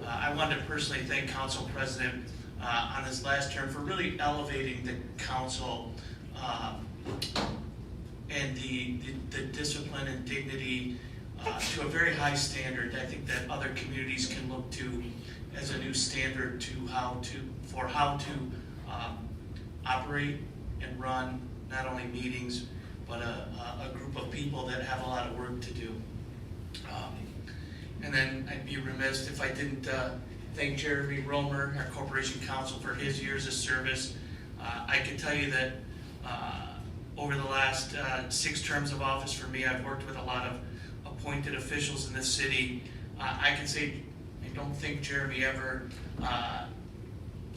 I wanted to personally thank Council President on his last term for really elevating the council and the discipline and dignity to a very high standard. I think that other communities can look to as a new standard to how to operate and run not only meetings, but a group of people that have a lot of work to do. And then I'd be remiss if I didn't thank Jeremy Romer, our Corporation Counsel, for his years of service. I can tell you that over the last 6 terms of office for me, I've worked with a lot of appointed officials in this city. I can say I don't think Jeremy ever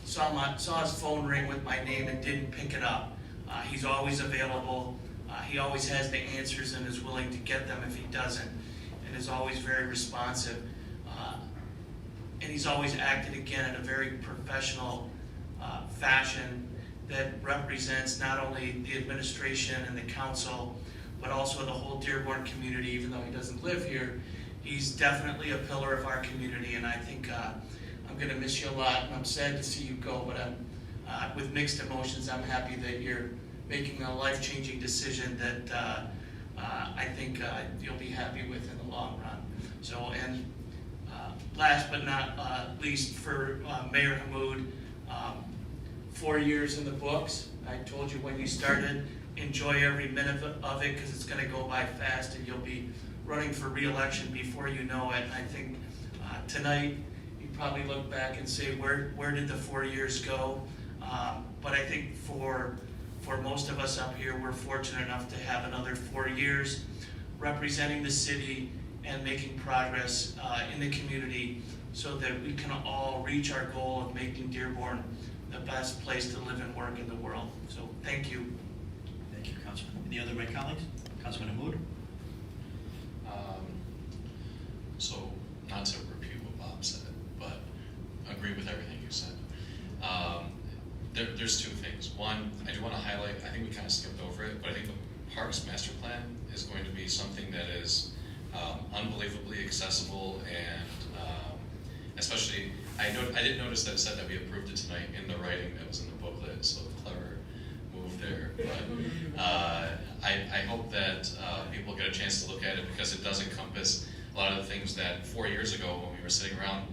saw his phone ring with my name and didn't pick it up. He's always available. He always has the answers and is willing to get them if he doesn't, and is always very responsive. And he's always acted, again, in a very professional fashion that represents not only the administration and the council, but also the whole Dearborn community. Even though he doesn't live here, he's definitely a pillar of our community, and I think I'm going to miss you a lot, and I'm sad to see you go, but I'm with mixed emotions. I'm happy that you're making a life-changing decision that I think you'll be happy with in the long run. So, and last but not least, for Mayor Hammoud, 4 years in the books. I told you when you started, enjoy every minute of it, because it's going to go by fast, and you'll be running for re-election before you know it. I think tonight you probably look back and say, where did the 4 years go? But I think for most of us up here, we're fortunate enough to have another 4 years representing the city and making progress in the community so that we can all reach our goal of making Dearborn the best place to live and work in the world. So thank you.
Thank you, Councilman. Any other of my colleagues? Councilman Hammoud?
So, not to repeat what Bob said, but agree with everything you said. There's 2 things. One, I do want to highlight, I think we kind of skipped over it, but I think the Parks Master Plan is going to be something that is unbelievably accessible, and especially, I did notice that it said that we approved it tonight in the writing that was in the booklet, so clever move there. But I hope that people get a chance to look at it, because it does encompass a lot of the things that 4 years ago, when we were sitting around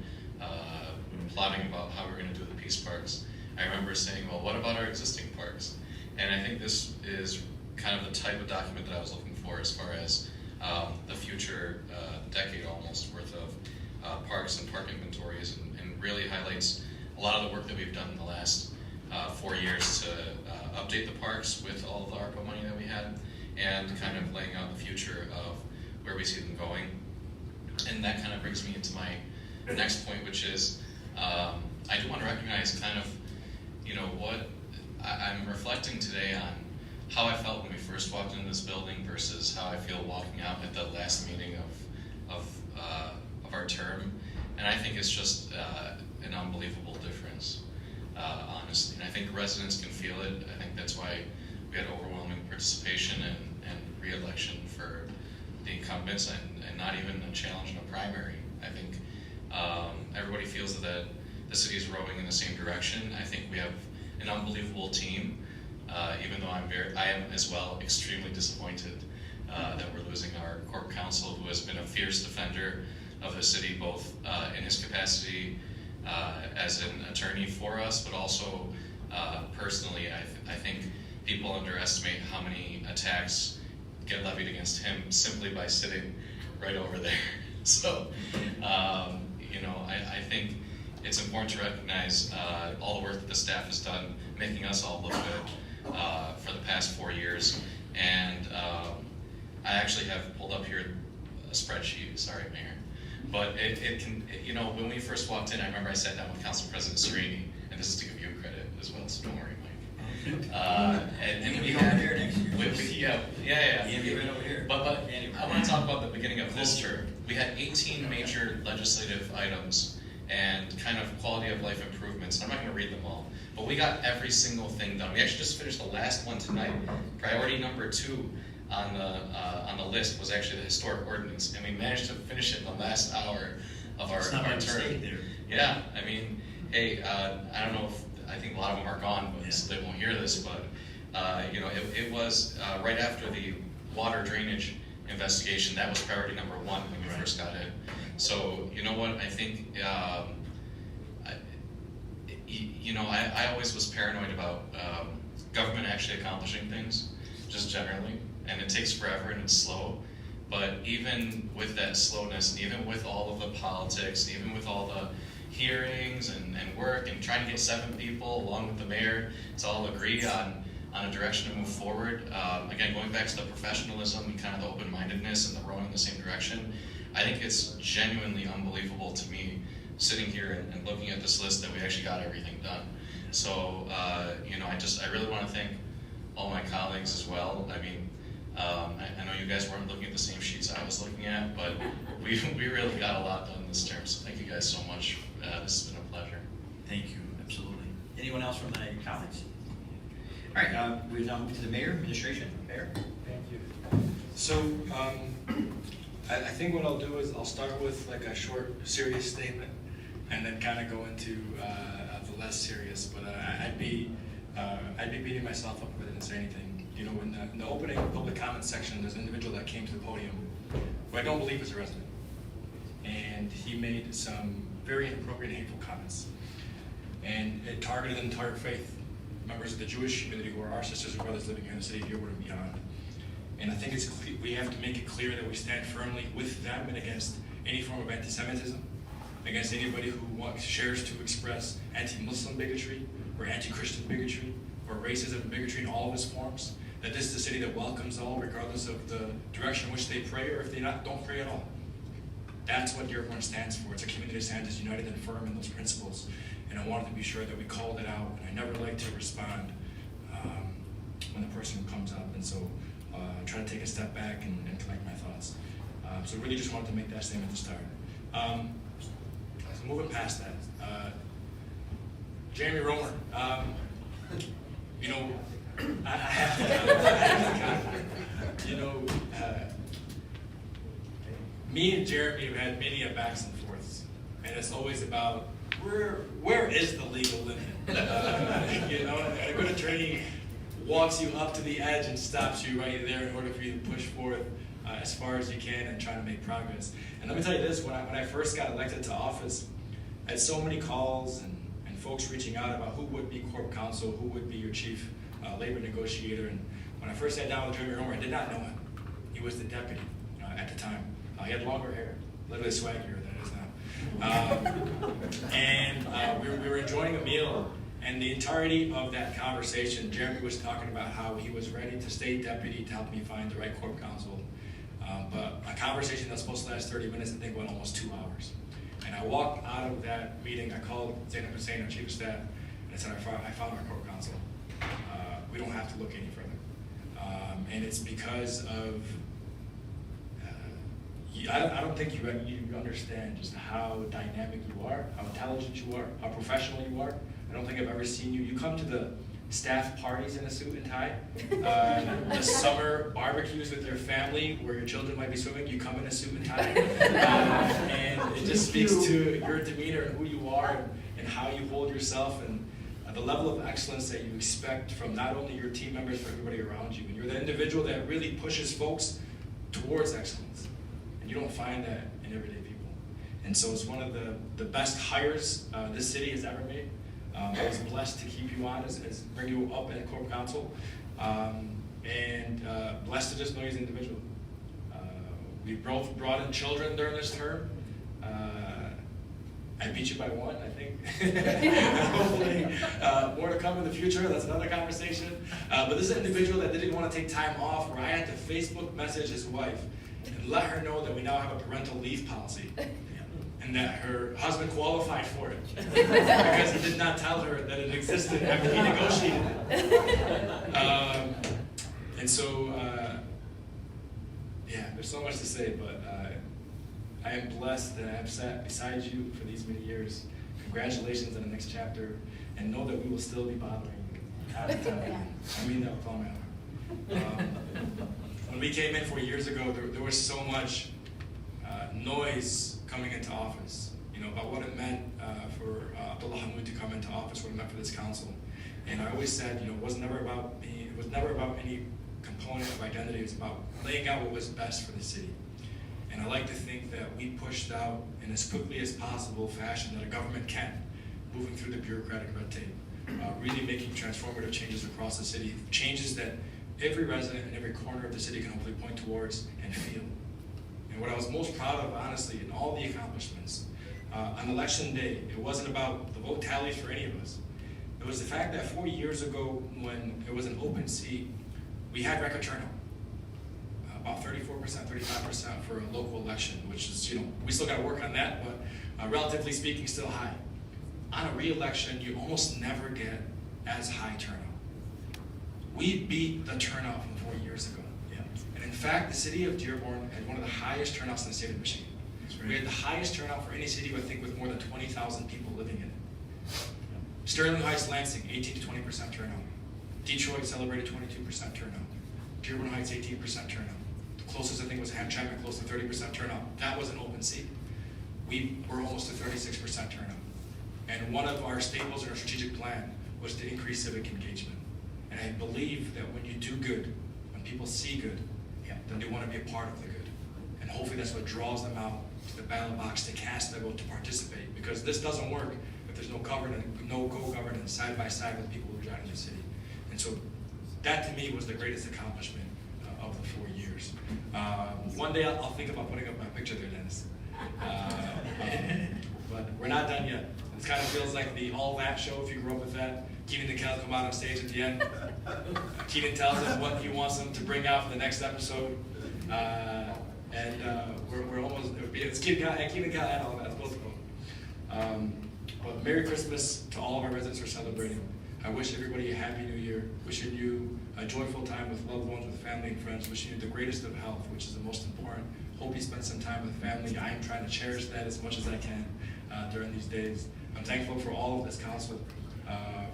plotting about how we're going to do the peace parks, I remember saying, well, what about our existing parks? And I think this is kind of the type of document that I was looking for as far as the future decade almost worth of parks and park inventories, and really highlights a lot of the work that we've done in the last 4 years to update the parks with all of the ARPA money that we had, and kind of laying out the future of where we see them going. And that kind of brings me into my next point, which is I do want to recognize kind of, you know, what I'm reflecting today on how I felt when we first walked into this building versus how I feel walking out at the last meeting of our term. And I think it's just an unbelievable difference, honestly. And I think residents can feel it. I think that's why we had overwhelming participation, and re-election for the incumbents and not even a challenge in a primary. I think everybody feels that the city is rowing in the same direction. I think we have an unbelievable team, even though I am as well extremely disappointed that we're losing our corp counsel, who has been a fierce defender of the city, both in his capacity as an attorney for us, but also personally. I think people underestimate how many attacks get levied against him simply by sitting right over there. So, you know, I think it's important to recognize all the work that the staff has done, making us all look good for the past 4 years. And I actually have pulled up here a spreadsheet, sorry, Mayor. But it can, you know, when we first walked in, I remember I sat down with Council President Serini, and this is to give you credit as well, so don't worry, Mike. And we had here next year. Yeah.
Right over here.
But I want to talk about the beginning of this term. We had 18 major legislative items and kind of quality of life improvements. I'm not going to read them all, but we got every single thing done. We actually just finished the last one tonight. Priority number 2 on the list was actually the historic ordinance, and we managed to finish it in the last hour of our term. Yeah, I mean, hey, I don't know if, I think a lot of them are gone, but so they won't hear this, but you know, it was right after the water drainage investigation. That was priority number 1 when we first got in. So, you know what, I think, you know, I always was paranoid about government actually accomplishing things, just generally, and it takes forever and it's slow. But even with that slowness, and even with all of the politics, and even with all the hearings and work, and trying to get 7 people, along with the mayor, to all agree on a direction to move forward, again, going back to the professionalism and kind of the open-mindedness and the rowing in the same direction, I think it's genuinely unbelievable to me, sitting here and looking at this list, that we actually got everything done. So, you know, I really want to thank all my colleagues as well. I mean, I know you guys weren't looking at the same sheets I was looking at, but we really got a lot done this term, so thank you guys so much. This has been a pleasure.
Thank you, absolutely. Anyone else from my colleagues? All right, we now move to the mayor, administration. Mayor?
Thank you. So, I think what I'll do is I'll start with like a short, serious statement, and then kind of go into the less serious. But I'd be beating myself up if I didn't say anything. You know, in the opening public comment section, there's an individual that came to the podium who I don't believe is a resident, and he made some very inappropriate, hateful comments, and it targeted the entire faith, members of the Jewish community who are our sisters and brothers living here in the city of Dearborn and beyond. And I think we have to make it clear that we stand firmly with them and against any form of anti-Semitism, against anybody who shares to express anti-Muslim bigotry or anti-Christian bigotry or racism and bigotry in all of its forms. That this is a city that welcomes all, regardless of the direction in which they pray, or if they don't pray at all. That's what Dearborn stands for. It's a community that stands united and firm in those principles. And I wanted to be sure that we called it out. And I never like to respond when the person comes up. And so try to take a step back and collect my thoughts. So really just wanted to make that statement to start. So moving past that, Jeremy Romer, you know, I have to, you know, me and Jeremy have had many backs and forths, and it's always about where is the legal limit? You know, a good attorney walks you up to the edge and stops you right there in order for you to push forth as far as you can and try to make progress. And let me tell you this, when I first got elected to office, I had so many calls and folks reaching out about who would be corp counsel, who would be your chief labor negotiator. And when I first sat down with Jeremy Romer, I did not know him. He was the deputy at the time. He had longer hair, literally swaggier than it is now. And we were enjoying a meal, and the entirety of that conversation, Jeremy was talking about how he was ready to stay deputy to help me find the right corp counsel. But a conversation that's supposed to last 30 minutes, I think went almost 2 hours. And I walked out of that meeting, I called Zainab Hussein, our chief of staff, and I said, I found our corp counsel. We don't have to look any further. And it's because of, I don't think you understand just how dynamic you are, how intelligent you are, how professional you are. I don't think I've ever seen you. You come to the staff parties in a suit and tie, the summer barbecues with your family where your children might be swimming, you come in a suit and tie. And it just speaks to your demeanor and who you are and how you hold yourself and the level of excellence that you expect from not only your team members, but everybody around you. And you're the individual that really pushes folks towards excellence. And you don't find that in everyday people. And so it's one of the best hires this city has ever made. I was blessed to keep you on as bring you up in corporate council, and blessed to just know you as an individual. We both brought in children during this term. I beat you by one, I think. Hopefully, more to come in the future. That's another conversation. But this is an individual that didn't want to take time off, where I had to Facebook message his wife and let her know that we now have a parental leave policy. And that her husband qualified for it because he did not tell her that it existed after he negotiated it. And so, yeah, there's so much to say, but I am blessed that I have sat beside you for these many years. Congratulations on the next chapter, and know that we will still be bothering you. I mean that with all my heart. When we came in 4 years ago, there was so much noise coming into office, about what it meant for Abdullah Hammoud to come into office, what it meant for this council. And I always said, it was never about me, it was never about any component of identity, it was about laying out what was best for the city. And I like to think that we pushed out in as quickly as possible fashion that a government can, moving through the bureaucratic red tape, really making transformative changes across the city, changes that every resident in every corner of the city can hopefully point towards and feel. And what I was most proud of, honestly, in all the accomplishments, on election day, it wasn't about the vote tallies for any of us. It was the fact that 4 years ago, when it was an open seat, we had record turnout. About 34%, 35% for a local election, which is, we still got to work on that, but relatively speaking, still high. On a re-election, you almost never get as high turnout. We beat the turnout from 4 years ago. And in fact, the city of Dearborn had one of the highest turnouts in the state of Michigan. We had the highest turnout for any city, I think, with more than 20,000 people living in it. Sterling Heights, Lansing, 18 to 20% turnout. Detroit celebrated 22% turnout. Dearborn Heights, 18% turnout. The closest, I think, was Hamtramck, close to 30% turnout. That was an open seat. We were almost to 36% turnout. And one of our staples in our strategic plan was to increase civic engagement. And I believe that when you do good, when people see good, then they want to be a part of the good. And hopefully that's what draws them out to the ballot box to cast their vote, to participate. Because this doesn't work if there's no co-governance side by side with people who are driving the city. And so that to me was the greatest accomplishment of the 4 years. One day I'll think about putting up my picture there, Dennis. But we're not done yet. It kind of feels like the All That show, if you grew up with that. Keenan and Kel come out on stage at the end. Keenan tells them what he wants them to bring out for the next episode. We're almost, it's Keenan and Kel and All That, both of them. But Merry Christmas to all of our residents who are celebrating. I wish everybody a Happy New Year. Wishing you a joyful time with loved ones, with family and friends. Wishing you the greatest of health, which is the most important. Hope you spend some time with family. I am trying to cherish that as much as I can during these days. I'm thankful for all of this council,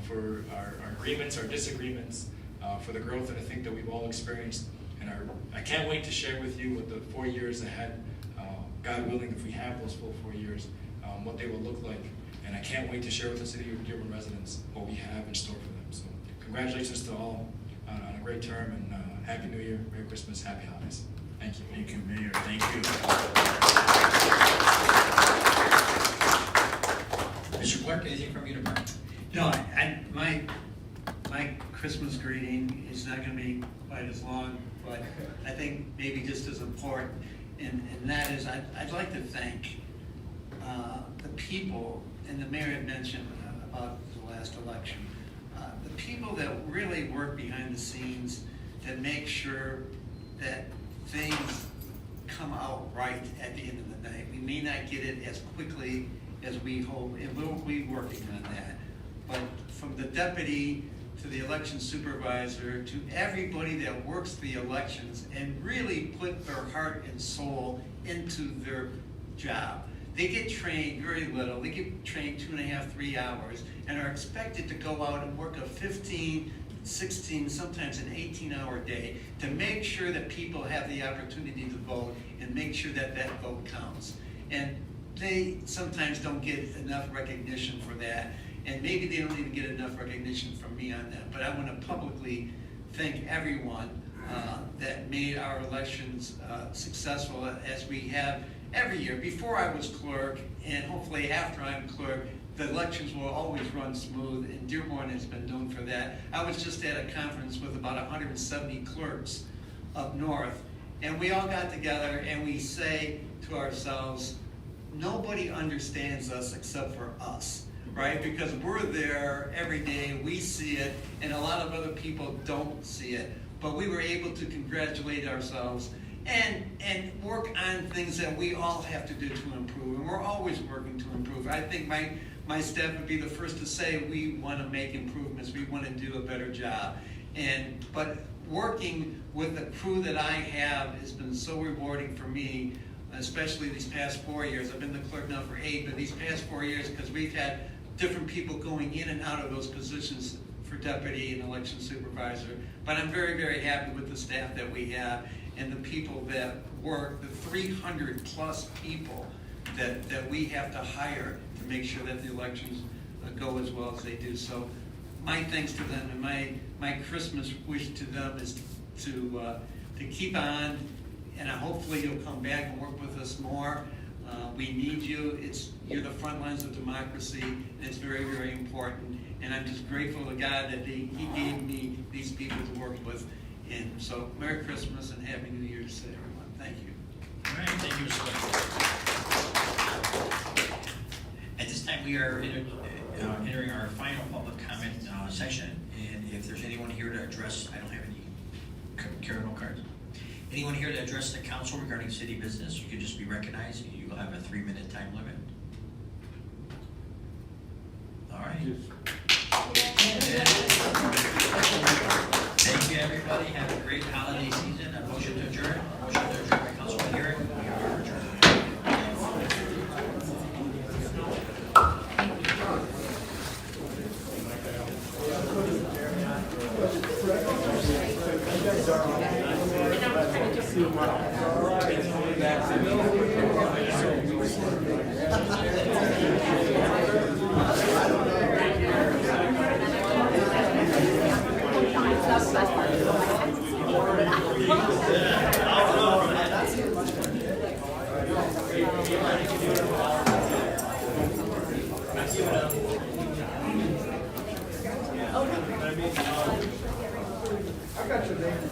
for our agreements, our disagreements, for the growth that I think that we've all experienced. And I can't wait to share with you what the 4 years ahead, God willing, if we have those full 4 years, what they will look like. And I can't wait to share with the city of Dearborn residents what we have in store for them. So congratulations to all on a great term, and Happy New Year, Merry Christmas, Happy Holidays. Thank you.
Thank you, Mayor. Thank you. Mr. Clark, anything from you to bring?
No, my Christmas greeting is not going to be quite as long, but I think maybe just as important, and that is I'd like to thank the people, and the mayor had mentioned about the last election, the people that really work behind the scenes to make sure that things come out right at the end of the night. We may not get it as quickly as we hope, and we'll be working on that. But from the deputy to the election supervisor to everybody that works the elections and really put their heart and soul into their job, they get trained very little. They get trained 2.5, 3 hours, and are expected to go out and work a 15, 16, sometimes an 18-hour day to make sure that people have the opportunity to vote and make sure that that vote counts. And they sometimes don't get enough recognition for that, and maybe they don't even get enough recognition from me on that. But I want to publicly thank everyone that made our elections successful, as we have every year. Before I was clerk, and hopefully after I'm clerk, the elections will always run smooth, and Dearborn has been known for that. I was just at a conference with about 170 clerks up north, and we all got together and we say to ourselves, nobody understands us except for us, right? Because we're there every day, we see it, and a lot of other people don't see it. But we were able to congratulate ourselves and work on things that we all have to do to improve, and we're always working to improve. I think my staff would be the first to say we want to make improvements, we want to do a better job. But working with the crew that I have has been so rewarding for me, especially these past 4 years. I've been the clerk now for 8, but these past 4 years, because we've had different people going in and out of those positions for deputy and election supervisor. But I'm very, very happy with the staff that we have and the people that work, the 300 plus people that we have to hire to make sure that the elections go as well as they do. So my thanks to them, and my Christmas wish to them is to keep on, and hopefully you'll come back and work with us more. We need you. You're the front lines of democracy, and it's very, very important. And I'm just grateful to God that He gave me these people to work with. And so, Merry Christmas and Happy New Year to everyone. Thank you.
All right, thank you, Mr. West. At this time, we are entering our final public comment session. And if there's anyone here to address, I don't have any carrying cards. Anyone here to address the council regarding city business, you can just be recognized. You'll have a 3-minute time limit. All right. Thank you, everybody. Have a great holiday season. A motion to adjourn. Motion to adjourn by Councilman Herrick. We are adjourned.
I got your name.